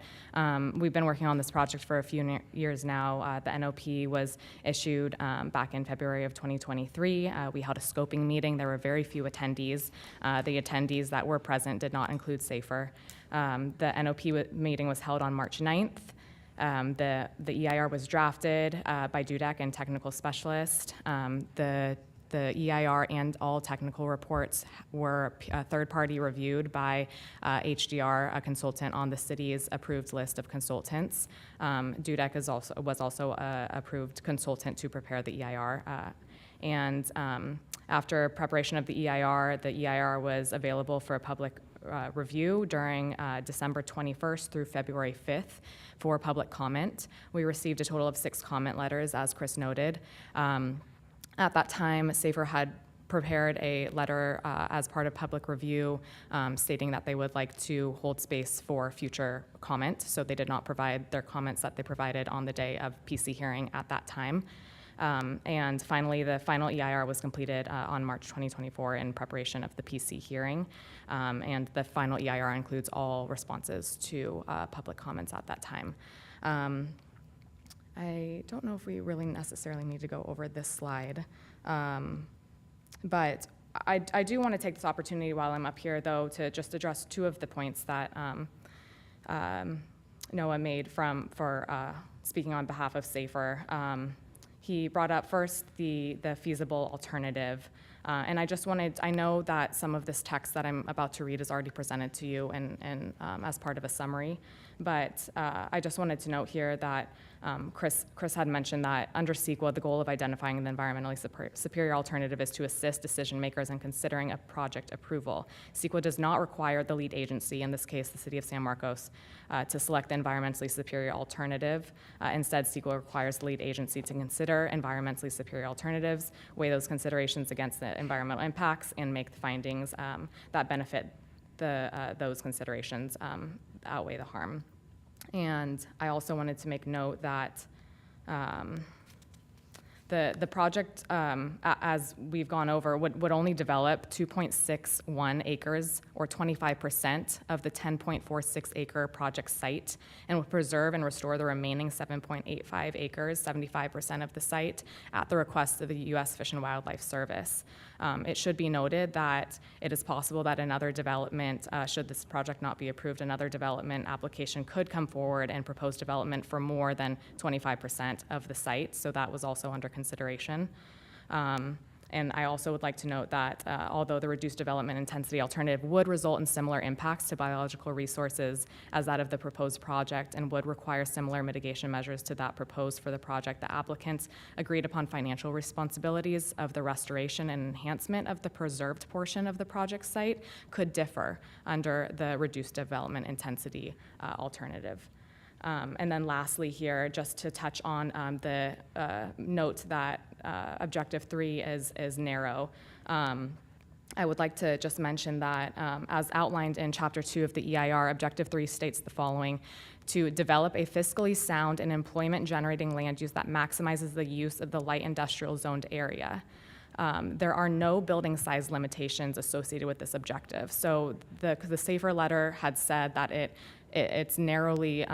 we've been working on this project for a few years now. The NOP was issued back in February of 2023. We held a scoping meeting. There were very few attendees. The attendees that were present did not include SAFER. The NOP meeting was held on March 9th. The EIR was drafted by Dudek and technical specialist. The EIR and all technical reports were third-party reviewed by HDR, a consultant on the city's approved list of consultants. Dudek was also an approved consultant to prepare the EIR. After preparation of the EIR was available for a public review during December 21st through February 5th for public comment. We received a total of 6 comment letters, as Chris noted. At that time, SAFER had prepared a letter as part of public review stating that they would like to hold space for future comment, so they did not provide their comments that they provided on the day of PC hearing at that time. And finally, the final EIR was completed on March 2024 in preparation of the PC hearing, and the final EIR includes all responses to public comments at that time. I don't know if we really necessarily need to go over this slide, but I do want to take this opportunity while I'm up here, though, to just address 2 of the points that Noah made for speaking on behalf of SAFER. He brought up first the feasible alternative. And I know that some of this text that I'm about to read is already presented to you and as part of a summary, but I just wanted to note here that Chris had mentioned that under CEQA, the goal of identifying the environmentally superior alternative is to assist decision makers in considering a project approval. CEQA does not require the lead agency, in this case the City of San Marcos, to select the environmentally superior alternative. Instead, CEQA requires the lead agency to consider environmentally superior alternatives, weigh those considerations against the environmental impacts, and make the findings that benefit those considerations outweigh the harm. And I also wanted to make note that the project, as we've gone over, would only develop 2.61 acres or 25% of the 10.46 acre project site, and would preserve and restore the remaining 7.85 acres, 75% of the site, at the request of the U.S. Fish and Wildlife Service. It should be noted that it is possible that another development, should this project not be approved, another development application could come forward and propose development for more than 25% of the site, so that was also under consideration. And I also would like to note that although the reduced development intensity alternative would result in similar impacts to biological resources as that of the proposed project and would require similar mitigation measures to that proposed for the project, the applicants agreed upon financial responsibilities of the restoration and enhancement of the preserved portion of the project site could differ under the reduced development intensity alternative. And then lastly here, just to touch on the note that Objective 3 is narrow. I would like to just mention that as outlined in Chapter 2 of the EIR, Objective 3 states the following: to develop a fiscally sound and employment-generating land use that maximizes the use of the light industrial zoned area. There are no building size limitations associated with this objective. So the SAFER letter had said that it's narrowly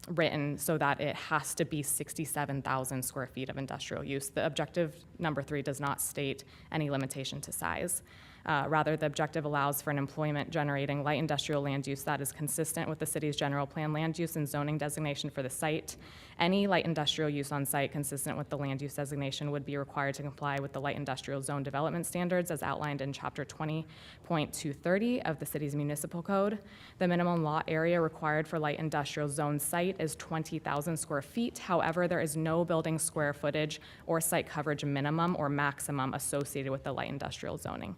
written so that it has to be 67,000 square feet of industrial use. The objective number 3 does not state any limitation to size. Rather, the objective allows for an employment-generating light industrial land use that is consistent with the city's general plan land use and zoning designation for the site. Any light industrial use on site consistent with the land use designation would be required to comply with the light industrial zone development standards as outlined in Chapter 20.230 of the city's municipal code. The minimum lot area required for light industrial zone site is 20,000 square feet. However, there is no building square footage or site coverage minimum or maximum associated with the light industrial zoning.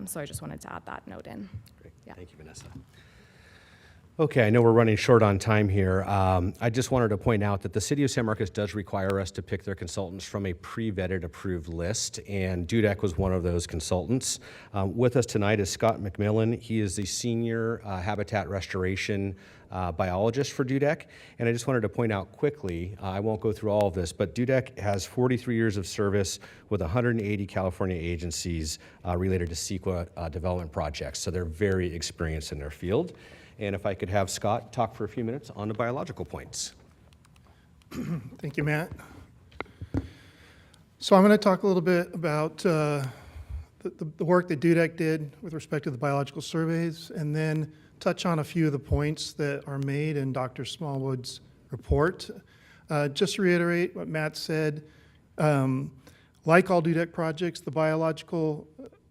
So I just wanted to add that note in. Great. Yeah. Thank you, Vanessa. Okay, I know we're running short on time here. I just wanted to point out that the City of San Marcos does require us to pick their consultants from a pre-vetted approved list, and Dudek was one of those consultants. With us tonight is Scott McMillan. He is the Senior Habitat Restoration biologist for Dudek, and I just wanted to point out quickly, I won't go through all of this, but Dudek has 43 years of service with 180 California agencies related to CEQA development projects, so they're very experienced in their field. And if I could have Scott talk for a few minutes on the biological points. Thank you, Matt. So I'm going to talk a little bit about the work that Dudek did with respect to the biological surveys, and then touch on a few of the points that are made in Dr. Smallwood's report. Just to reiterate what Matt said, like all Dudek projects, the biological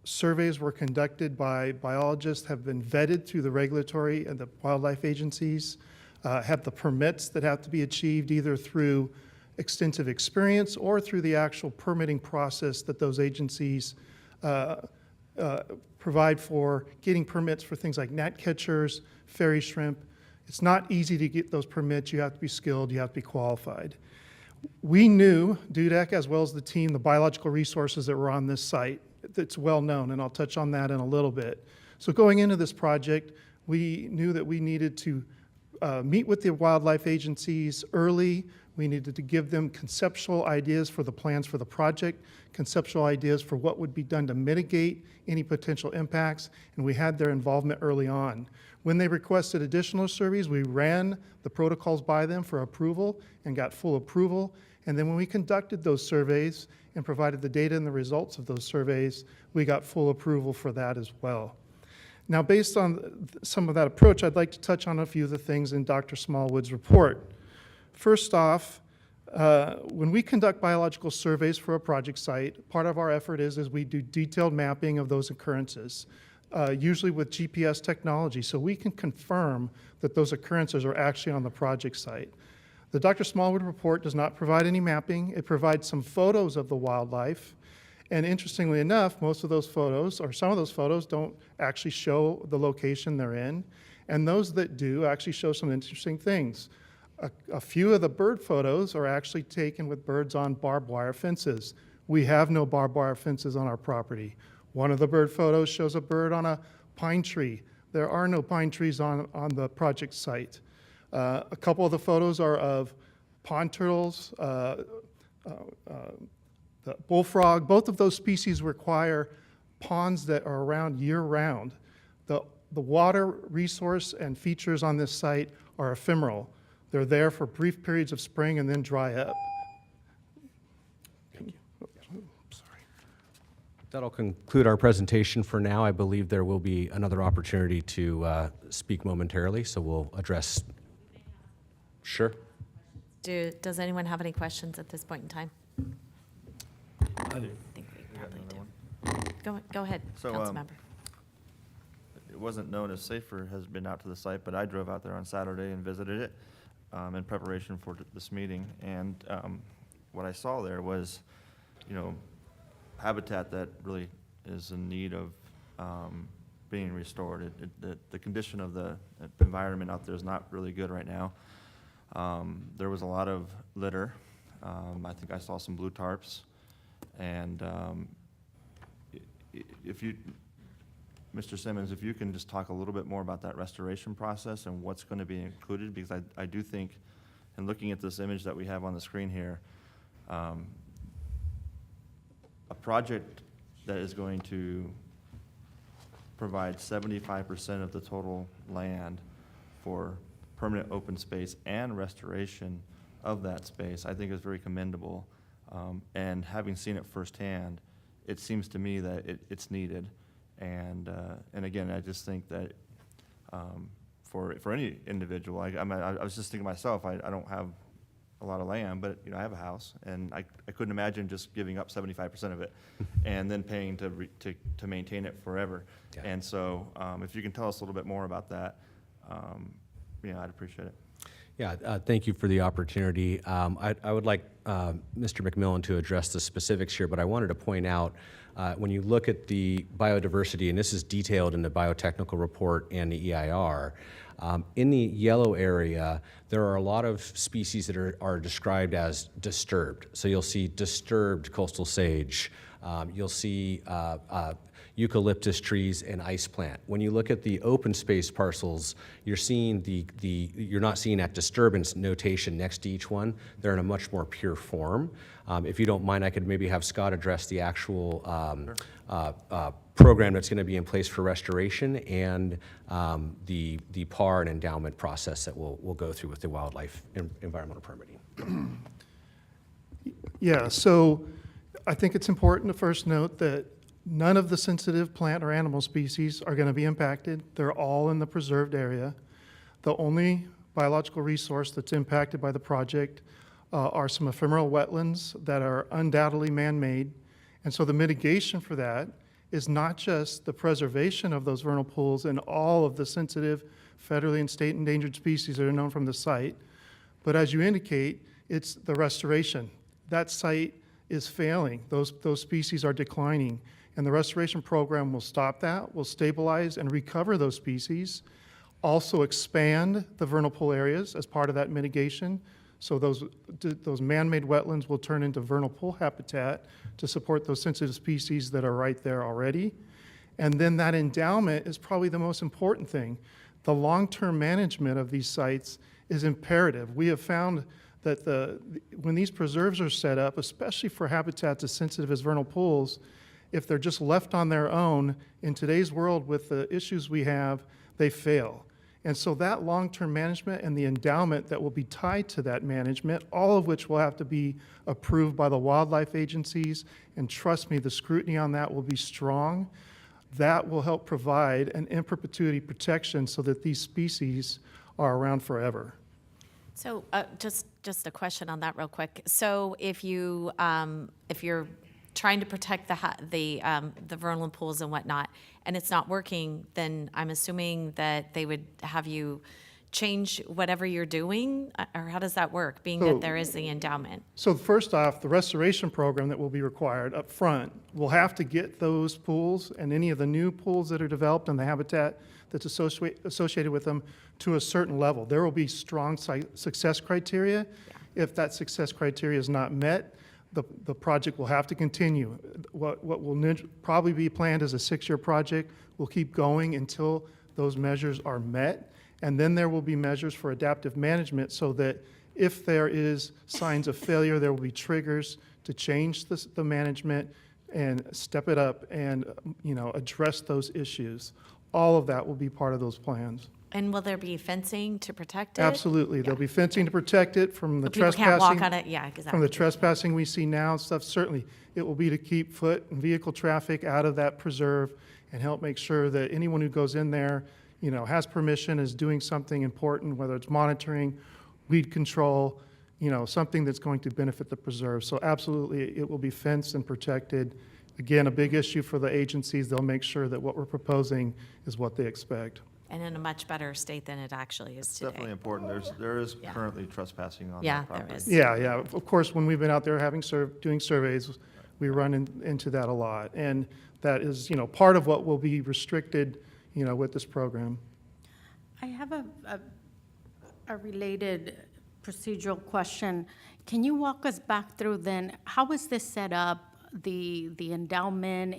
surveys were conducted by biologists, have been vetted through the regulatory and the wildlife agencies, have the permits that have to be achieved either through extensive experience or through the actual permitting process that those agencies provide for getting permits for things like gnat catchers, fairy shrimp. It's not easy to get those permits. You have to be skilled, you have to be qualified. We knew, Dudek as well as the team, the biological resources that were on this site. That's well known, and I'll touch on that in a little bit. So going into this project, we knew that we needed to meet with the wildlife agencies early. We needed to give them conceptual ideas for the plans for the project, conceptual ideas for what would be done to mitigate any potential impacts, and we had their involvement early on. When they requested additional surveys, we ran the protocols by them for approval and got full approval. And then when we conducted those surveys and provided the data and the results of those surveys, we got full approval for that as well. Now, based on some of that approach, I'd like to touch on a few of the things in Dr. Smallwood's report. First off, when we conduct biological surveys for a project site, part of our effort is we do detailed mapping of those occurrences, usually with GPS technology, so we can confirm that those occurrences are actually on the project site. The Dr. Smallwood report does not provide any mapping. It provides some photos of the wildlife. And interestingly enough, most of those photos, or some of those photos, don't actually show the location they're in. And those that do actually show some interesting things. A few of the bird photos are actually taken with birds on barbed wire fences. We have no barbed wire fences on our property. One of the bird photos shows a bird on a pine tree. There are no pine trees on the project site. A couple of the photos are of pond turtles, the bullfrog. Both of those species require ponds that are around year-round. The water resource and features on this site are ephemeral. They're there for brief periods of spring and then dry up. Thank you. Sorry. That'll conclude our presentation for now. I believe there will be another opportunity to speak momentarily, so we'll address. Sure. Does anyone have any questions at this point in time? I do. I think we probably do. go ahead, So, Councilmember. It wasn't known if Safer has been out to the site, but I drove out there on Saturday and visited it in preparation for this meeting. And what I saw there was, habitat that really is in need of being restored. The condition of the environment out there is not really good right now. There was a lot of litter. I think I saw some blue tarps. And if you, Mr. Simmons, if you can just talk a little bit more about that restoration process and what's going to be included, because I do think, in looking at this image that we have on the screen here, a project that is going to provide 75% of the total land for permanent open space and restoration of that space, I think is very commendable. And having seen it firsthand, it seems to me that it's needed. And again, I just think that for any individual, I was just thinking myself, I don't have a lot of land, but I have a house, and I couldn't imagine just giving up 75% of it and then paying to maintain it forever. Yeah. And so, if you can tell us a little bit more about that, I'd appreciate it. Yeah, thank you for the opportunity. I would like Mr. McMillan to address the specifics here, but I wanted to point out when you look at the biodiversity, and this is detailed in the biotechnical report and the EIR, in the yellow area, there are a lot of species that are described as disturbed. So you'll see disturbed coastal sage. You'll see eucalyptus trees and ice plant. When you look at the open space parcels, you're seeing you're not seeing that disturbance notation next to each one. They're in a much more pure form. If you don't mind, I could maybe have Scott address the actual program that's going to be in place for restoration and the PAR and endowment process that we'll go through with the wildlife environmental permitting. Yeah, so I think it's important to first note that none of the sensitive plant or animal species are going to be impacted. They're all in the preserved area. The only biological resource that's impacted by the project are some ephemeral wetlands that are undoubtedly man-made. And so the mitigation for that is not just the preservation of those vernal pools and all of the sensitive federally and state endangered species that are known from the site, but as you indicate, it's the restoration. That site is failing. Those species are declining. And the restoration program will stop that, will stabilize and recover those species, also expand the vernal pool areas as part of that mitigation. So those man-made wetlands will turn into vernal pool habitat to support those sensitive species that are right there already. And then that endowment is probably the most important thing. The long-term management of these sites is imperative. We have found that when these preserves are set up, especially for habitats as sensitive as vernal pools, if they're just left on their own, in today's world with the issues we have, they fail. And so that long-term management and the endowment that will be tied to that management, all of which will have to be approved by the wildlife agencies, and trust me, the scrutiny on that will be strong, that will help provide an in perpetuity protection so that these species are around forever. So just a question on that real quick. So if you're trying to protect the vernal pools and whatnot, and it's not working, then I'm assuming that they would have you change whatever you're doing, or how does that work, being that there is the endowment? So first off, the restoration program that will be required up front will have to get those pools and any of the new pools that are developed and the habitat that's associated with them to a certain level. There will be strong success criteria. Yeah. If that success criteria is not met, the project will have to continue. What will probably be planned as a 6-year project will keep going until those measures are met. And then there will be measures for adaptive management so that if there is signs of failure, there will be triggers to change the management and step it up and address those issues. All of that will be part of those plans. And will there be fencing to protect it? Absolutely. Yeah. There'll be fencing to protect it from the trespassing. People can't walk on it, yeah, exactly. From the trespassing we see now and stuff, certainly. It will be to keep foot and vehicle traffic out of that preserve and help make sure that anyone who goes in there, has permission, is doing something important, whether it's monitoring, weed control, something that's going to benefit the preserve. So absolutely, it will be fenced and protected again, a big issue for the agencies. They'll make sure that what we're proposing is what they expect. And in a much better state than it actually is It's today. definitely important. There is Yeah. currently trespassing on Yeah, that property. there is. Yeah. Of course, when we've been out there doing surveys, we run into that a lot. And that is, part of what will be restricted, with this program. I have a related procedural question. Can you walk us back through then, how is this set up, the endowment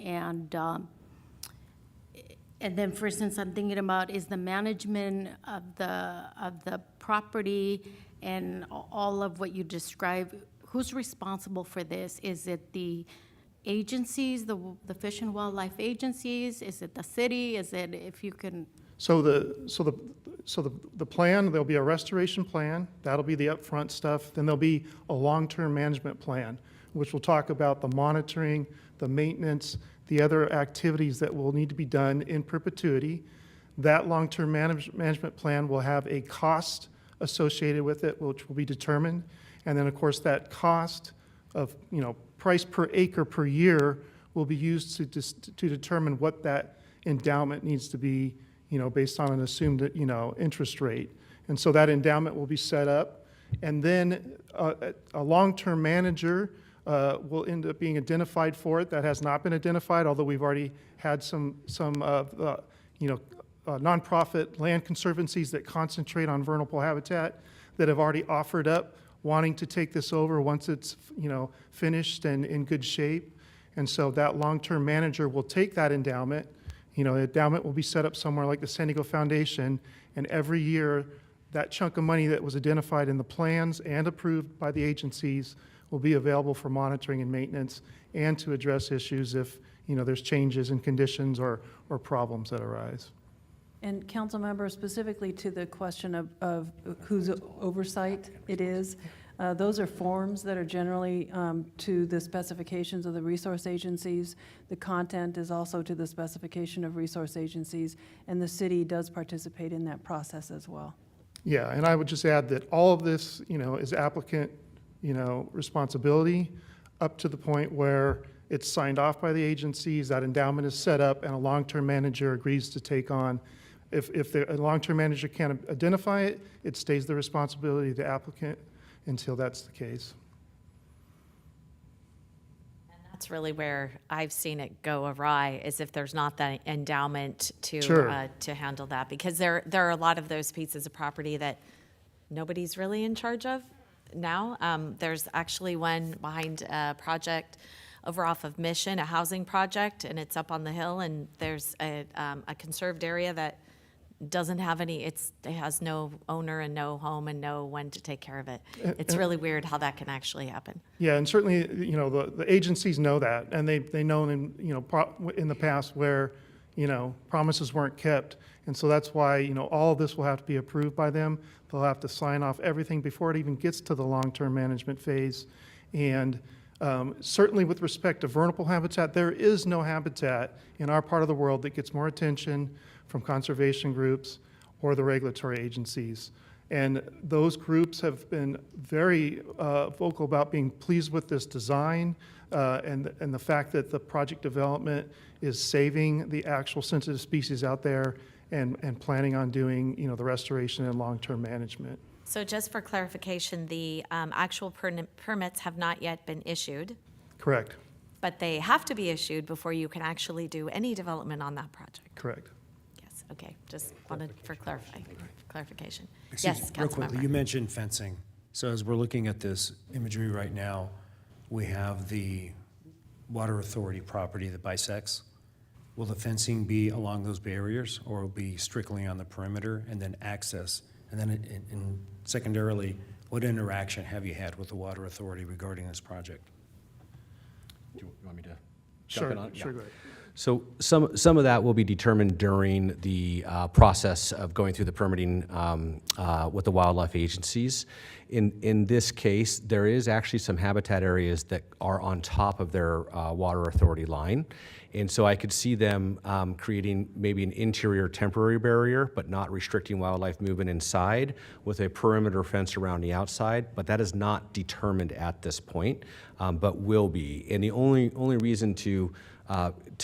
and then, for instance, I'm thinking about is the management of the property and all of what you described, who's responsible for this? Is it the agencies, the Fish and Wildlife agencies? Is it the city? Is it, if you can? So the plan, there'll be a restoration plan. That'll be the upfront stuff. Then there'll be a long-term management plan, which will talk about the monitoring, the maintenance, the other activities that will need to be done in perpetuity. That long-term management plan will have a cost associated with it, which will be determined. And then, of course, that cost of, price per acre per year will be used to determine what that endowment needs to be, based on an assumed, interest rate. And so that endowment will be set up. And then a long-term manager will end up being identified for it. That has not been identified, although we've already had some nonprofit land conservancies that concentrate on vulnerable habitat that have already offered up wanting to take this over once it's, finished and in good shape. And so that long-term manager will take that endowment. The endowment will be set up somewhere like the San Diego Foundation, and every year that chunk of money that was identified in the plans and approved by the agencies will be available for monitoring and maintenance and to address issues if, there's changes in conditions or problems that arise. And council members, specifically to the question of whose oversight it is, those are forms that are generally to the specifications of the resource agencies. The content is also to the specification of resource agencies, and the city does participate in that process as well. Yeah, and I would just add that all of this, is applicant, responsibility up to the point where it's signed off by the agencies, that endowment is set up, and a long-term manager agrees to take on. If a long-term manager can't identify it, it stays the responsibility of the applicant until that's the case. And that's really where I've seen it go awry, is if there's not that endowment to Sure. To handle that, because there are a lot of those pieces of property that nobody's really in charge of now. There's actually one behind a project over off of Mission, a housing project, and it's up on the hill, and there's a conserved area that doesn't have it has no owner and no home and no one to take care of it. It's really weird how that can actually happen. Yeah, and certainly, the agencies know that, and they know in the past where, promises weren't kept. And so that's why, all of this will have to be approved by them. They'll have to sign off everything before it even gets to the long-term management phase. And certainly with respect to vulnerable habitat, there is no habitat in our part of the world that gets more attention from conservation groups or the regulatory agencies. And those groups have been very vocal about being pleased with this design and the fact that the project development is saving the actual sensitive species out there and planning on doing, the restoration and long-term management. So just for clarification, the actual permits have not yet been issued, Correct. but they have to be issued before you can actually do any development on that project. Correct. Yes, okay, just wanted for clarification. Excuse Yes, me, real quickly, Councilmember. you mentioned fencing. So as we're looking at this imagery right now, we have the Water Authority property that bisects. Will the fencing be along those barriers, or will it be strictly on the perimeter and then access? And then and secondarily, what interaction have you had with the Water Authority regarding this project? Do you want me to jump Sure, in on it? sure, Yeah. go ahead. So some of that will be determined during the process of going through the permitting with the wildlife agencies. In this case, there is actually some habitat areas that are on top of their water authority line. And so I could see them creating maybe an interior temporary barrier, but not restricting wildlife movement inside with a perimeter fence around the outside. But that is not determined at this point, but will be. And the only reason to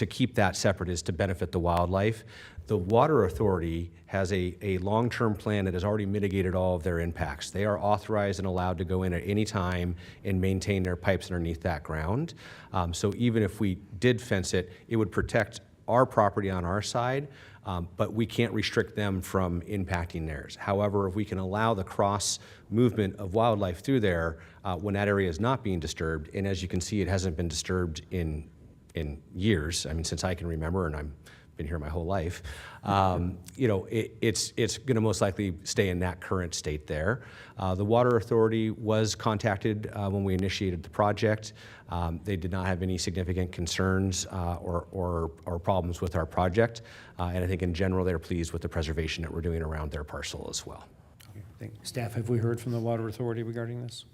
keep that separate is to benefit the wildlife. The Water Authority has a long-term plan that has already mitigated all of their impacts. They are authorized and allowed to go in at any time and maintain their pipes underneath that ground. So even if we did fence it, it would protect our property on our side, but we can't restrict them from impacting theirs. However, if we can allow the cross movement of wildlife through there when that area is not being disturbed, and as you can see, it hasn't been disturbed in years, I mean, since I can remember, and I've been here my whole life, you know, it's going to most likely stay in that current state there. The Water Authority was contacted when we initiated the project. They did not have any significant concerns or problems with our project, and I think in general they're pleased with the preservation that we're doing around their parcel as well. Okay. Staff, have we heard from the Water Authority regarding this?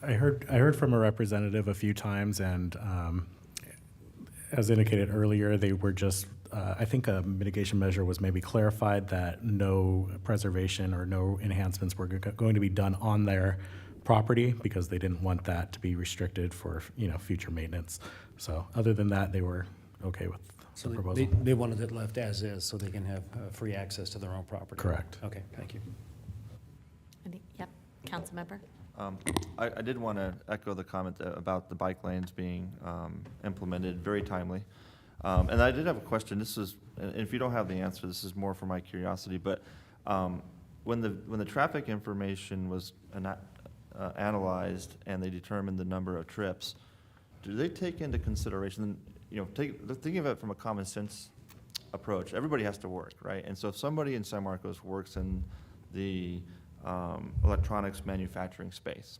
I heard from a representative a few times, and as indicated earlier, they were just, I think a mitigation measure was maybe clarified that no preservation or no enhancements were going to be done on their property because they didn't want that to be restricted for, you know, future maintenance. So other than that, they were okay with the proposal. They wanted it left as is so they can have free access to their own property. Correct. Okay, thank you. Yep, council member. I did want to echo the comment about the bike lanes being implemented, very timely. And I did have a question. This is, and if you don't have the answer, this is more for my curiosity, but when the traffic information was analyzed and they determined the number of trips, do they take into consideration, you know, thinking of it from a common sense approach, everybody has to work, right? And so if somebody in San Marcos works in the electronics manufacturing space,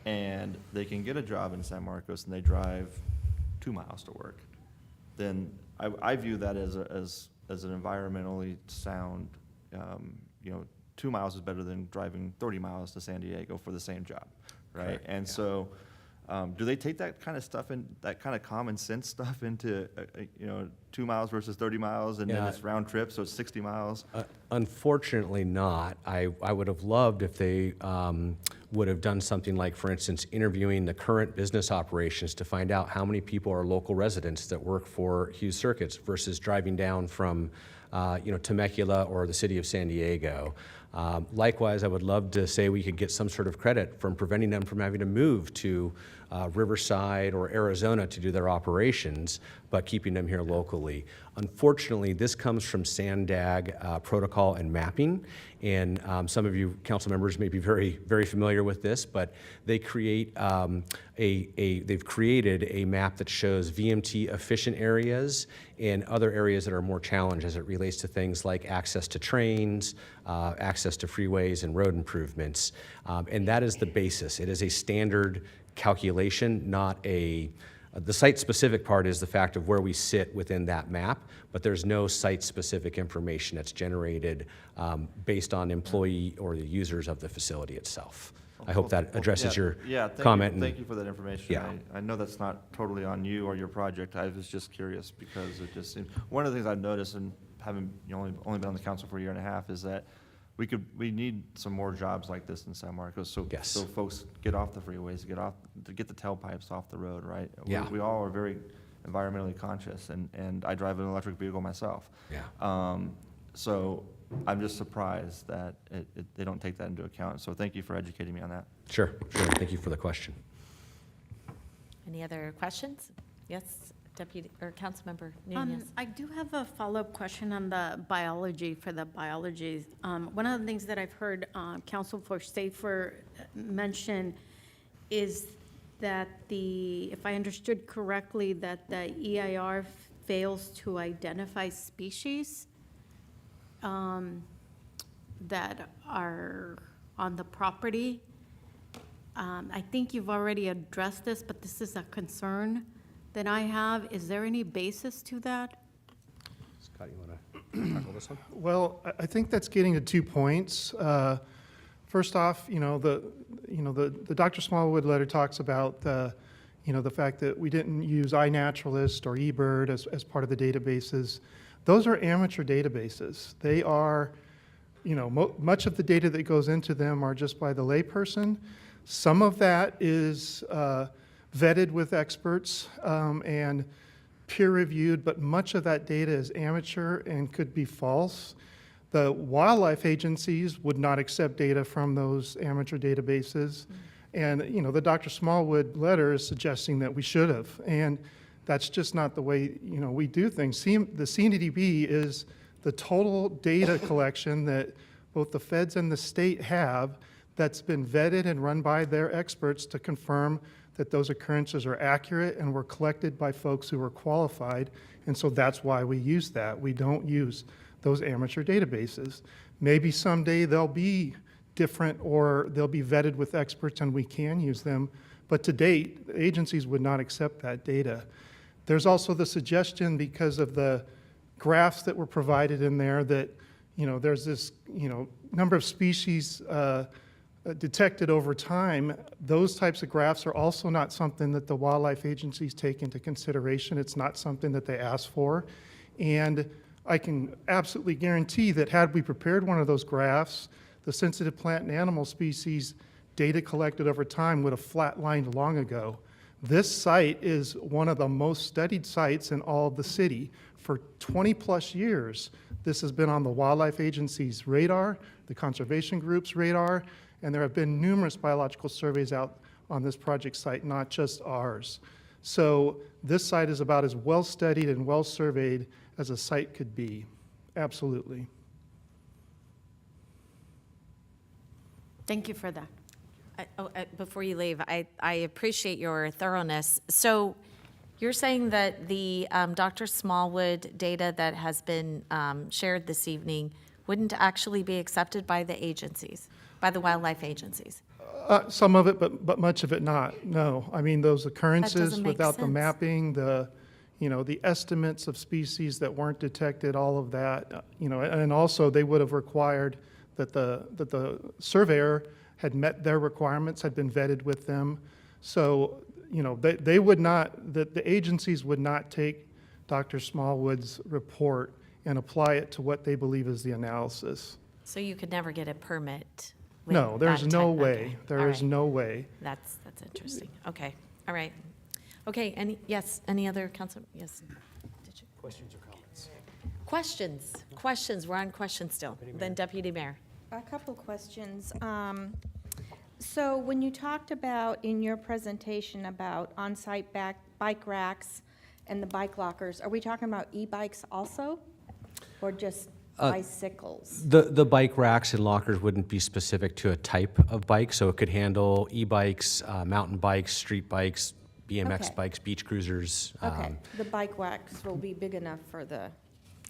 and they can get a job in San Marcos and they drive 2 miles to work, then I view that as an environmentally sound, you know, 2 miles is better than driving 30 miles to San Diego for the same job, right? Correct, And yeah. so do they take that kind of stuff in, that kind of common sense stuff into, you know, 2 miles versus 30 miles, and then Yeah. it's round trip, so it's 60 miles? Unfortunately not. I would have loved if they would have done something like, for instance, interviewing the current business operations to find out how many people are local residents that work for Hughes Circuits versus driving down from you know, Temecula or the city of San Diego. Likewise, I would love to say we could get some sort of credit from preventing them from having to move to Riverside or Arizona to do their operations, but keeping them here locally. Unfortunately, this comes from SANDAG protocol and mapping, and some of you council members may be very, very familiar with this, but they create they've created a map that shows VMT efficient areas and other areas that are more challenged as it relates to things like access to trains, access to freeways and road improvements, and that is the basis. It is a standard calculation, not the site-specific part is the fact of where we sit within that map, but there's no site-specific information that's generated based on employee or the users of the facility itself. I hope that addresses your comment. Thank you for that information. Yeah. I know that's not totally on you or your project. I was just curious because it just seems, one of the things I've noticed, and having only been on the council for a year and a half, is that we need some more jobs like this in San Marcos, so Yes. so folks get off the freeways, get the tailpipes off the road, right? Yeah. We all are very environmentally conscious, and I drive an electric vehicle myself. Yeah. So I'm just surprised that they don't take that into account. So thank you for educating me on that. Sure. Thank you for the question. Any other questions? Yes, Deputy or Councilmember Nunez. I do have a follow-up question on the biology, for the biology. One of the things that I've heard Council for Safer mention is that if I understood correctly, that the EIR fails to identify species that are on the property. I think you've already addressed this, but this is a concern that I have, is there any basis to that? Scott, you want to tackle this one? Well, I think that's getting to 2 points. First off, the Dr. Smallwood letter talks about the fact that we didn't use iNaturalist or eBird as part of the databases. Those are amateur databases. They are, much of the data that goes into them are just by the layperson. Some of that is vetted with experts and peer-reviewed, but much of that data is amateur and could be false. The wildlife agencies would not accept data from those amateur databases. And, the Dr. Smallwood letter is suggesting that we should have. And that's just not the way, we do things. The CNDB is the total data collection that both the feds and the state have that's been vetted and run by their experts to confirm that those occurrences are accurate and were collected by folks who are qualified. And so that's why we use that. We don't use those amateur databases. Maybe someday they'll be different or they'll be vetted with experts and we can use them. But to date, agencies would not accept that data. There's also the suggestion, because of the graphs that were provided in there, that there's this number of species detected over time. Those types of graphs are also not something that the wildlife agencies take into consideration. It's not something that they ask for. And I can absolutely guarantee that had we prepared one of those graphs, the sensitive plant and animal species data collected over time would have flatlined long ago. This site is one of the most studied sites in all of the city. For 20 plus years, this has been on the wildlife agency's radar, the conservation group's radar, and there have been numerous biological surveys out on this project site, not just ours. So this site is about as well studied and well surveyed as a site could be. Absolutely. Thank you for that. Before you leave, I appreciate your thoroughness. So you're saying that the Dr. Smallwood data that has been shared this evening wouldn't actually be accepted by the agencies, by the wildlife agencies? Some of it, but much of it not, no. I mean, those occurrences make without the sense. mapping, the estimates of species that weren't detected, all of that, and also they would have required that the surveyor had met their requirements, had been vetted with them. So, they would not, the agencies would not take Dr. Smallwood's report and apply it to what they believe is the analysis. So you could never get a permit? with No, there's that no type- way. okay, There all is right. no way. That's interesting. Okay, all right. Okay, any other council, yes? Did you- Questions or comments? Questions, we're on questions still. Then Deputy Mayor. A couple questions. So when you talked about in your presentation about on-site bike racks and the bike lockers, are we talking about e-bikes also? Or just bicycles? The bike racks and lockers wouldn't be specific to a type of bike, so it could handle e-bikes, mountain bikes, street bikes, BMX Okay. bikes, beach cruisers. Okay, the bike racks will be big enough for the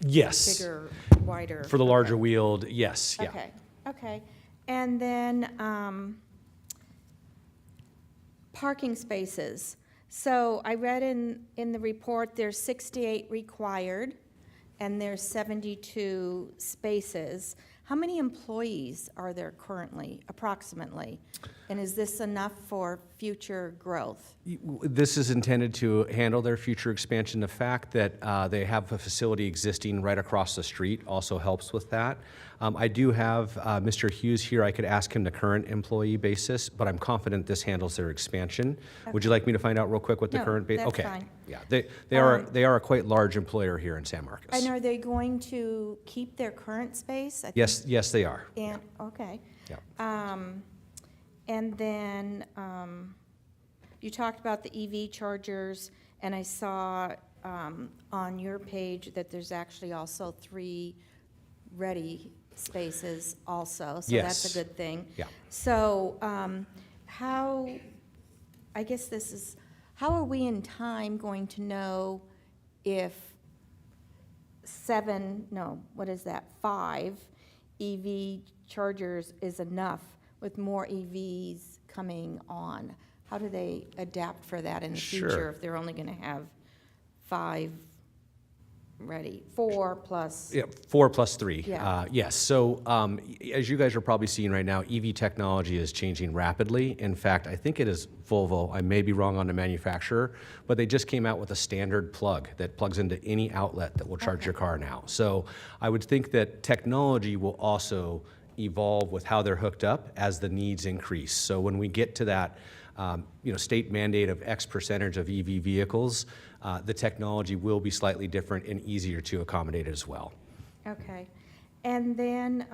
Yes. bigger, wider. For the larger okay. wheeled, yes, yeah. Okay. And then parking spaces. So I read in the report there's 68 required and there's 72 spaces. How many employees are there currently, approximately? And is this enough for future growth? This is intended to handle their future expansion. The fact that they have a facility existing right across the street also helps with that. I do have Mr. Hughes here. I could ask him the current employee basis, but I'm confident this handles their expansion. Would you like me to find out real quick what the No, current base? that's Okay. fine. Yeah, they are a quite large employer here in San Marcos. And are they going to keep their current space? I think- Yes, they are. And, okay. Yeah. And then, you talked about the EV chargers, and I saw, on your page that there's actually also 3 ready spaces also, so that's Yes. a good thing. Yeah. So, I guess how are we in time going to know if 5 EV chargers is enough with more EVs coming on? How do they adapt for that in the Sure. future if they're only going to have 5 ready, 4 plus. Yeah, 4 plus 3. Yeah. Yes. So as you guys are probably seeing right now, EV technology is changing rapidly. In fact, I think it is Volvo. I may be wrong on the manufacturer, but they just came out with a standard plug that plugs into any outlet that will charge your car now. So I would think that technology will also evolve with how they're hooked up as the needs increase. So when we get to that state mandate of X percentage of EV vehicles, the technology will be slightly different and easier to accommodate as well. Okay. And then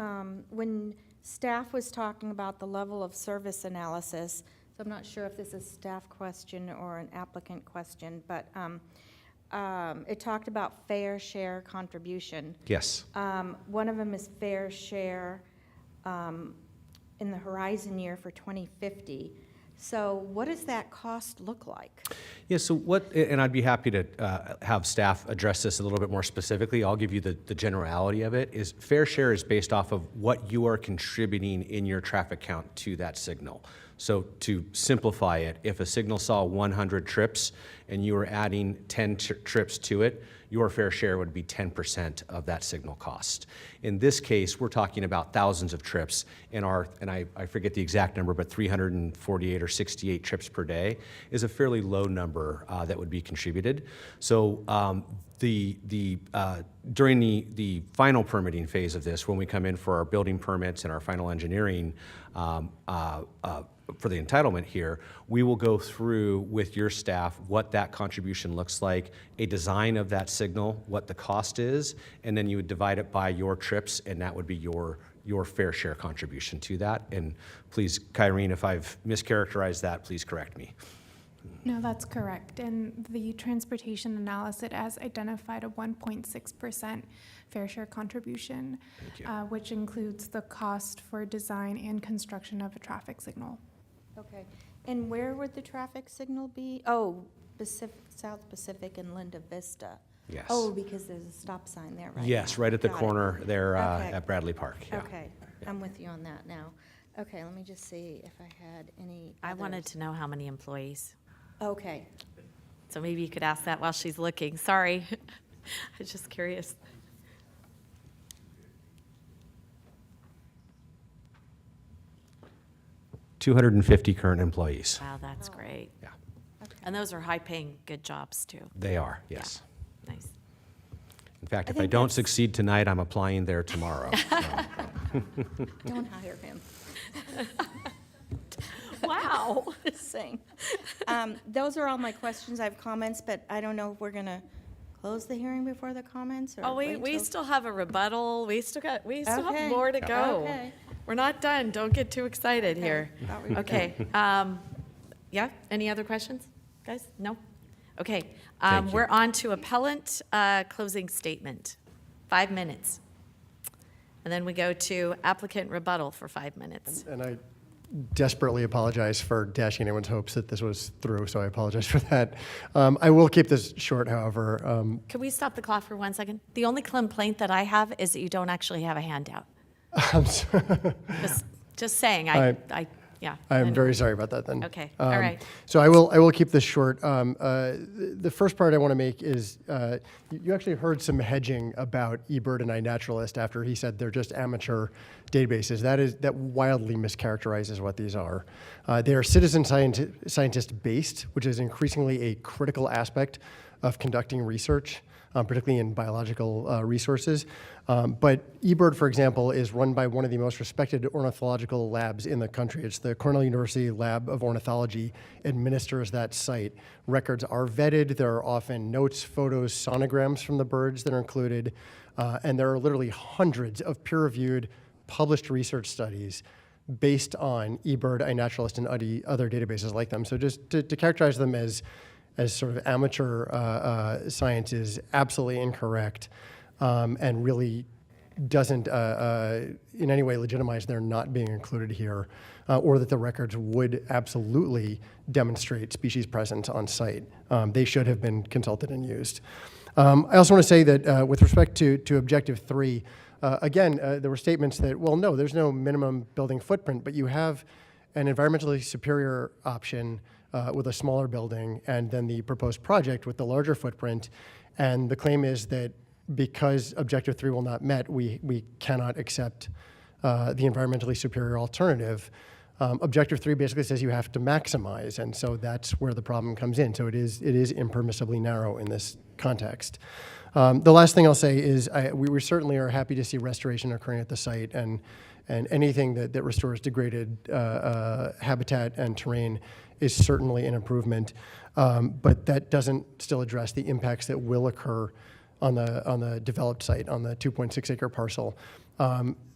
when staff was talking about the level of service analysis, so I'm not sure if this is a staff question or an applicant question, but it talked about fair share contribution. Yes. One of them is fair share in the horizon year for 2050. So what does that cost look like? Yeah, so and I'd be happy to have staff address this a little bit more specifically. I'll give you the generality of it. Is fair share is based off of what you are contributing in your traffic count to that signal. So to simplify it, if a signal saw 100 trips and you were adding 10 trips to it, your fair share would be 10% of that signal cost. In this case, we're talking about thousands of trips, and I forget the exact number, but 348 or 68 trips per day is a fairly low number that would be contributed. So during the final permitting phase of this, when we come in for our building permits and our final engineering for the entitlement here, we will go through with your staff what that contribution looks like, a design of that signal, what the cost is, and then you would divide it by your trips, and that would be your fair share contribution to that. And please, Kyrene, if I've mischaracterized that, please correct me. No, that's correct. And the transportation analysis has identified a 1.6% fair share contribution, which includes the cost for design and construction of a traffic signal. Okay. And where would the traffic signal be? Oh, South Pacific and Linda Vista. Yes. Oh, because there's a stop sign there, right? Yes, right at the corner there at Bradley Park. Yeah. Okay, I'm with you on that now. Okay, let me just see if I had any I wanted others. to know how many employees. Okay. So maybe you could ask that while she's looking. Sorry. I was just curious. $250 current employees. Wow, that's great. Yeah. Okay. And those are high-paying, good jobs, too. They are, yes. Nice. In fact, if I think don't that's- succeed tonight, I'm applying there tomorrow. Don't hire him. Wow. Just saying. Those are all my questions. I have comments, but I don't know if we're going to close the hearing before the comments or Oh, we wait till- still have a rebuttal. We still have Okay. more to go. Okay. We're not done. Don't get too excited here. Thought we were Okay. Yeah, any other questions, guys? No? Okay. Thank you. We're on to appellant closing statement. 5 minutes. And then we go to applicant rebuttal for 5 minutes. And I desperately apologize for dashing anyone's hopes that this was through, so I apologize for that. I will keep this short, however. Can we stop the clock for 1 second? The only complaint that I have is that you don't actually have a handout. I'm sorry. Just saying, yeah. I'm very sorry about that then. Okay, all right. So I will keep this short. The first part I want to make is you actually heard some hedging about eBird and iNaturalist after he said they're just amateur databases. That wildly mischaracterizes what these are. They are citizen scientist based, which is increasingly a critical aspect of conducting research, particularly in biological resources. But eBird, for example, is run by one of the most respected ornithological labs in the country. It's the Cornell University Lab of Ornithology administers that site. Records are vetted. There are often notes, photos, sonograms from the birds that are included. And there are literally hundreds of peer-reviewed, published research studies based on eBird, iNaturalist, and other databases like them. So just to characterize them as sort of amateur science is absolutely incorrect and really doesn't in any way legitimize their not being included here or that the records would absolutely demonstrate species presence on site. They should have been consulted and used. I also want to say that with respect to Objective 3, again, there were statements that, well, no, there's no minimum building footprint, but you have an environmentally superior option with a smaller building, and then the proposed project with the larger footprint. And the claim is that because Objective 3 will not met, we cannot accept the environmentally superior alternative. Objective 3 basically says you have to maximize, and so that's where the problem comes in. So it is impermissibly narrow in this context. The last thing I'll say is we certainly are happy to see restoration occurring at the site, and anything that restores degraded habitat and terrain is certainly an improvement. But that doesn't still address the impacts that will occur on the developed site, on the 2.6 acre parcel.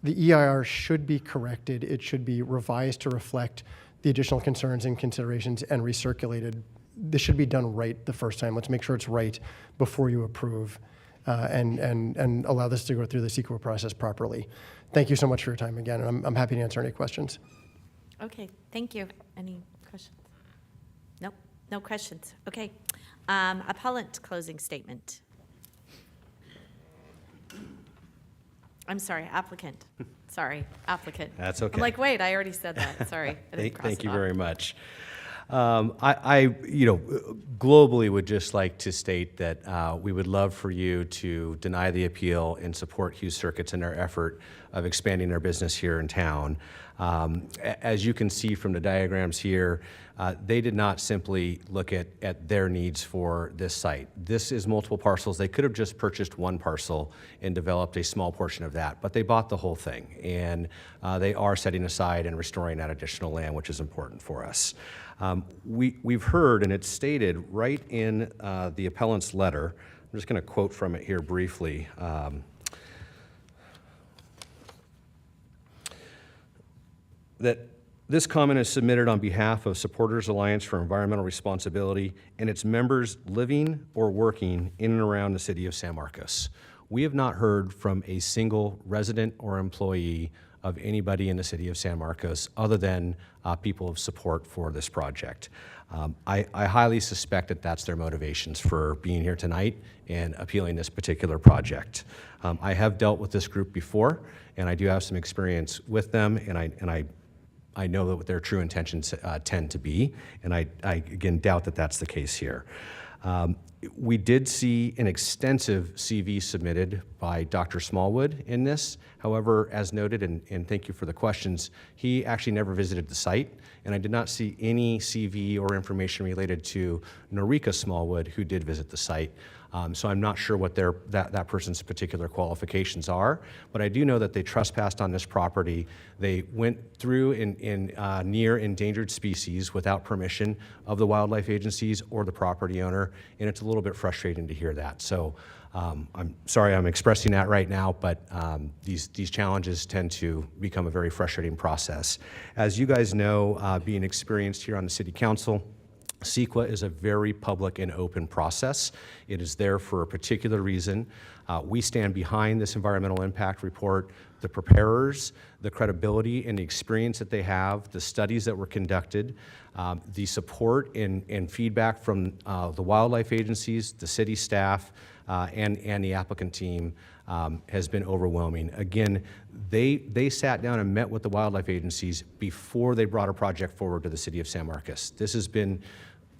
The EIR should be corrected. It should be revised to reflect the additional concerns and considerations and recirculated. This should be done right the first time. Let's make sure it's right before you approve and allow this to go through the CEQA process properly. Thank you so much for your time again, and I'm happy to answer any questions. Okay, thank you. Any questions? Nope, no questions. Okay. Appellant closing statement. I'm sorry, applicant. Sorry, applicant. That's okay. I'm like, wait, I already said that. Sorry. I didn't cross Thank it you off. very much. I globally would just like to state that we would love for you to deny the appeal and support Hughes Circuits in their effort of expanding their business here in town. As you can see from the diagrams here, they did not simply look at their needs for this site. This is multiple parcels. They could have just purchased one parcel and developed a small portion of that, but they bought the whole thing, and they are setting aside and restoring that additional land, which is important for us. We've heard, and it's stated right in the appellant's letter, I'm just going to quote from it here briefly. That this comment is submitted on behalf of Supporters Alliance for Environmental Responsibility and its members living or working in and around the city of San Marcos. We have not heard from a single resident or employee of anybody in the city of San Marcos other than people of support for this project. I highly suspect that that's their motivations for being here tonight and appealing this particular project. I have dealt with this group before, and I do have some experience with them, and I know what their true intentions tend to be, and I again doubt that that's the case here. We did see an extensive CV submitted by Dr. Smallwood in this. However, as noted, and thank you for the questions, he actually never visited the site, and I did not see any CV or information related to Norika Smallwood, who did visit the site. So I'm not sure what that person's particular qualifications are, but I do know that they trespassed on this property. They went through in near endangered species without permission of the wildlife agencies or the property owner, and it's a little bit frustrating to hear that. So I'm sorry I'm expressing that right now, but these challenges tend to become a very frustrating process. As you guys know, being experienced here on the City Council, CEQA is a very public and open process. It is there for a particular reason. We stand behind this environmental impact report, the preparers, the credibility and the experience that they have, the studies that were conducted, the support and feedback from the wildlife agencies, the city staff, and the applicant team has been overwhelming. Again, they sat down and met with the wildlife agencies before they brought a project forward to the city of San Marcos. This has been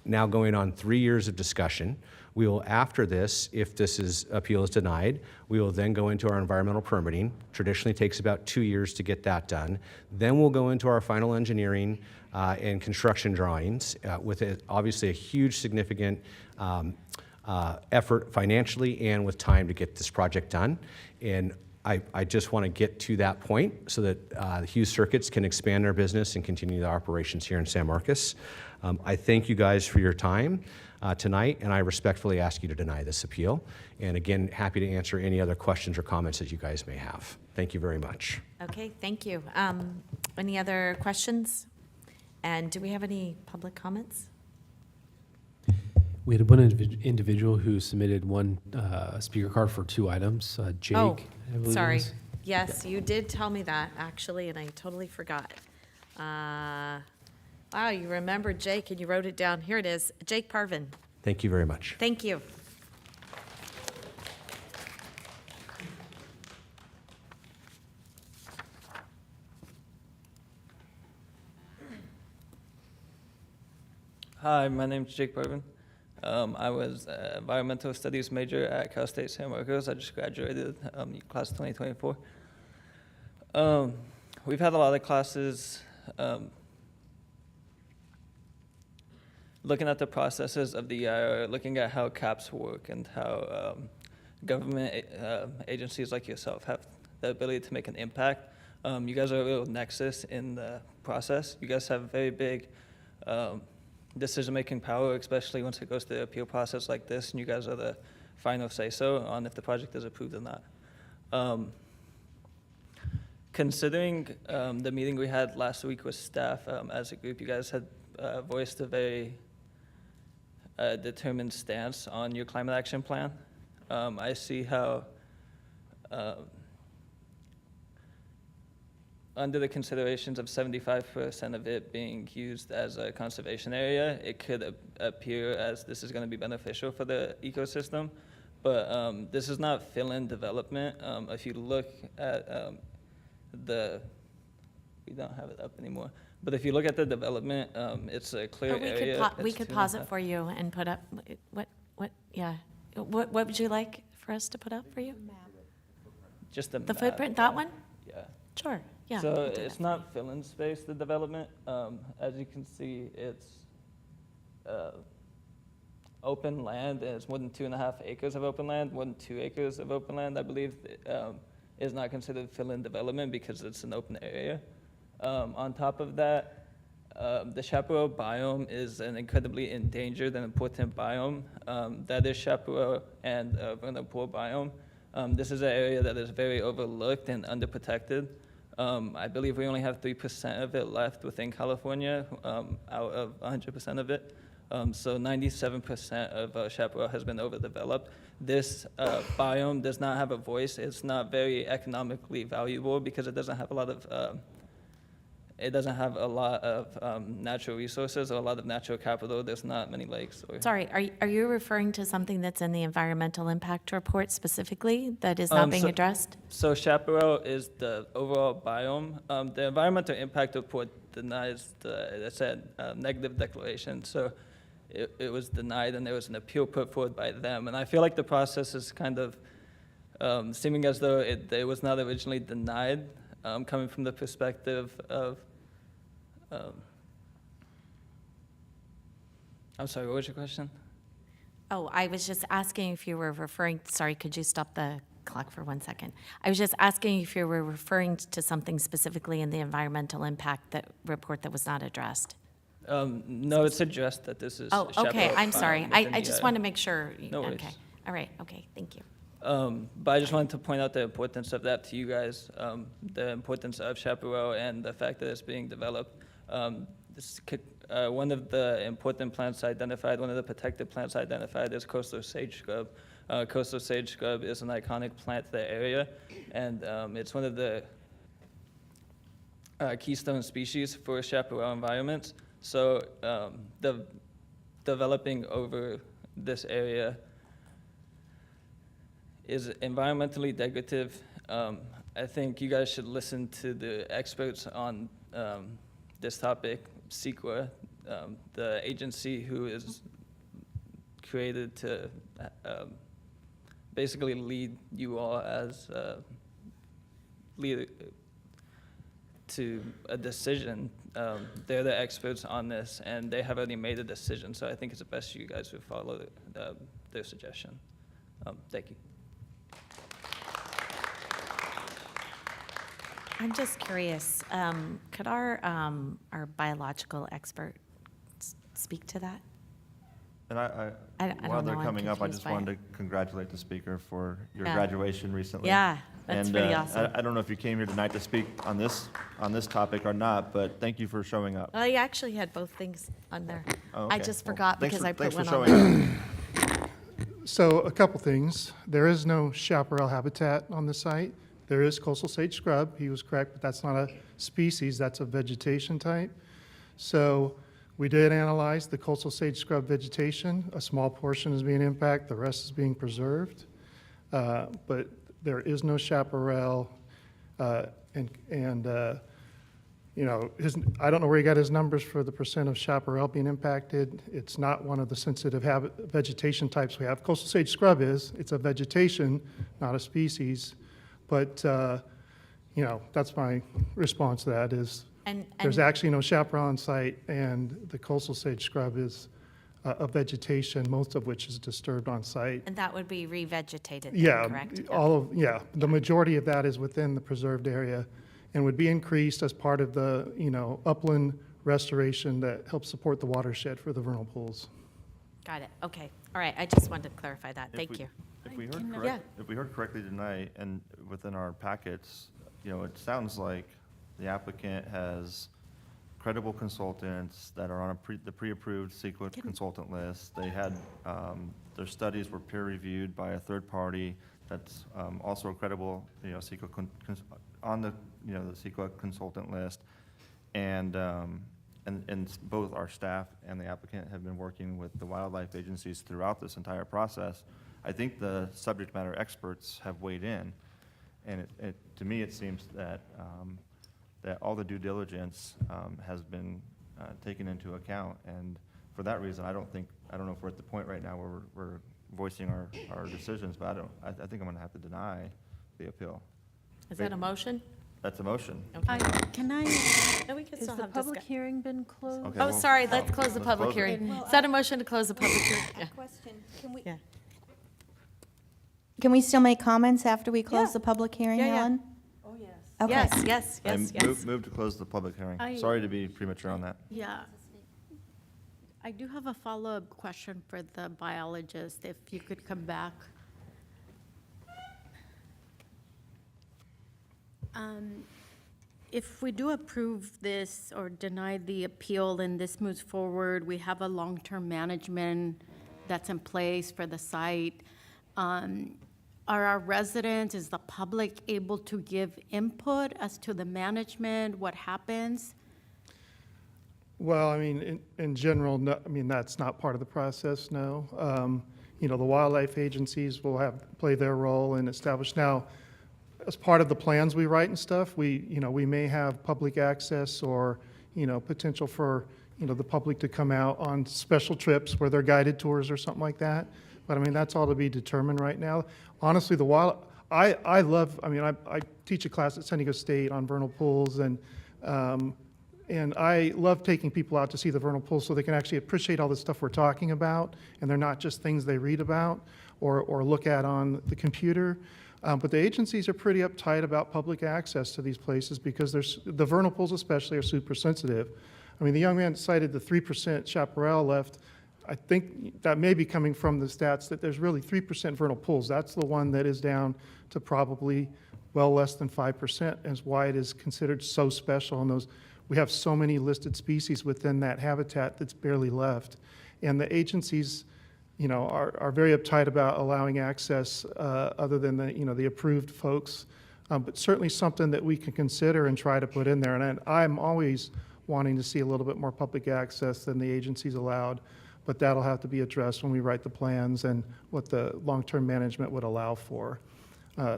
now going on 3 years of discussion. We will, after this, if this appeal is denied, we will then go into our environmental permitting. Traditionally takes about 2 years to get that done. Then we'll go into our final engineering and construction drawings with obviously a huge significant effort financially and with time to get this project done. And I just want to get to that point so that Hughes Circuits can expand their business and continue their operations here in San Marcos. I thank you guys for your time tonight, and I respectfully ask you to deny this appeal. And again, happy to answer any other questions or comments that you guys may have. Thank you very much. Okay, thank you. Any other questions? And do we have any public comments? We had one individual who submitted one speaker card for 2 items. Jake, Oh, I believe it sorry. was. Yes, you did tell me that, actually, and I totally forgot. Wow, you remembered Jake and you wrote it down. Here it is, Jake Parvin. Thank you very much. Thank you. Hi, my name's Jake Bourbon. I was an environmental studies major at Cal State San Marcos. I just graduated class 2024. We've had a lot of classes looking at the processes of the EIR, looking at how caps work and how government agencies like yourself have the ability to make an impact. You guys are a real nexus in the process. You guys have very big decision-making power, especially once it goes to the appeal process like this, and you guys are the final say-so on if the project is approved or not. Considering the meeting we had last week with staff as a group, you guys had voiced a very determined stance on your climate action plan. I see how under the considerations of 75% of it being used as a conservation area, it could appear as this is going to be beneficial for the ecosystem. But this is not fill-in development. If you look at we don't have it up anymore, but if you look at the development, it's a clear area. We could pause it for you and put up, what would you like for us to put up for you? Just the map. footprint, that one? Yeah. Sure, yeah. So we'll do it's that. not fill-in space, the development. As you can see, it's open land, and it's more than 2.5 acres of open land, more than 2 acres of open land, I believe, is not considered fill-in development because it's an open area. On top of that, the chaparral biome is an incredibly endangered and important biome. That is chaparral and vernal pool biome. This is an area that is very overlooked and underprotected. I believe we only have 3% of it left within California out of 100% of it. So 97% of chaparral has been overdeveloped. This biome does not have a voice. It's not very economically valuable because it doesn't have a lot of natural resources or a lot of natural capital. There's not many lakes. Sorry, are you referring to something that's in the environmental impact report specifically that is not being addressed? So chaparral is the overall biome. The environmental impact report denies negative declaration. So it was denied, and there was an appeal put forward by them. And I feel like the process is kind of seeming as though it was not originally denied, coming from the perspective of I'm sorry, what was your question? Oh, I was just asking if you were referring, sorry, could you stop the clock for 1 second? I was just asking if you were referring to something specifically in the environmental impact report that was not addressed. No, it's addressed that this is. Oh, okay, I'm sorry. I just want to make sure. No worries. Okay, all right, okay, thank you. But I just wanted to point out the importance of that to you guys, the importance of chaparral and the fact that it's being developed. One of the important plants identified, one of the protected plants identified is coastal sage scrub. Coastal sage scrub is an iconic plant to the area, and it's one of the keystone species for chaparral environments. So developing over this area is environmentally degradative. I think you guys should listen to the experts on this topic, CEQA, the agency who is created to basically lead you all as leader to a decision. They're the experts on this, and they have already made a decision, so I think it's best you guys would follow their suggestion. Thank you. I'm just curious, could our biological expert speak to that? And I while don't they're know, I'm coming up, I confused just by wanted it. to congratulate the speaker for your Yeah. graduation recently. Yeah, that's And, pretty awesome. I don't know if you came here tonight to speak on this topic or not, but thank you for showing up. Well, you actually had both things on there. Oh, I okay. just Well, forgot thanks because for- I put thanks for one on showing there. So a couple things. There is no chaparral habitat on the site. There is coastal sage scrub. He was correct, but that's not a species, that's a vegetation type. So we did analyze the coastal sage scrub vegetation. A small portion is being impacted, the rest is being preserved. But there is no chaparral, and you know, I don't know where he got his numbers for the percent of chaparral being impacted. It's not one of the sensitive vegetation types we have. Coastal sage scrub is. It's a vegetation, not a species. But, you know, that's my response to that is there's actually no chaparral on site, and the coastal sage scrub is a vegetation, most of which is disturbed on site. And that would be revegetated, Yeah, correct? the majority of that is within the preserved area and would be increased as part of the, you know, upland restoration that helps support the watershed for the vernal pools. Got it, okay. All right, I just wanted to clarify that. Thank you. If we heard correctly tonight and within our packets, you know, it sounds like the applicant has credible consultants that are on the pre-approved CEQA consultant list. They had, their studies were peer-reviewed by a third party that's also a credible, you know, CEQA on the, you know, the CEQA consultant list. And both our staff and the applicant have been working with the wildlife agencies throughout this entire process. I think the subject matter experts have weighed in, and to me, it seems that that all the due diligence has been taken into account, and for that reason, I don't know if we're at the point right now where we're voicing our decisions, but I think I'm going to have to deny the appeal. Is that a motion? That's a motion. Okay. Can I, No, we can Has still the have public discussion. hearing been closed? Okay, Oh, well, sorry, let's close the let's public close it. hearing. Is that a motion to close the public hearing? Yeah. Question, can we? Yeah. Can we still make comments after we close the public hearing, Yeah, yeah. Ellen? Oh, yes. Okay. Yes. Move to close the public hearing. I- Sorry to be premature on that. yeah. I do have a follow-up question for the biologist, if you could come back. If we do approve this or deny the appeal and this moves forward, we have a long-term management that's in place for the site. Are our residents, is the public able to give input as to the management, what happens? Well, I mean, in general, no, I mean, that's not part of the process, no. You know, the wildlife agencies will play their role and establish. Now, as part of the plans we write and stuff, we may have public access or, you know, potential for, you know, the public to come out on special trips where they're guided tours or something like that. But I mean, that's all to be determined right now. Honestly, I love, I mean, I teach a class at San Diego State on vernal pools, and I love taking people out to see the vernal pools so they can actually appreciate all the stuff we're talking about, and they're not just things they read about or look at on the computer. But the agencies are pretty uptight about public access to these places because the vernal pools especially are super sensitive. I mean, the young man cited the 3% chaparral left. I think that may be coming from the stats that there's really 3% vernal pools. That's the one that is down to probably well less than 5%, is why it is considered so special. And we have so many listed species within that habitat that's barely left. And the agencies, you know, are very uptight about allowing access other than the approved folks. But certainly something that we can consider and try to put in there. And I'm always wanting to see a little bit more public access than the agencies allowed. But that'll have to be addressed when we write the plans and what the long-term management would allow for.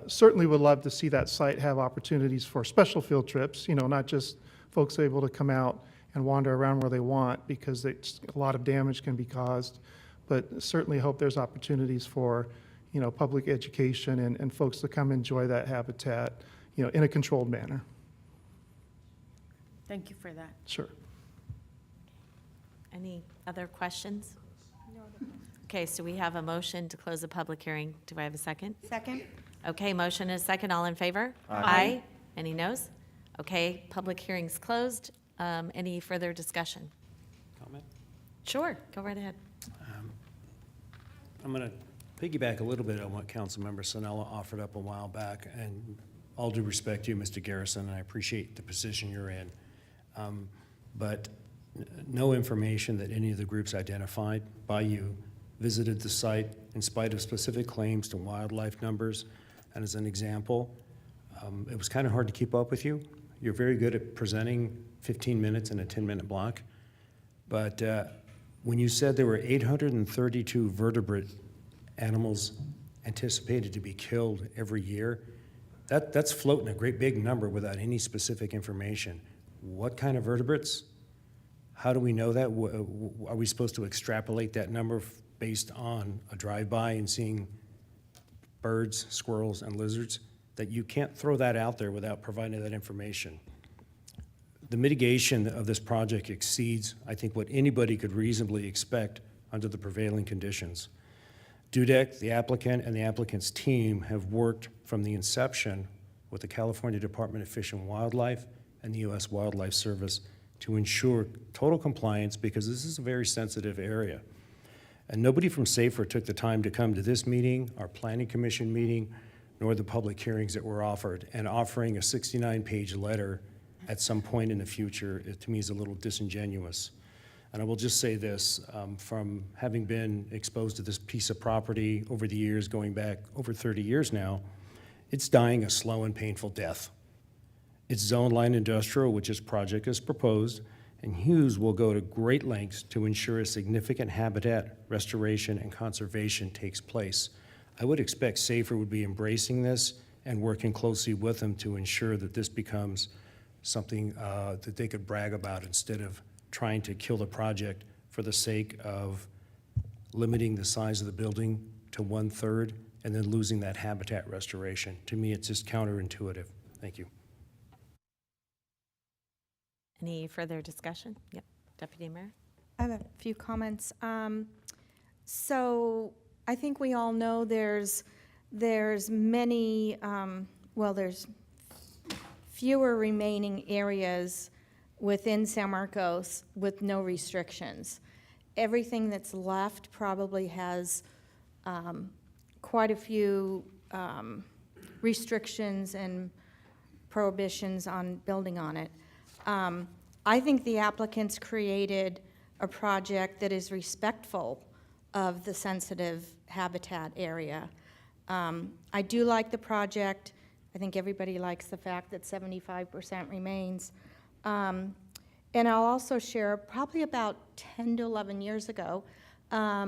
Certainly would love to see that site have opportunities for special field trips, you know, not just folks able to come out and wander around where they want, because a lot of damage can be caused. But certainly hope there's opportunities for, you know, public education and folks to come enjoy that habitat, you know, in a controlled manner. Thank you for that. Sure. Any other questions? Okay, so we have a motion to close the public hearing. Do I have a second? Second? Okay, motion is second. All in favor? Aye. Any noes? Okay, public hearing's closed. Any further discussion? Comment? Sure, go right ahead. I'm going to piggyback a little bit on what Councilmember Sanella offered up a while back, and all due respect to you, Mr. Garrison, and I appreciate the position you're in. But no information that any of the groups identified by you visited the site in spite of specific claims to wildlife numbers. And as an example, it was kind of hard to keep up with you. You're very good at presenting 15 minutes in a 10-minute block. But when you said there were 832 vertebrate animals anticipated to be killed every year, that's floating a great big number without any specific information. What kind of vertebrates? How do we know that? Are we supposed to extrapolate that number based on a drive-by and seeing birds, squirrels, and lizards? That you can't throw that out there without providing that information. The mitigation of this project exceeds, I think, what anybody could reasonably expect under the prevailing conditions. DUDEC, the applicant, and the applicant's team have worked from the inception with the California Department of Fish and Wildlife and the U.S. Wildlife Service to ensure total compliance, because this is a very sensitive area. And nobody from SAFER took the time to come to this meeting, our Planning Commission meeting, nor the public hearings that were offered. And offering a 69-page letter at some point in the future, to me, is a little disingenuous. And I will just say this, from having been exposed to this piece of property over the years, going back over 30 years now, it's dying a slow and painful death. It's zone line industrial, which this project is proposed, and Hughes will go to great lengths to ensure a significant habitat restoration and conservation takes place. I would expect SAFER would be embracing this and working closely with them to ensure that this becomes something that they could brag about instead of trying to kill the project for the sake of limiting the size of the building to 1/3 and then losing that habitat restoration. To me, it's just counterintuitive. Thank you. Any further discussion? Yep. Deputy Mayor? I have a few comments. So I think we all know there's many, there's fewer remaining areas within San Marcos with no restrictions. Everything that's left probably has quite a few restrictions and prohibitions on building on it. I think the applicants created a project that is respectful of the sensitive habitat area. I do like the project. I think everybody likes the fact that 75% remains. And I'll also share, probably about 10 to 11 years ago, I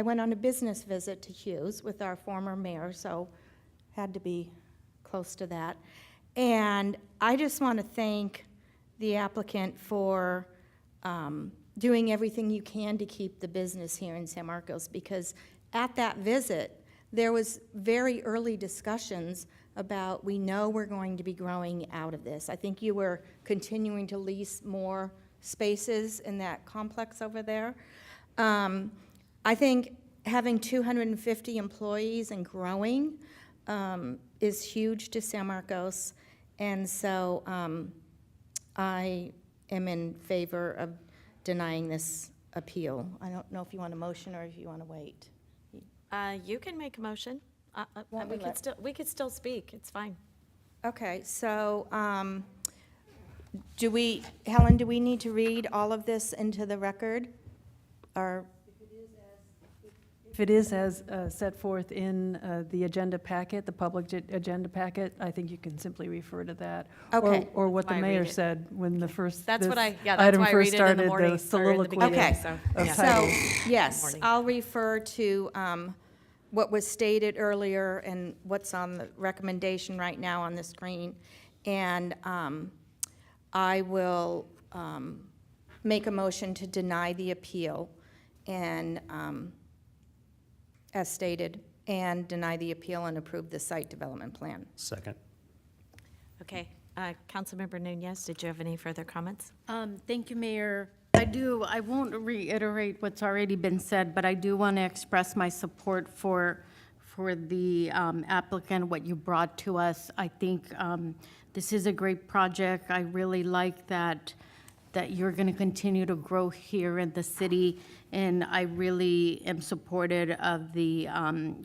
went on a business visit to Hughes with our former mayor, so had to be close to that. And I just want to thank the applicant for doing everything you can to keep the business here in San Marcos, because at that visit, there was very early discussions about, we know we're going to be growing out of this. I think you were continuing to lease more spaces in that complex over there. I think having 250 employees and growing is huge to San Marcos, and so I am in favor of denying this appeal. I don't know if you want a motion or if you want to wait. You can make a motion. We could still speak. It's fine. Okay, so Helen, do we need to read all of this into the record? Or If it is as set forth in the agenda packet, the public agenda packet, I think you can simply refer to that. Okay. Or what That's the why I read mayor it. said when the first That's what this that's item why I first read it in the started, morning, the or in the soliloquy beginning, Okay, of yeah. so, titles. yes, Morning. I'll refer to what was stated earlier and what's on the recommendation right now on the screen. And I will make a motion to deny the appeal and, as stated, and deny the appeal and approve the site development plan. Second. Okay. Councilmember Nunez, did you have any further comments? Thank you, Mayor. I won't reiterate what's already been said, but I do want to express my support for the applicant, what you brought to us. I think this is a great project. I really like that you're going to continue to grow here in the city, and I really am supportive of the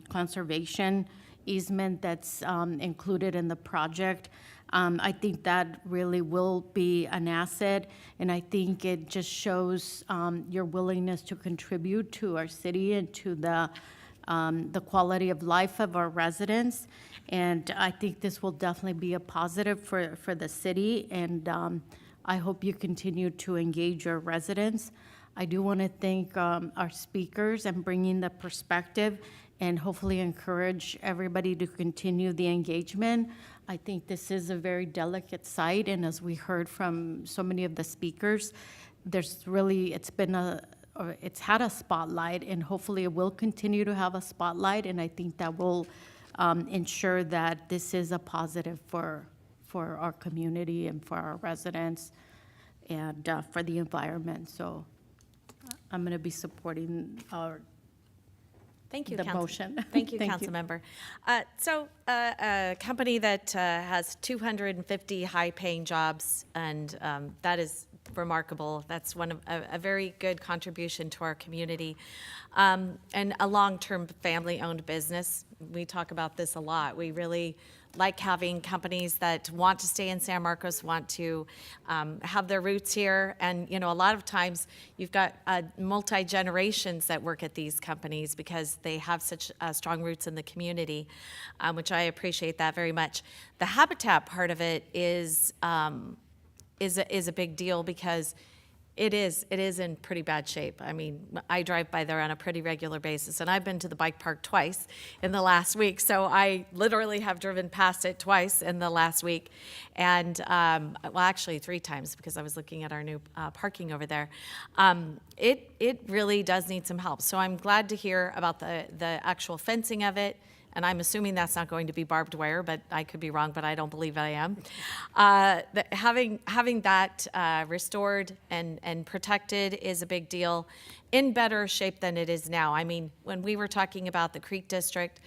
conservation easement that's included in the project. I think that really will be an asset, and I think it just shows your willingness to contribute to our city and to the quality of life of our residents. And I think this will definitely be a positive for the city, and I hope you continue to engage your residents. I do want to thank our speakers and bringing the perspective and hopefully encourage everybody to continue the engagement. I think this is a very delicate site, and as we heard from so many of the speakers, it's had a spotlight, and hopefully it will continue to have a spotlight, and I think that will ensure that this is a positive for our community and for our residents and for the environment. So I'm going to be supporting Thank you, the motion. Thank you, Councilmember. So a company that has 250 high-paying jobs, and that is remarkable. That's one of a very good contribution to our community, and a long-term family-owned business. We talk about this a lot. We really like having companies that want to stay in San Marcos, want to have their roots here. And, you know, a lot of times you've got multi-generations that work at these companies because they have such strong roots in the community, which I appreciate that very much. The habitat part of it is a big deal because it is in pretty bad shape. I mean, I drive by there on a pretty regular basis, and I've been to the bike park twice in the last week, so I literally have driven past it twice in the last week, and well, actually 3 times because I was looking at our new parking over there. It really does need some help, so I'm glad to hear about the actual fencing of it. And I'm assuming that's not going to be barbed wire, but I could be wrong, but I don't believe I am. Having that restored and protected is a big deal, in better shape than it is now. I mean, when we were talking about the Creek District,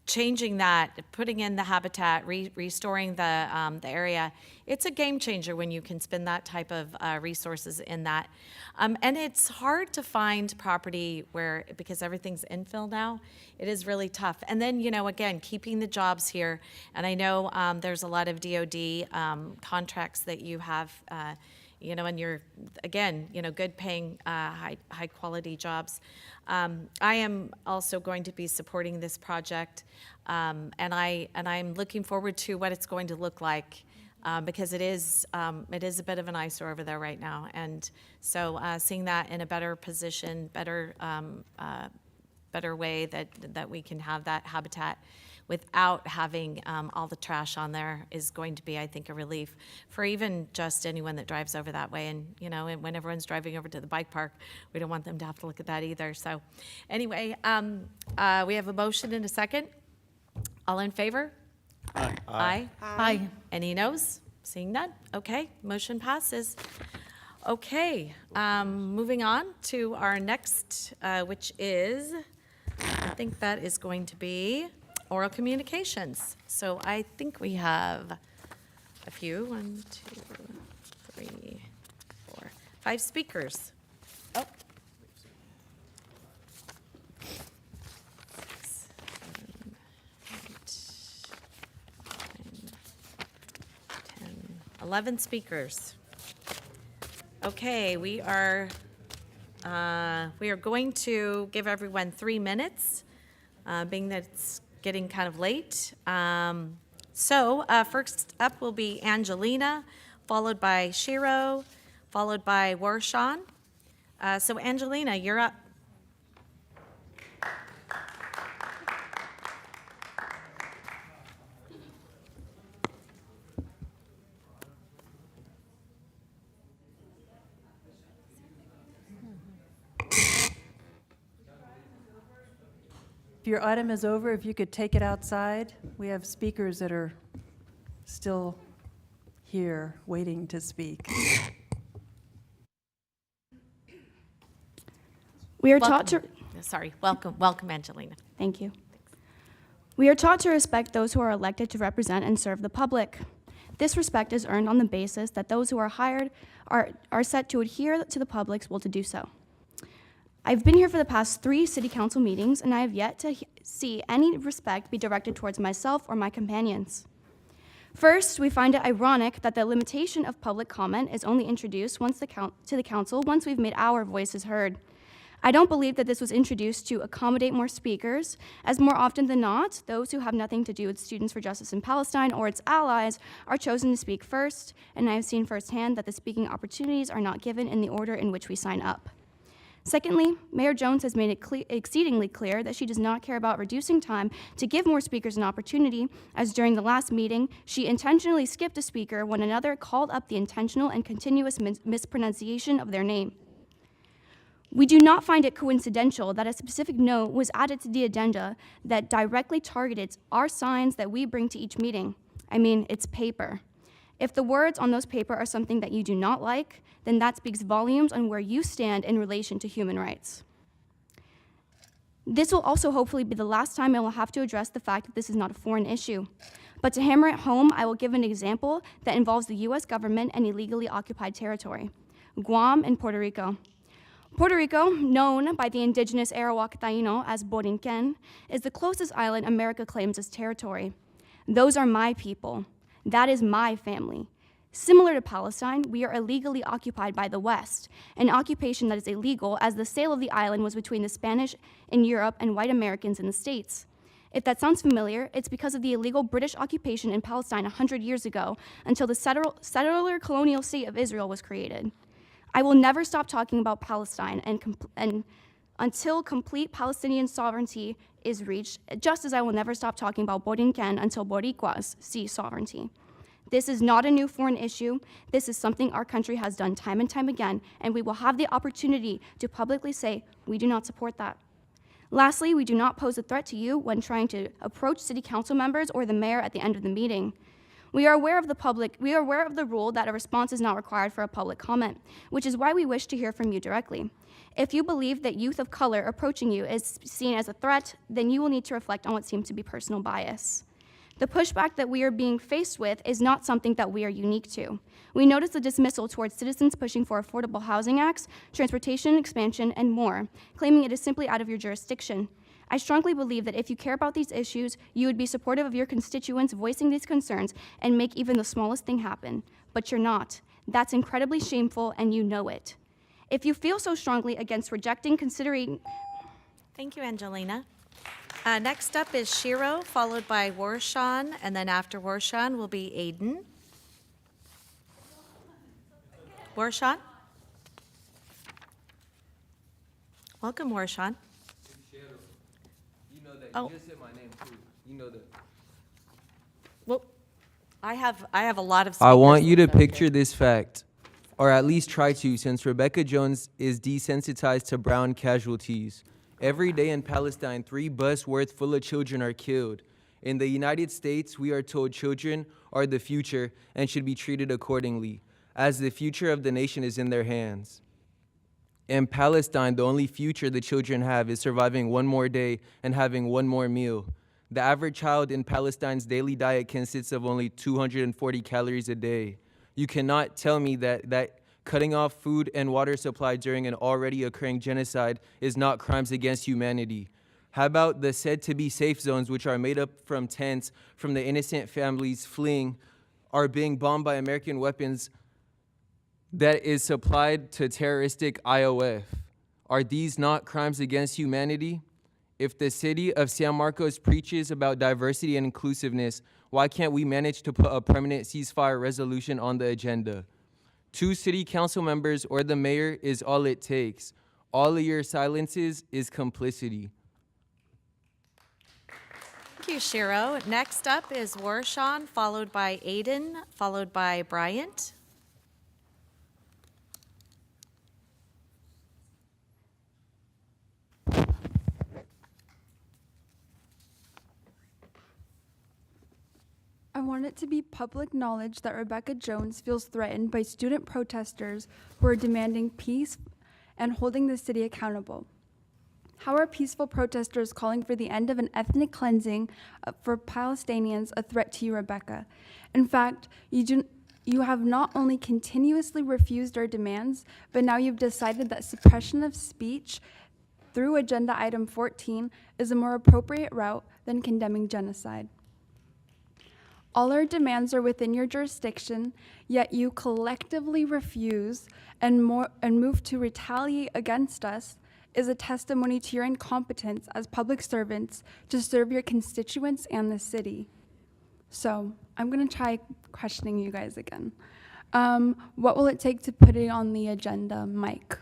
changing that, putting in the habitat, restoring the area, it's a game changer when you can spend that type of resources in that. And it's hard to find property because everything's infill now, it is really tough. And then, you know, again, keeping the jobs here. And I know there's a lot of DOD contracts that you have, you know, and you're, again, you know, good paying, high quality jobs. I am also going to be supporting this project, and I'm looking forward to what it's going to look like, because it is a bit of an eyesore over there right now, and so seeing that in a better position, better way that we can have that habitat without having all the trash on there is going to be, I think, a relief for even just anyone that drives over that way. And, you know, when everyone's driving over to the bike park, we don't want them to have to look at that either. So anyway, we have a motion and a second. All in favor? Aye. Aye. Aye. Any noes? Seeing none? Okay, motion passes. Okay, moving on to our next, which is, I think that is going to be oral communications. So I think we have a few, 1, 2, 3, 4, 5 speakers. Oh. 6, 7, 8, 9, 10, 11 speakers. Okay, we are going to give everyone 3 minutes, being that it's getting kind of late. So first up will be Angelina, followed by Shiro, followed by Warshawn. So Angelina, you're up. If your item is over, if you could take it outside. We have speakers that are still here waiting to speak. We are taught to... Welcome, Angelina. Thank you. We are taught to respect those who are elected to represent and serve the public. This respect is earned on the basis that those who are hired are set to adhere to the public's will to do so. I've been here for the past 3 city council meetings, and I have yet to see any respect be directed towards myself or my companions. First, we find it ironic that the limitation of public comment is only introduced to the council once we've made our voices heard. I don't believe that this was introduced to accommodate more speakers, as more often than not, those who have nothing to do with Students for Justice in Palestine or its allies are chosen to speak first, and I have seen firsthand that the speaking opportunities are not given in the order in which we sign up. Secondly, Mayor Jones has made it exceedingly clear that she does not care about reducing time to give more speakers an opportunity, as during the last meeting, she intentionally skipped a speaker when another called up the intentional and continuous mispronunciation of their name. We do not find it coincidental that a specific note was added to the agenda that directly targeted our signs that we bring to each meeting. I mean, it's paper. If the words on those paper are something that you do not like, then that speaks volumes on where you stand in relation to human rights. This will also hopefully be the last time I will have to address the fact that this is not a foreign issue. But to hammer it home, I will give an example that involves the US government and illegally occupied territory, Guam and Puerto Rico. Puerto Rico, known by the indigenous Arawak Taino as Borinquen, is the closest island America claims as territory. Those are my people. That is my family. Similar to Palestine, we are illegally occupied by the West, an occupation that is illegal as the sale of the island was between the Spanish in Europe and white Americans in the States. If that sounds familiar, it's because of the illegal British occupation in Palestine 100 years ago until the settler colonial state of Israel was created. I will never stop talking about Palestine until complete Palestinian sovereignty is reached, just as I will never stop talking about Borinquen until Boricuas see sovereignty. This is not a new foreign issue. This is something our country has done time and time again, and we will have the opportunity to publicly say we do not support that. Lastly, we do not pose a threat to you when trying to approach city council members or the mayor at the end of the meeting. We are aware of the rule that a response is not required for a public comment, which is why we wish to hear from you directly. If you believe that youth of color approaching you is seen as a threat, then you will need to reflect on what seems to be personal bias. The pushback that we are being faced with is not something that we are unique to. We notice the dismissal towards citizens pushing for affordable housing acts, transportation expansion, and more, claiming it is simply out of your jurisdiction. I strongly believe that if you care about these issues, you would be supportive of your constituents voicing these concerns and make even the smallest thing happen. But you're not. That's incredibly shameful, and you know it. If you feel so strongly against rejecting, considering... Thank you, Angelina. Next up is Shiro, followed by Warshawn, and then after Warshawn will be Aiden. Warshawn? Welcome, Warshawn. You know that. Oh. You just said my name too. You know that. Well, I have a lot of. I want speakers you to that are picture this fact, or at least try to, since Rebecca Jones is desensitized to brown casualties. Every day in Palestine, 3 buses worth full of children are killed. In the United States, we are told children are the future and should be treated accordingly, as the future of the nation is in their hands. In Palestine, the only future the children have is surviving one more day and having one more meal. The average child in Palestine's daily diet consists of only 240 calories a day. You cannot tell me that cutting off food and water supply during an already occurring genocide is not crimes against humanity. How about the said-to-be safe zones, which are made up from tents from the innocent families fleeing, are being bombed by American weapons that is supplied to terroristic IOF? Are these not crimes against humanity? If the city of San Marcos preaches about diversity and inclusiveness, why can't we manage to put a permanent ceasefire resolution on the agenda? 2 city council members or the mayor is all it takes. All of your silences is complicity. Thank you, Shiro. Next up is Warshawn, followed by Aiden, followed by Bryant. I want it to be public knowledge that Rebecca Jones feels threatened by student protesters who are demanding peace and holding the city accountable. How are peaceful protesters calling for the end of an ethnic cleansing for Palestinians a threat to you, Rebecca? In fact, you have not only continuously refused our demands, but now you've decided that suppression of speech through Agenda Item 14 is a more appropriate route than condemning genocide. All our demands are within your jurisdiction, yet you collectively refuse and move to retaliate against us is a testimony to your incompetence as public servants to serve your constituents and the city. So I'm gonna try questioning you guys again. What will it take to put it on the agenda, Mike?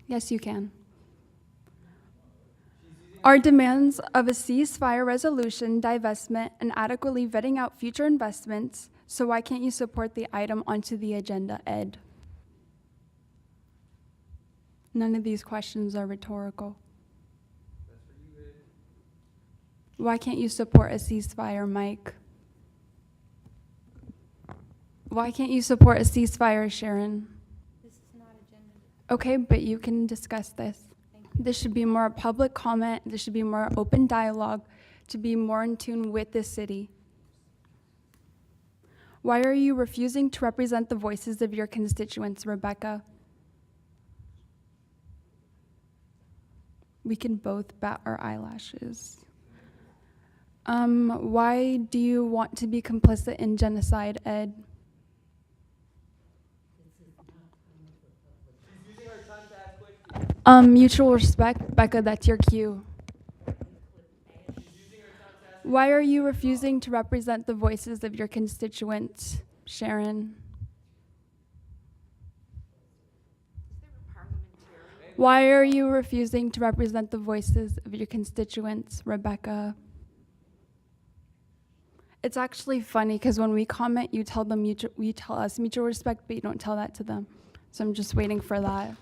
Yes, you can. Our demands of a ceasefire resolution, divestment, and adequately vetting out future investments. So why can't you support the item onto the agenda, Ed? None of these questions are rhetorical. Why can't you support a ceasefire, Mike? Why can't you support a ceasefire, Sharon? This is not agenda. Okay, but you can discuss this. This should be more public comment. This should be more open dialogue to be more in tune with this city. Why are you refusing to represent the voices of your constituents, Rebecca? We can both bat our eyelashes. Why do you want to be complicit in genocide, Ed? Mutual respect, Becca, that's your cue. Why are you refusing to represent the voices of your constituents, Sharon? Why are you refusing to represent the voices of your constituents, Rebecca? It's actually funny because when we comment, you tell us mutual respect, but you don't tell that to them. So I'm just waiting for that.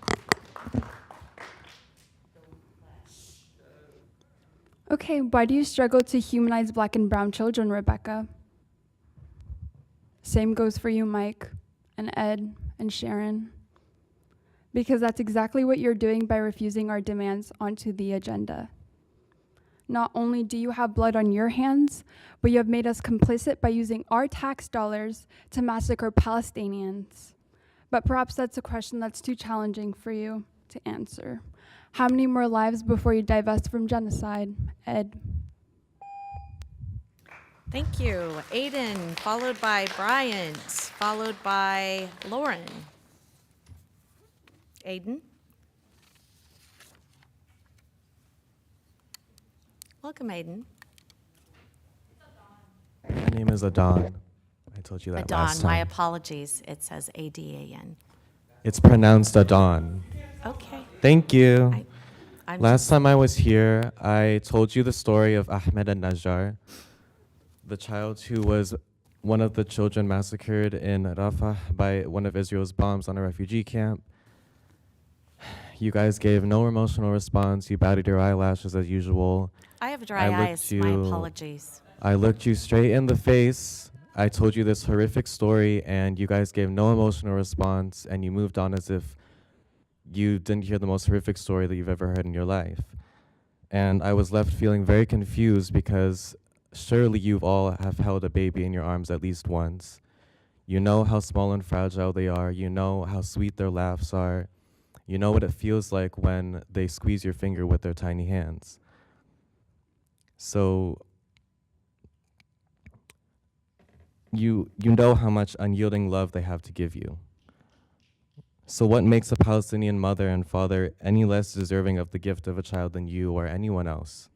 Okay, why do you struggle to humanize Black and brown children, Rebecca? Same goes for you, Mike, and Ed, and Sharon. Because that's exactly what you're doing by refusing our demands onto the agenda. Not only do you have blood on your hands, but you have made us complicit by using our tax dollars to massacre Palestinians. But perhaps that's a question that's too challenging for you to answer. How many more lives before you divest from genocide, Ed? Thank you. Aiden, followed by Bryant, followed by Lauren. Aiden? Welcome, Aiden. My name is Adon. I told you that last Adon, time. my apologies. It says A-D-A-N. It's pronounced Adon. Okay. Thank you. I'm Last time I was here, I told you the story of Ahmed al-Najjar, the child who was one of the children massacred in Rafah by one of Israel's bombs on a refugee camp. You guys gave no emotional response. You batted your eyelashes as usual. I have dry eyes. My apologies. I looked you straight in the face. I told you this horrific story, and you guys gave no emotional response, and you moved on as if you didn't hear the most horrific story that you've ever heard in your life. And I was left feeling very confused because surely you've all have held a baby in your arms at least once. You know how small and fragile they are. You know how sweet their laughs are. You know what it feels like when they squeeze your finger with their tiny hands. So you know how much unyielding love they have to give you. So what makes a Palestinian mother and father any less deserving of the gift of a child than you or anyone else?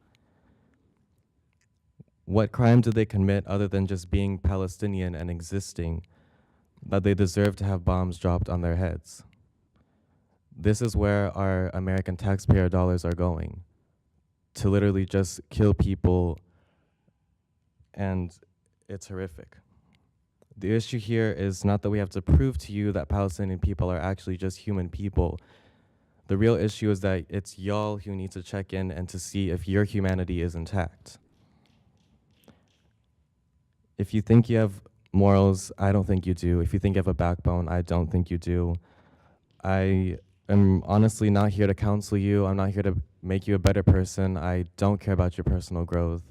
What crime did they commit other than just being Palestinian and existing that they deserve to have bombs dropped on their heads? This is where our American taxpayer dollars are going, to literally just kill people, and it's horrific. The issue here is not that we have to prove to you that Palestinian people are actually just human people. The real issue is that it's y'all who need to check in and to see if your humanity is intact. If you think you have morals, I don't think you do. If you think you have a backbone, I don't think you do. I am honestly not here to counsel you. I'm not here to make you a better person. I don't care about your personal growth.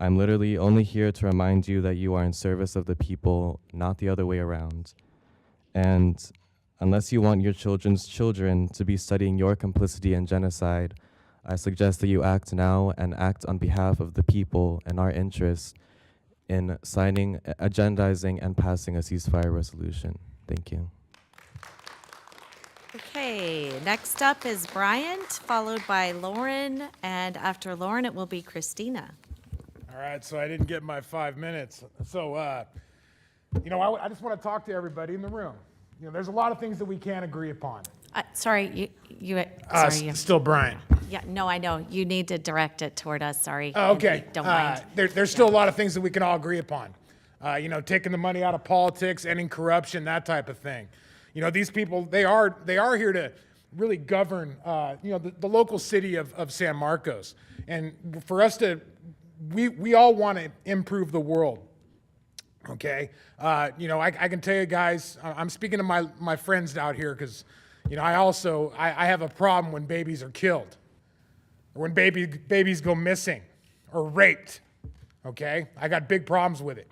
I'm literally only here to remind you that you are in service of the people, not the other way around. And unless you want your children's children to be studying your complicity in genocide, I suggest that you act now and act on behalf of the people and our interests in signing, agendizing, and passing a ceasefire resolution. Thank you. Okay, next up is Bryant, followed by Lauren, and after Lauren, it will be Christina. All right, so I didn't get my 5 minutes. So, I just want to talk to everybody in the room. There's a lot of things that we can't agree upon. Sorry, Sorry. Still Brian. Yeah, no, I know. You need to direct it toward us, sorry. Oh, if okay. you don't mind. There's still a lot of things that we can all agree upon. Taking the money out of politics, ending corruption, that type of thing. These people, they are here to really govern, the local city of San Marcos. And for us we all want to improve the world. Okay. I can tell you guys, I'm speaking to my friends out here because, I have a problem when babies are killed or when babies go missing or raped. Okay. I got big problems with it.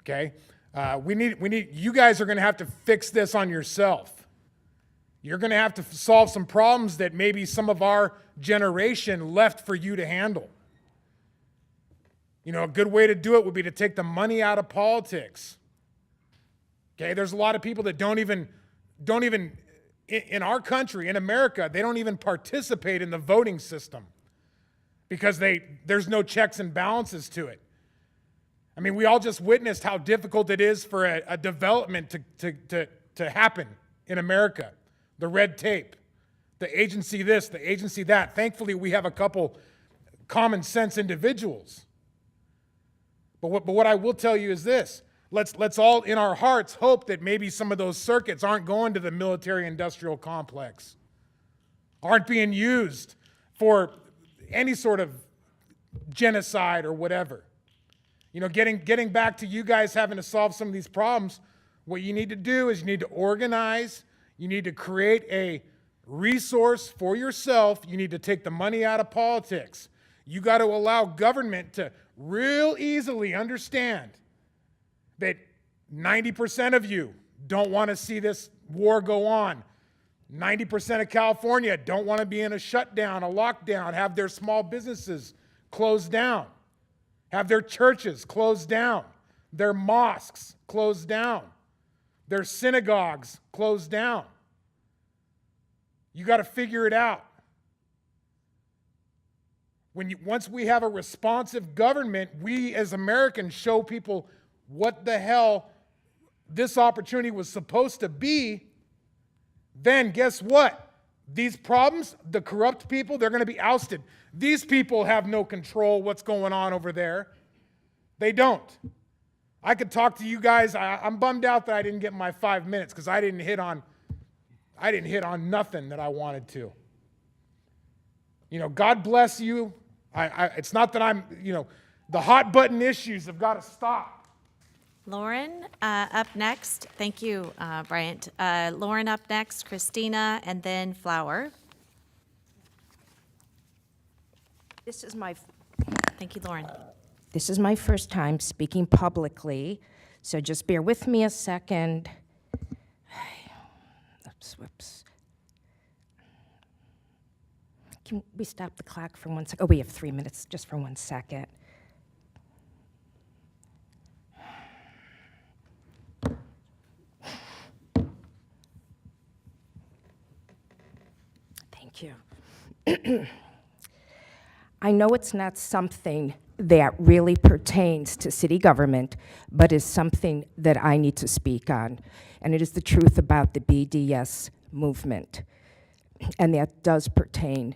Okay. You guys are going to have to fix this on yourself. You're going to have to solve some problems that maybe some of our generation left for you to handle. A good way to do it would be to take the money out of politics. Okay, there's a lot of people that don't even in our country, in America, they don't even participate in the voting system because there's no checks and balances to it. I mean, we all just witnessed how difficult it is for a development to happen in America. The red tape, the agency this, the agency that. Thankfully, we have a couple common sense individuals. But what I will tell you is this. Let's all in our hearts hope that maybe some of those circuits aren't going to the military-industrial complex, aren't being used for any sort of genocide or whatever. Getting back to you guys having to solve some of these problems, what you need to do is you need to organize. You need to create a resource for yourself. You need to take the money out of politics. You got to allow government to real easily understand that 90% of you don't want to see this war go on. 90% of California don't want to be in a shutdown, a lockdown, have their small businesses closed down, have their churches closed down, their mosques closed down, their synagogues closed down. You got to figure it out. Once we have a responsive government, we as Americans show people what the hell this opportunity was supposed to be, then guess what? These problems, the corrupt people, they're going to be ousted. These people have no control what's going on over there. They don't. I could talk to you guys. I'm bummed out that I didn't get my 5 minutes because I didn't hit on nothing that I wanted to. God bless you. It's not that I'm, the hot button issues have got to stop. Lauren, up next. Thank you, Bryant. Lauren up next, Christina, and then Flower. Thank you, Lauren. This is my first time speaking publicly, so just bear with me a second. Whoops. Can we stop the clock for 1 second? Oh, we have 3 minutes, just for 1 second. Thank you. I know it's not something that really pertains to city government, but is something that I need to speak on. And it is the truth about the BDS movement. And that does pertain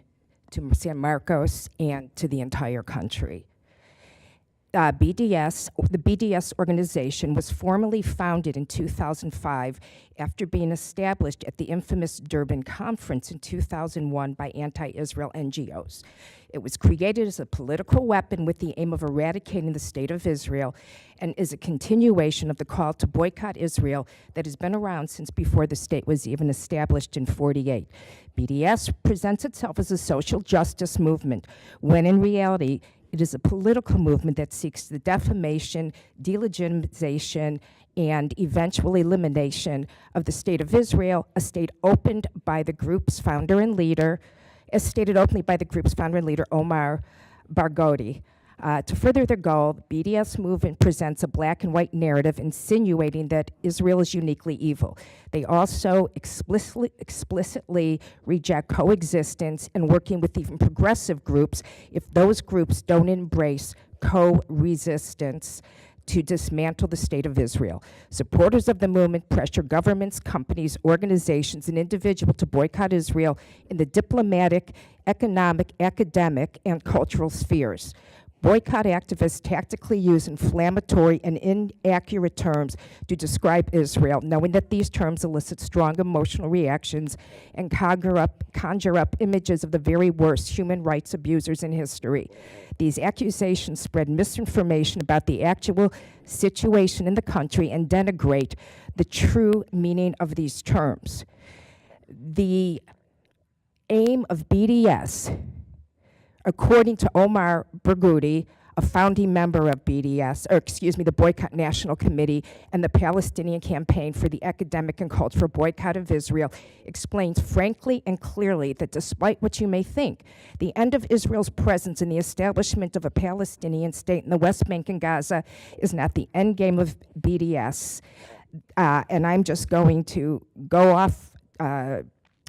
to San Marcos and to the entire country. The BDS organization was formally founded in 2005 after being established at the infamous Durban Conference in 2001 by anti-Israel NGOs. It was created as a political weapon with the aim of eradicating the state of Israel and is a continuation of the call to boycott Israel that has been around since before the state was even established in '48. BDS presents itself as a social justice movement, when in reality, it is a political movement that seeks the defamation, delegitimization, and eventual elimination of the state of Israel, a state opened by the group's founder and leader, as stated openly by the group's founder and leader, Omar Barghouti. To further their goal, the BDS movement presents a black and white narrative insinuating that Israel is uniquely evil. They also explicitly reject coexistence and working with even progressive groups if those groups don't embrace co-resistance to dismantle the state of Israel. Supporters of the movement pressure governments, companies, organizations, and individuals to boycott Israel in the diplomatic, economic, academic, and cultural spheres. Boycott activists tactically use inflammatory and inaccurate terms to describe Israel, knowing that these terms elicit strong emotional reactions and conjure up images of the very worst human rights abusers in history. These accusations spread misinformation about the actual situation in the country and denigrate the true meaning of these terms. The aim of BDS, according to Omar Barghouti, a founding member of BDS, the Boycott National Committee and the Palestinian Campaign for the Academic and Cultural Boycott of Israel, explains frankly and clearly that despite what you may think, the end of Israel's presence in the establishment of a Palestinian state in the West Bank and Gaza is not the end game of BDS. And I'm just going to go off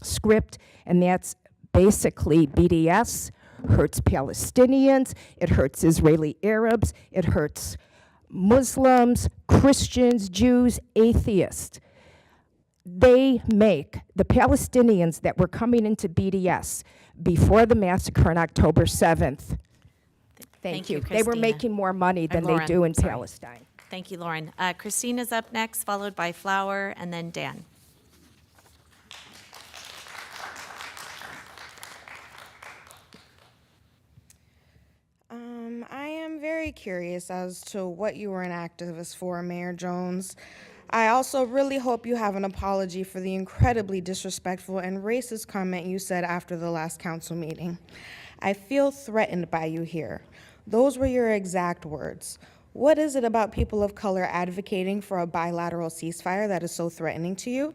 script, and that's basically BDS hurts Palestinians, it hurts Israeli Arabs, it hurts Muslims, Christians, Jews, atheists. They make the Palestinians that were coming into BDS before the massacre on October 7th. Thank you. They were Christina. making more money than they Lauren, do in sorry. Palestine. Thank you, Lauren. Christina's up next, followed by Flower, and then Dan. I am very curious as to what you were an activist for, Mayor Jones. I also really hope you have an apology for the incredibly disrespectful and racist comment you said after the last council meeting. I feel threatened by you here. Those were your exact words. What is it about people of color advocating for a bilateral ceasefire that is so threatening to you?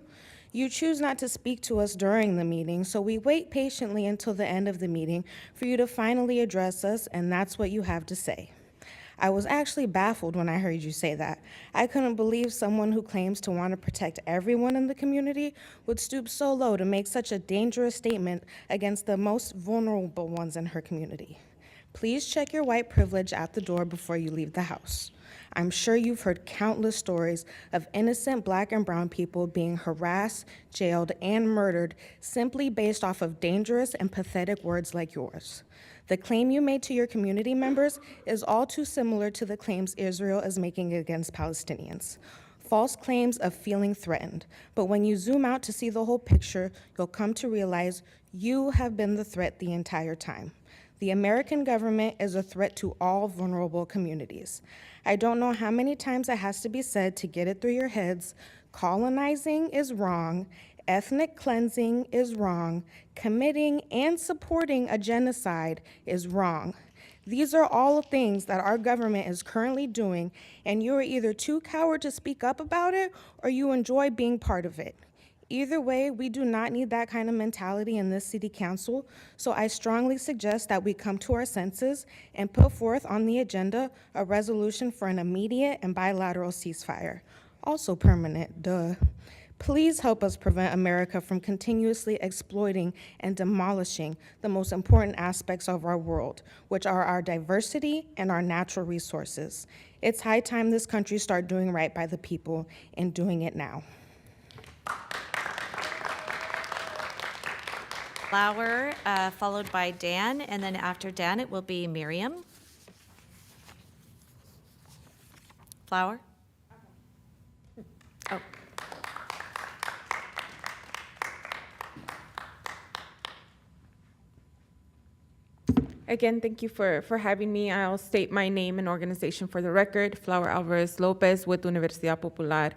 You choose not to speak to us during the meeting, so we wait patiently until the end of the meeting for you to finally address us, and that's what you have to say. I was actually baffled when I heard you say that. I couldn't believe someone who claims to want to protect everyone in the community would stoop so low to make such a dangerous statement against the most vulnerable ones in her community. Please check your white privilege at the door before you leave the house. I'm sure you've heard countless stories of innocent Black and brown people being harassed, jailed, and murdered simply based off of dangerous and pathetic words like yours. The claim you made to your community members is all too similar to the claims Israel is making against Palestinians. False claims of feeling threatened, but when you zoom out to see the whole picture, you'll come to realize you have been the threat the entire time. The American government is a threat to all vulnerable communities. I don't know how many times it has to be said to get it through your heads. Colonizing is wrong. Ethnic cleansing is wrong. Committing and supporting a genocide is wrong. These are all things that our government is currently doing, and you are either too coward to speak up about it or you enjoy being part of it. Either way, we do not need that kind of mentality in this city council, so I strongly suggest that we come to our senses and put forth on the agenda a resolution for an immediate and bilateral ceasefire. Also permanent, duh. Please help us prevent America from continuously exploiting and demolishing the most important aspects of our world, which are our diversity and our natural resources. It's high time this country start doing right by the people and doing it now. Flower, followed by Dan, and then after Dan, it will be Miriam. Flower? Oh. Again, thank you for having me. I'll state my name and organization for the record, Flower Alvarez Lopez with Universidad Popular.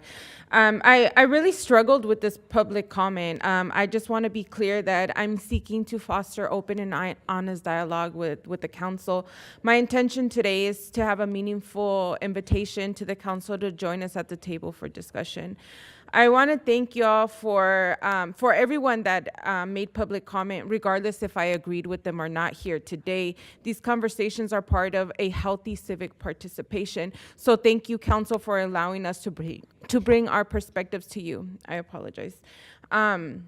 I really struggled with this public comment. I just want to be clear that I'm seeking to foster open and honest dialogue with the council. My intention today is to have a meaningful invitation to the council to join us at the table for discussion. I want to thank y'all for everyone that made public comment, regardless if I agreed with them or not here today. These conversations are part of a healthy civic participation. So thank you, council, for allowing us to bring our perspectives to you. I apologize. I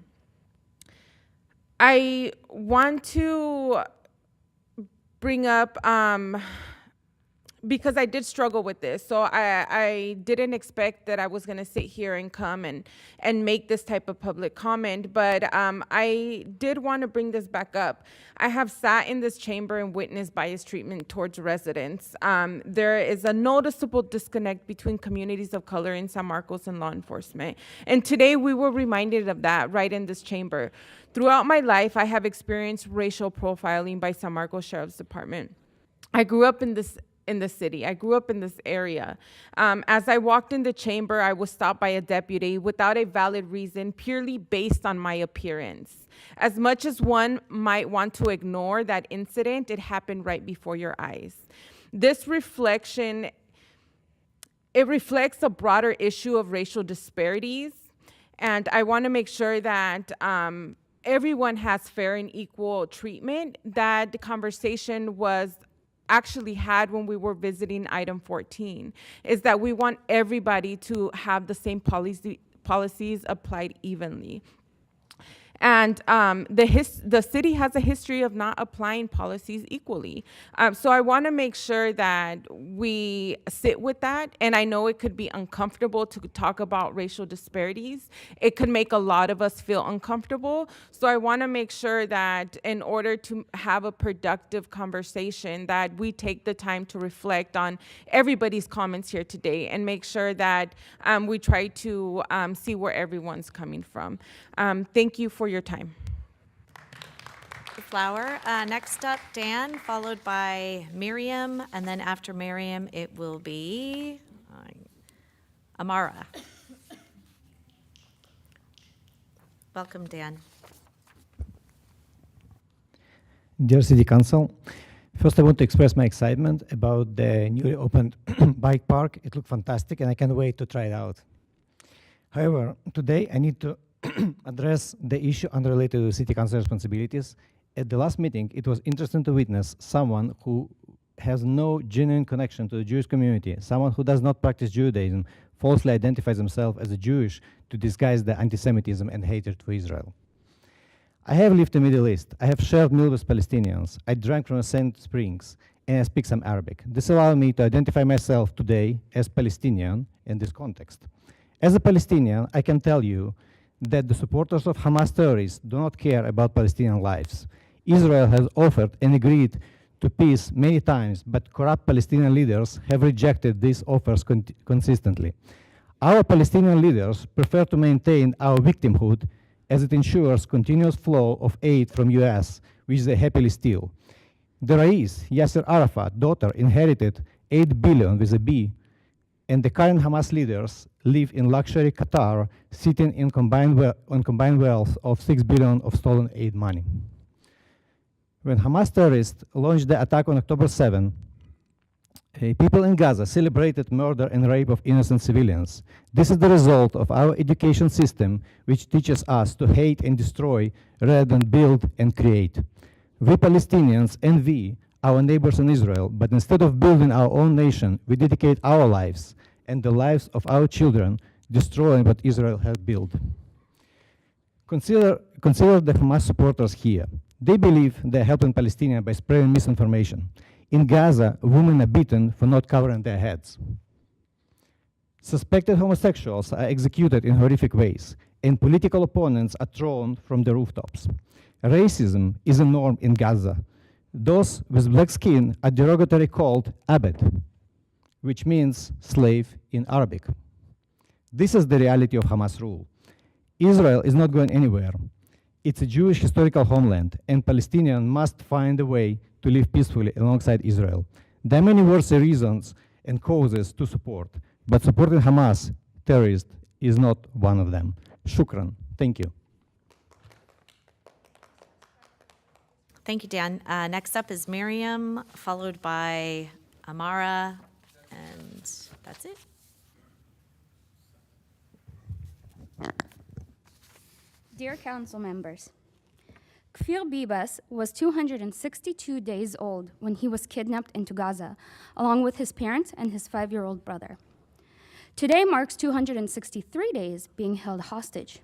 want to bring up because I did struggle with this. So I didn't expect that I was going to sit here and come and make this type of public comment, but I did want to bring this back up. I have sat in this chamber and witnessed bias treatment towards residents. There is a noticeable disconnect between communities of color in San Marcos and law enforcement. And today we were reminded of that right in this chamber. Throughout my life, I have experienced racial profiling by San Marcos Sheriff's Department. I grew up in the city. I grew up in this area. As I walked in the chamber, I was stopped by a deputy without a valid reason, purely based on my appearance. As much as one might want to ignore that incident, it happened right before your eyes. This reflection, it reflects a broader issue of racial disparities, and I want to make sure that everyone has fair and equal treatment. That the conversation was actually had when we were visiting item 14, is that we want everybody to have the same policies applied evenly. And the city has a history of not applying policies equally. So I want to make sure that we sit with that. And I know it could be uncomfortable to talk about racial disparities. It could make a lot of us feel uncomfortable. So I want to make sure that in order to have a productive conversation, that we take the time to reflect on everybody's comments here today and make sure that we try to see where everyone's coming from. Thank you for your time. Flower. Next up, Dan, followed by Miriam, and then after Miriam, it will be Amara. Welcome, Dan. Dear City Council, first I want to express my excitement about the newly opened bike park. It looked fantastic and I can't wait to try it out. However, today I need to address the issue unrelated to City Council responsibilities. At the last meeting, it was interesting to witness someone who has no genuine connection to the Jewish community, someone who does not practice Judaism, falsely identifies himself as a Jewish to disguise the anti-Semitism and hatred for Israel. I have lived in the Middle East. I have shared meals with Palestinians. I drank from the same springs, and I speak some Arabic. This allows me to identify myself today as Palestinian in this context. As a Palestinian, I can tell you that the supporters of Hamas terrorists do not care about Palestinian lives. Israel has offered and agreed to peace many times, but corrupt Palestinian leaders have rejected these offers consistently. Our Palestinian leaders prefer to maintain our victimhood as it ensures continuous flow of aid from US, which they happily steal. The Rais, Yasser Arafat, daughter, inherited 8 billion with a B, and the current Hamas leaders live in luxury Qatar, sitting in on combined wealth of 6 billion of stolen aid money. When Hamas terrorists launched the attack on October 7, people in Gaza celebrated murder and rape of innocent civilians. This is the result of our education system, which teaches us to hate and destroy rather than build and create. We Palestinians envy our neighbors in Israel, but instead of building our own nation, we dedicate our lives and the lives of our children destroying what Israel has built. Consider the Hamas supporters here. They believe they're helping Palestinians by spreading misinformation. In Gaza, women are beaten for not covering their heads. Suspected homosexuals are executed in horrific ways, and political opponents are thrown from the rooftops. Racism is a norm in Gaza. Those with black skin are derogatorily called abed, which means slave in Arabic. This is the reality of Hamas rule. Israel is not going anywhere. It's a Jewish historical homeland, and Palestinians must find a way to live peacefully alongside Israel. There are many worthy reasons and causes to support, but supporting Hamas terrorists is not one of them. Shukran. Thank you. Thank you, Dan. Next up is Miriam, followed by Amara, and that's it. Dear council members, Kfir Bibas was 262 days old when he was kidnapped into Gaza, along with his parents and his 5-year-old brother. Today marks 263 days being held hostage.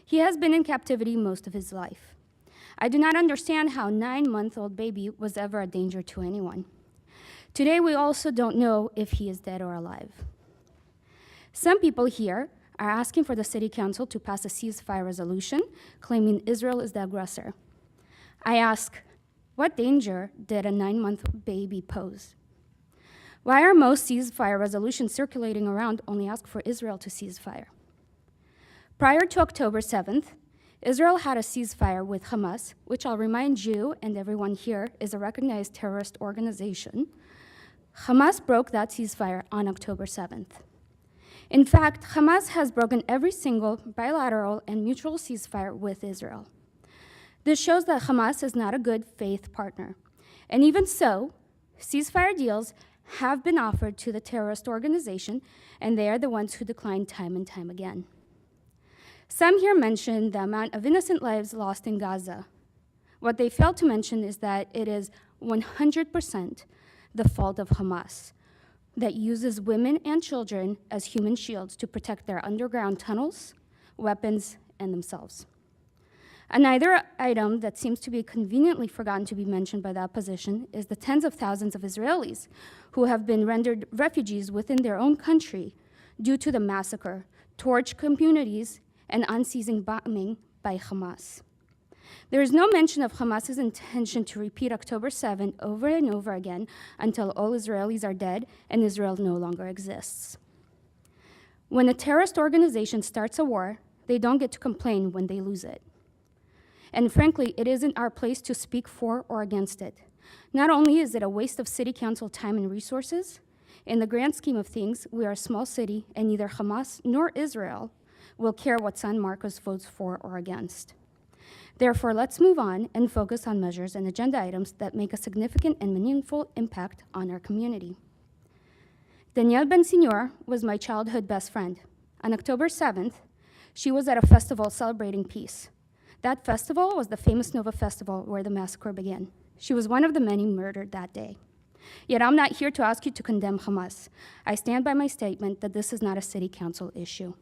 He has been in captivity most of his life. I do not understand how a 9-month-old baby was ever a danger to anyone. Today, we also don't know if he is dead or alive. Some people here are asking for the city council to pass a ceasefire resolution claiming Israel is the aggressor. I ask, what danger did a 9-month baby pose? Why are most ceasefire resolutions circulating around only ask for Israel to cease fire? Prior to October 7th, Israel had a ceasefire with Hamas, which I'll remind you and everyone here is a recognized terrorist organization. Hamas broke that ceasefire on October 7th. In fact, Hamas has broken every single bilateral and mutual ceasefire with Israel. This shows that Hamas is not a good faith partner. And even so, ceasefire deals have been offered to the terrorist organization, and they are the ones who decline time and time again. Some here mentioned the amount of innocent lives lost in Gaza. What they failed to mention is that it is 100% the fault of Hamas, that uses women and children as human shields to protect their underground tunnels, weapons, and themselves. Another item that seems to be conveniently forgotten to be mentioned by the opposition is the tens of thousands of Israelis who have been rendered refugees within their own country due to the massacre, torched communities, and unceasing bombing by Hamas. There is no mention of Hamas's intention to repeat October 7 over and over again until all Israelis are dead and Israel no longer exists. When a terrorist organization starts a war, they don't get to complain when they lose it. And frankly, it isn't our place to speak for or against it. Not only is it a waste of city council time and resources, in the grand scheme of things, we are a small city and neither Hamas nor Israel will care what San Marcos votes for or against. Therefore, let's move on and focus on measures and agenda items that make a significant and meaningful impact on our community. Danielle Bensignor was my childhood best friend. On October 7th, she was at a festival celebrating peace. That festival was the famous Nova Festival where the massacre began. She was one of the many murdered that day. Yet I'm not here to ask you to condemn Hamas. I stand by my statement that this is not a city council issue.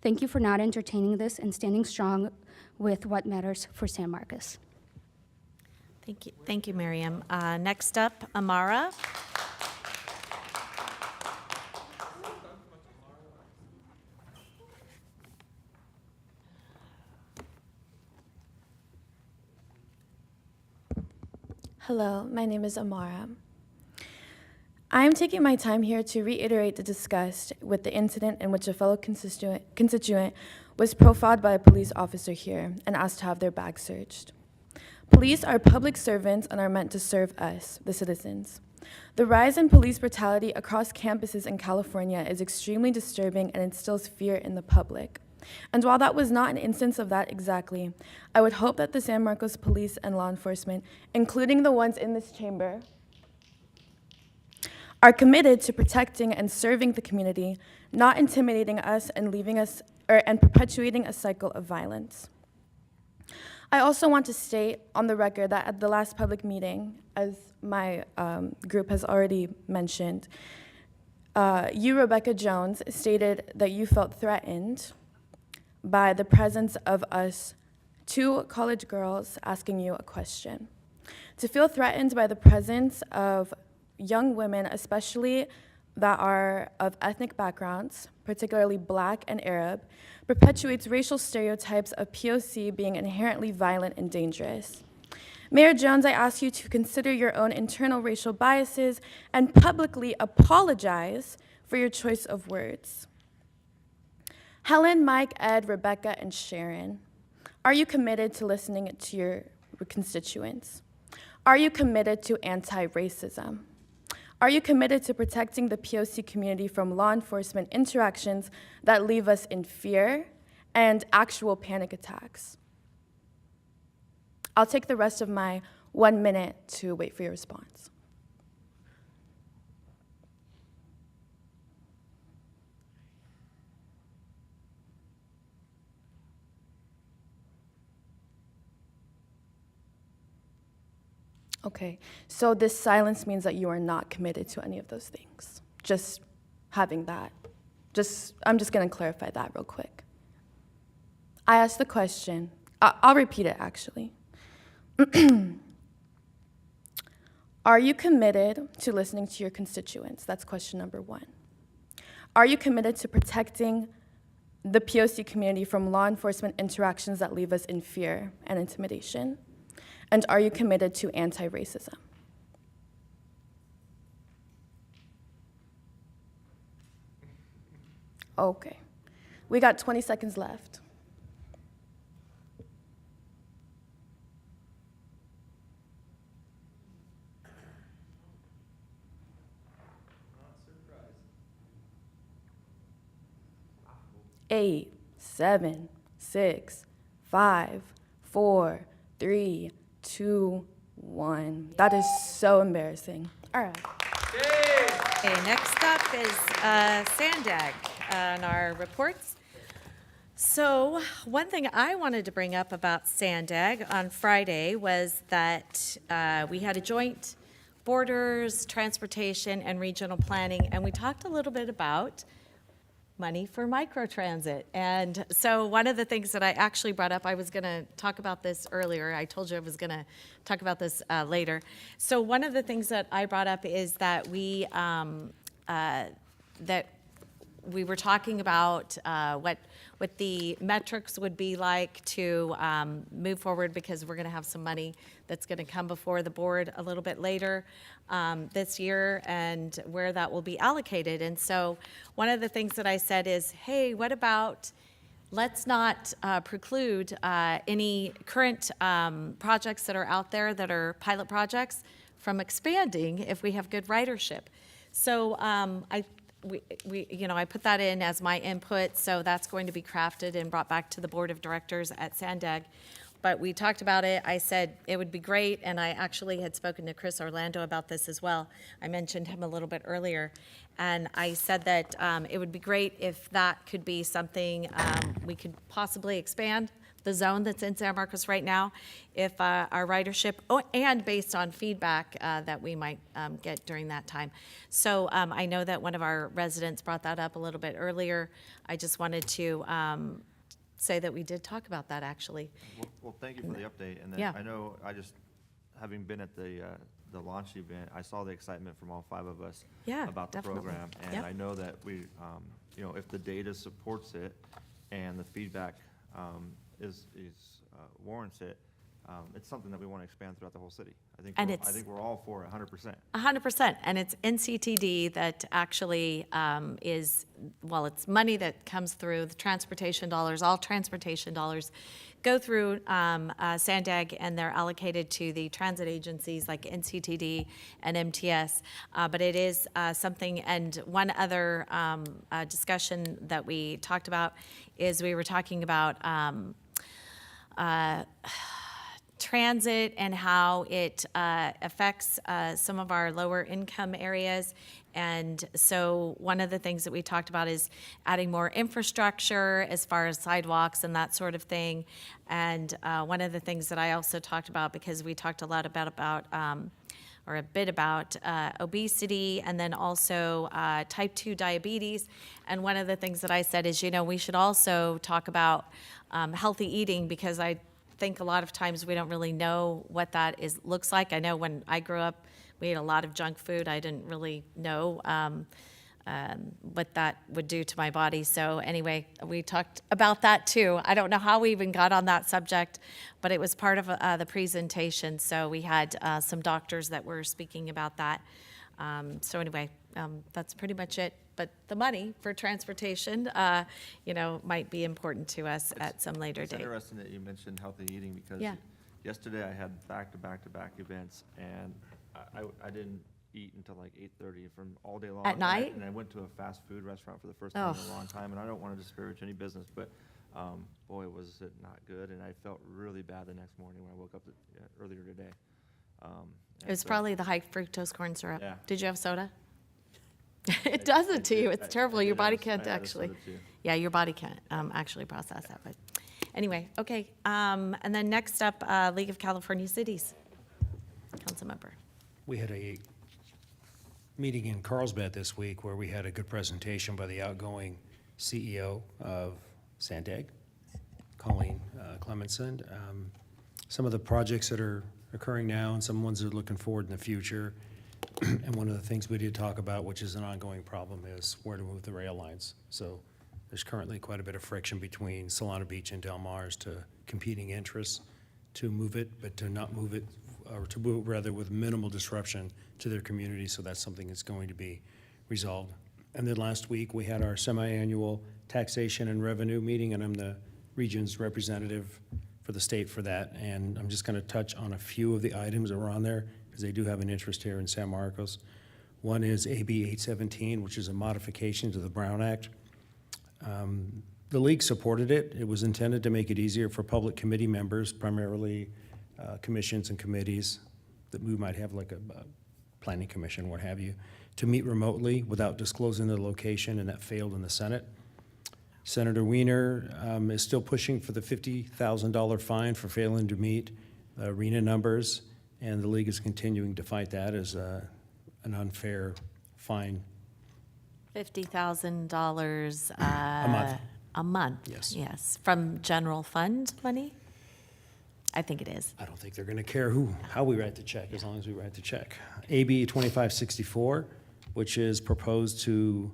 Thank you for not entertaining this and standing strong with what matters for San Marcos. Thank you, Miriam. Next up, Amara. Hello, my name is Amara. I am taking my time here to reiterate the disgust with the incident in which a fellow constituent was profiled by a police officer here and asked to have their bag searched. Police are public servants and are meant to serve us, the citizens. The rise in police brutality across campuses in California is extremely disturbing and instills fear in the public. And while that was not an instance of that exactly, I would hope that the San Marcos police and law enforcement, including the ones in this chamber, are committed to protecting and serving the community, not intimidating us and and perpetuating a cycle of violence. I also want to state on the record that at the last public meeting, as my group has already mentioned, you, Rebecca Jones, stated that you felt threatened by the presence of us, two college girls, asking you a question. To feel threatened by the presence of young women, especially that are of ethnic backgrounds, particularly Black and Arab, perpetuates racial stereotypes of POC being inherently violent and dangerous. Mayor Jones, I ask you to consider your own internal racial biases and publicly apologize for your choice of words. Helen, Mike, Ed, Rebecca, and Sharon, are you committed to listening to your constituents? Are you committed to anti-racism? Are you committed to protecting the POC community from law enforcement interactions that leave us in fear and actual panic attacks? I'll take the rest of my 1 minute to wait for your response. Okay, so this silence means that you are not committed to any of those things. Just having that. I'm just gonna clarify that real quick. I asked the question, I'll repeat it actually. Are you committed to listening to your constituents? That's question number 1. Are you committed to protecting the POC community from law enforcement interactions that leave us in fear and intimidation? And are you committed to anti-racism? Okay. We got 20 seconds left. Eight, 7, 6, 5, 4, 3, 2, 1. That is so embarrassing. All right. Okay, next up is Sandag on our reports. So one thing I wanted to bring up about Sandag on Friday was that we had a joint borders, transportation, and regional planning, and we talked a little bit about money for microtransit. And so one of the things that I actually brought up, I was going to talk about this earlier. I told you I was going to talk about this later. So one of the things that I brought up is that we were talking about what the metrics would be like to move forward, because we're going to have some money that's going to come before the board a little bit later this year, and where that will be allocated. And so one of the things that I said is, hey, what about, let's not preclude any current projects that are out there that are pilot projects from expanding if we have good ridership. So I put that in as my input, so that's going to be crafted and brought back to the board of directors at Sandag. But we talked about it. I said it would be great, and I actually had spoken to Chris Orlando about this as well. I mentioned him a little bit earlier, and I said that it would be great if that could be something we could possibly expand the zone that's in San Marcos right now, if our ridership, and based on feedback that we might get during that time. So I know that one of our residents brought that up a little bit earlier. I just wanted to say that we did talk about that, actually. Well, thank you for the update. And then Yeah. I know, having been at the launch event, I saw the excitement from all 5 of us about the definitely. program. And Yep. I know that we, if the data supports it and the feedback warrants it, it's something that we want to expand throughout the whole city. I think we're all for it 100%. 100%, and it's NCTD that actually is, well, it's money that comes through the transportation dollars. All transportation dollars go through Sandag, and they're allocated to the transit agencies like NCTD and MTS. But it is something, and one other discussion that we talked about is we were talking about transit and how it affects some of our lower income areas. And so one of the things that we talked about is adding more infrastructure as far as sidewalks and that sort of thing. And one of the things that I also talked about, because we talked a lot about or a bit about obesity, and then also type 2 diabetes. And one of the things that I said is, we should also talk about healthy eating, because I think a lot of times we don't really know what that looks like. I know when I grew up, we ate a lot of junk food. I didn't really know what that would do to my body. So anyway, we talked about that too. I don't know how we even got on that subject, but it was part of the presentation. So we had some doctors that were speaking about that. So anyway, that's pretty much it. But the money for transportation, might be important to us at some later date. It's interesting that you mentioned healthy eating, because yesterday I had back-to-back events, and I didn't eat until like 8:30 from all day long. At night? And I went to a fast food restaurant for the first time in a long time, and I don't want to disparage any business, but boy, was it not good, and I felt really bad the next morning when I woke up earlier today. It was probably the high fructose corn syrup. Yeah. Did you have soda? It does it to you. It's terrible. Your body can't I had a actually. soda too. Yeah, your body can't actually process that. But anyway, okay. And then next up, League of California Cities, council member. We had a meeting in Carlsbad this week where we had a good presentation by the outgoing CEO of Sandag, Colleen Clemenson. Some of the projects that are occurring now and some ones that are looking forward in the future. And one of the things we did talk about, which is an ongoing problem, is where to move the rail lines. So there's currently quite a bit of friction between Solana Beach and Del Mar as to competing interests to move it, but to not move it, or to move it rather with minimal disruption to their community. So that's something that's going to be resolved. And then last week, we had our semi-annual taxation and revenue meeting, and I'm the region's representative for the state for that. And I'm just going to touch on a few of the items that were on there, because they do have an interest here in San Marcos. One is AB 817, which is a modification to the Brown Act. The league supported it. It was intended to make it easier for public committee members, primarily commissions and committees that we might have, like a planning commission, what have you, to meet remotely without disclosing the location, and that failed in the Senate. Senator Wiener is still pushing for the $50,000 fine for failing to meet arena numbers, and the league is continuing to fight that as an unfair fine. $50,000 A month. A month. Yes. Yes. From general fund money? I think it is. I don't think they're going to care how we write the check, as long as we write the check. AB 2564, which is proposed to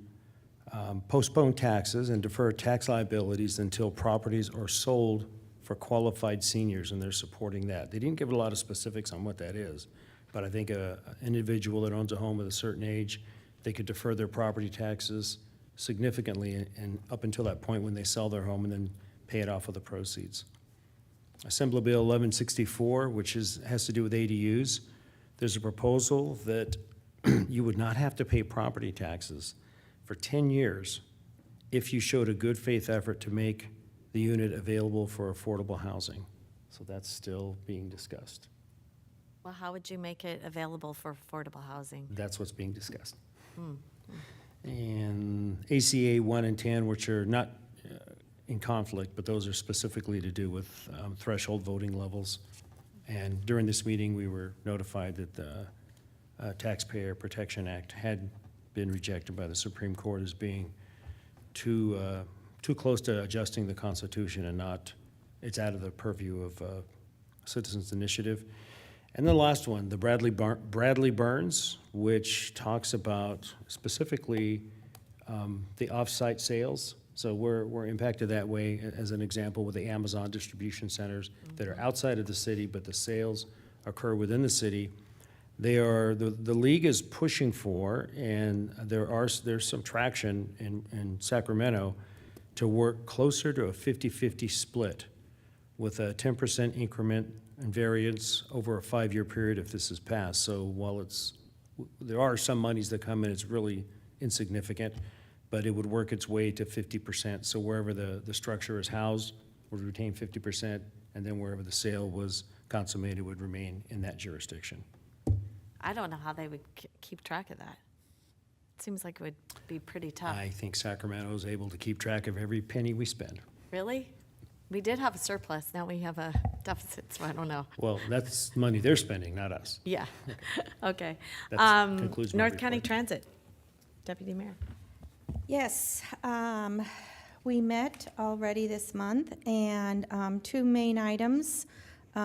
postpone taxes and defer tax liabilities until properties are sold for qualified seniors, and they're supporting that. They didn't give a lot of specifics on what that is, but I think an individual that owns a home at a certain age, they could defer their property taxes significantly and up until that point when they sell their home, and then pay it off with the proceeds. Assembly Bill 1164, which has to do with ADUs. There's a proposal that you would not have to pay property taxes for 10 years if you showed a good faith effort to make the unit available for affordable housing. So that's still being discussed. Well, how would you make it available for affordable housing? That's what's being discussed. And ACA 1 and 10, which are not in conflict, but those are specifically to do with threshold voting levels. And during this meeting, we were notified that the Taxpayer Protection Act had been rejected by the Supreme Court as being too close to adjusting the Constitution, and not, it's out of the purview of Citizens Initiative. And the last one, the Bradley Burns, which talks about specifically the off-site sales. So we're impacted that way, as an example, with the Amazon distribution centers that are outside of the city, but the sales occur within the city. They are, the league is pushing for, and there's some traction in Sacramento to work closer to a 50-50 split with a 10% increment and variance over a 5-year period if this is passed. So while there are some monies that come in, it's really insignificant, but it would work its way to 50%. So wherever the structure is housed would retain 50%, and then wherever the sale was consummated would remain in that jurisdiction. I don't know how they would keep track of that. It seems like it would be pretty tough. I think Sacramento is able to keep track of every penny we spend. Really? We did have a surplus. Now we have a deficit, so I don't know. Well, that's money they're spending, not us. Yeah. Okay. That concludes my North County report. Transit, Deputy Mayor. Yes, we met already this month, and two main items.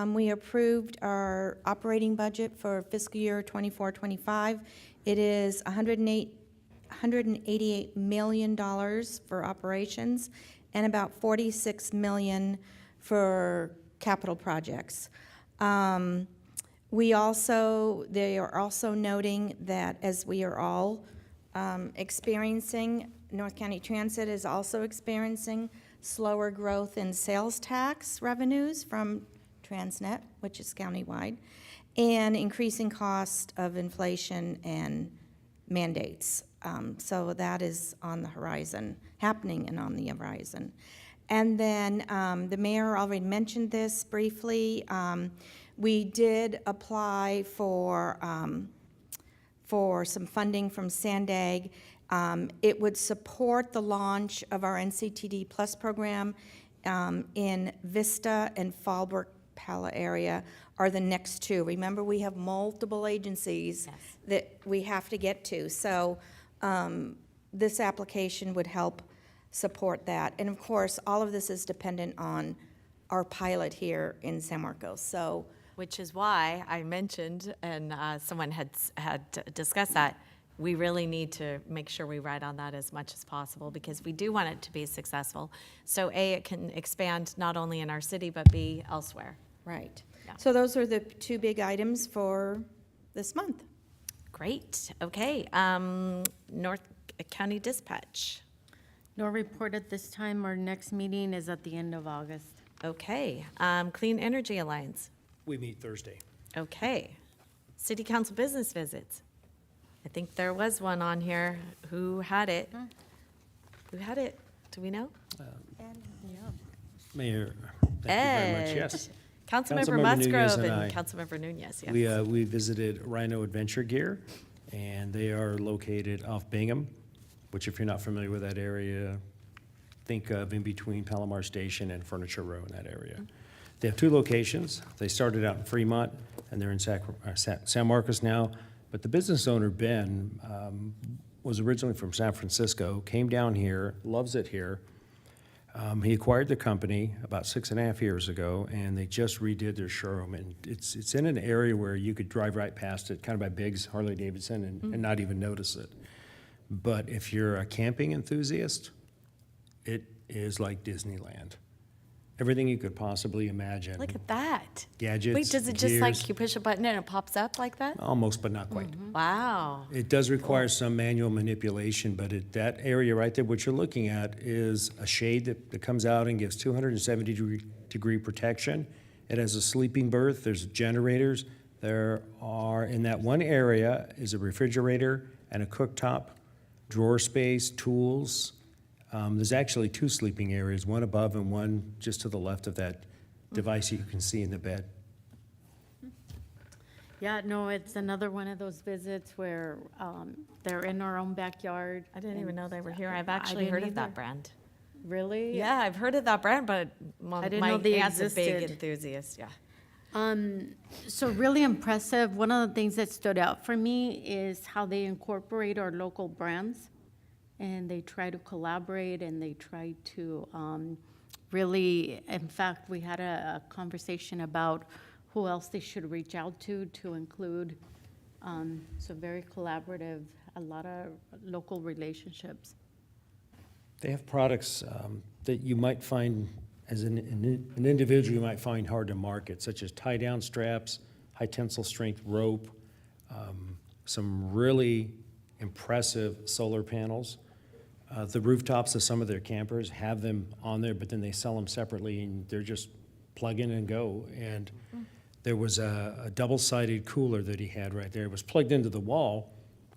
We approved our operating budget for fiscal year 24-25. It is $188 million for operations and about $46 million for capital projects. They are also noting that, as we are all experiencing, North County Transit is also experiencing slower growth in sales tax revenues from Transnet, which is countywide, and increasing cost of inflation and mandates. So that is on the horizon, happening and on the horizon. And then the mayor already mentioned this briefly. We did apply for some funding from Sandag. It would support the launch of our NCTD Plus program in Vista and Fallbrook Pala area are the next two. Remember, we have multiple agencies that we have to get to. So this application would help support that. And of course, all of this is dependent on our pilot here in San Marcos. So which is why I mentioned, and someone had discussed that, we really need to make sure we ride on that as much as possible because we do want it to be successful. So A, it can expand not only in our city, but B, elsewhere. Right. Yeah. So those are the two big items for this month. Great, okay. North County Dispatch. No report at this time. Our next meeting is at the end of August. Okay, Clean Energy Alliance. We meet Thursday. Okay. City Council business visits. I think there was one on here. Who had it? Who had it? Do we know? Mayor, thank you very much. Yes. Councilmember Musgrove and Councilmember Nunez, yes. We visited Rhino Adventure Gear, and they are located off Bingham, which if you're not familiar with that area, think of in between Palomar Station and Furniture Row in that area. They have two locations. They started out in Fremont, and they're in San Marcos now. But the business owner, Ben, was originally from San Francisco, came down here, loves it here. He acquired the company about 6.5 years ago, and they just redid their showroom. And it's in an area where you could drive right past it, kind of by Biggs, Harley-Davidson, and not even notice it. But if you're a camping enthusiast, it is like Disneyland. Everything you could possibly imagine. Look at that. Gadgets, Wait, does it just gears. like you push a button and it pops up like that? Almost, but not quite. Wow. It does require some manual manipulation, but that area right there, what you're looking at is a shade that comes out and gives 270-degree protection. It has a sleeping berth. There's generators. There are, in that one area, is a refrigerator and a cooktop, drawer space, tools. There's actually two sleeping areas, one above and one just to the left of that device you can see in the bed. Yeah, no, it's another one of those visits where they're in our own backyard. I didn't even know they were here. I've actually heard of that brand. Really? Yeah, I've heard of that brand, but I didn't my know they aunt's a big existed. enthusiast, yeah. So really impressive. One of the things that stood out for me is how they incorporate our local brands, and they try to collaborate, and they try to really, in fact, we had a conversation about who else they should reach out to include. So very collaborative, a lot of local relationships. They have products that you might find, as an individual, you might find hard to market, such as tie-down straps, high tensile strength rope, some really impressive solar panels. The rooftops of some of their campers have them on there, but then they sell them separately, and they're just plug in and go. And there was a double-sided cooler that he had right there. It was plugged into the wall,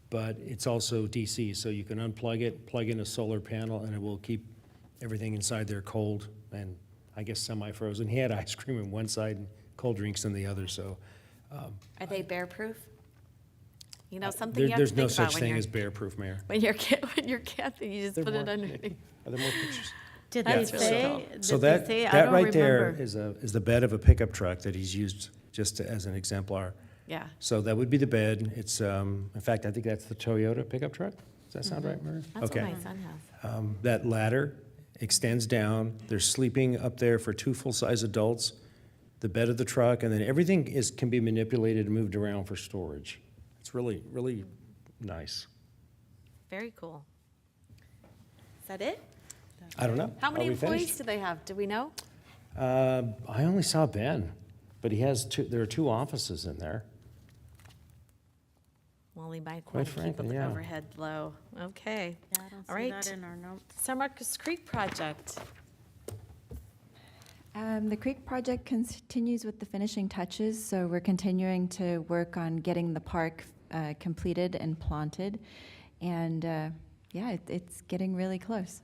but it's also DC, so you can unplug it, plug in a solar panel, and it will keep everything inside there cold and I guess semi-frozen. He had ice cream on one side and cold drinks on the other, so. Are they bear-proof? You know, something you have to There's no think about such when thing you're, as bear-proof, Mayor. when you're camping, you just There put it more? underneath. Are there more pictures? Did Yeah. they say? So Did they that, say? I that don't right there remember. is the bed of a pickup truck that he's used just as an exemplar. Yeah. So that would be the bed. It's, in fact, I think that's the Toyota pickup truck. Does that sound right, Mary? That's Okay. what my son has. That ladder extends down. They're sleeping up there for 2 full-size adults, the bed of the truck, and then everything can be manipulated and moved around for storage. It's really, really nice. Very cool. Is that it? I don't know. How many Are we employees finished? do they have? Do we know? I only saw Ben, but he has there are 2 offices in there. Well, he might Quite want to keep frankly, the yeah. overhead low. Okay. Yeah, I don't All see right. that in our notes. San Marcos Creek project. The Creek project continues with the finishing touches, so we're continuing to work on getting the park completed and planted, and yeah, it's getting really close.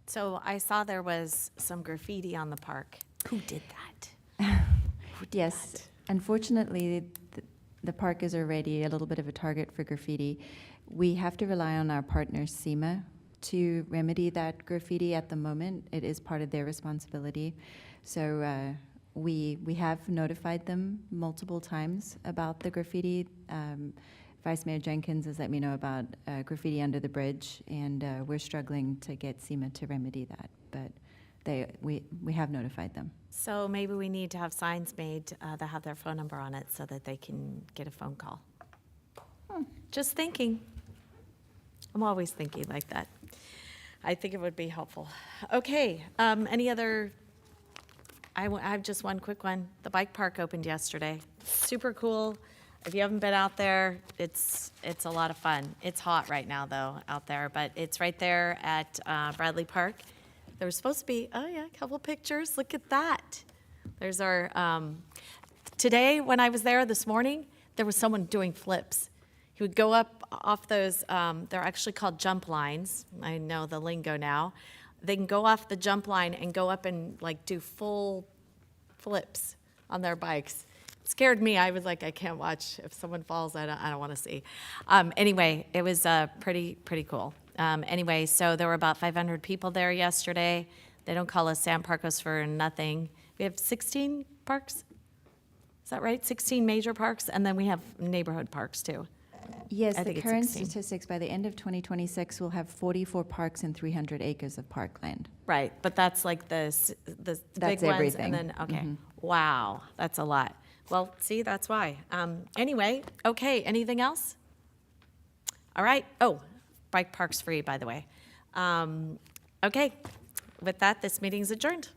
So I saw there was some graffiti on the park. Who did that? Yes, unfortunately, the park is already a little bit of a target for graffiti. We have to rely on our partner SEMA to remedy that graffiti at the moment. It is part of their responsibility. So we have notified them multiple times about the graffiti. Vice Mayor Jenkins has let me know about graffiti under the bridge, and we're struggling to get SEMA to remedy that. But we have notified them. So maybe we need to have signs made that have their phone number on it so that they can get a phone call. Just thinking. I'm always thinking like that. I think it would be helpful. Okay, any other? I have just one quick one. The bike park opened yesterday. Super cool. If you haven't been out there, it's a lot of fun. It's hot right now though out there, but it's right there at Bradley Park. There was supposed to be, oh yeah, a couple pictures. Look at that. There's our, today when I was there this morning, there was someone doing flips. He would go up off those, they're actually called jump lines. I know the lingo now. They can go off the jump line and go up and like do full flips on their bikes. It scared me. I was like, I can't watch. If someone falls, I don't want to see. Anyway, it was pretty cool. Anyway, so there were about 500 people there yesterday. They don't call us San Marcos for nothing. We have 16 parks. Is that right? 16 major parks, and then we have neighborhood parks too. Yes, I the think it's current 16. statistics, by the end of 2026, we'll have 44 parks and 300 acres of parkland. Right, but that's like the big That's ones, everything. and then, okay. Mhm. Wow, that's a lot. Well, see, that's why. Anyway, okay, anything else? All right, oh, bike park's free, by the way. Okay, with that, this meeting's adjourned.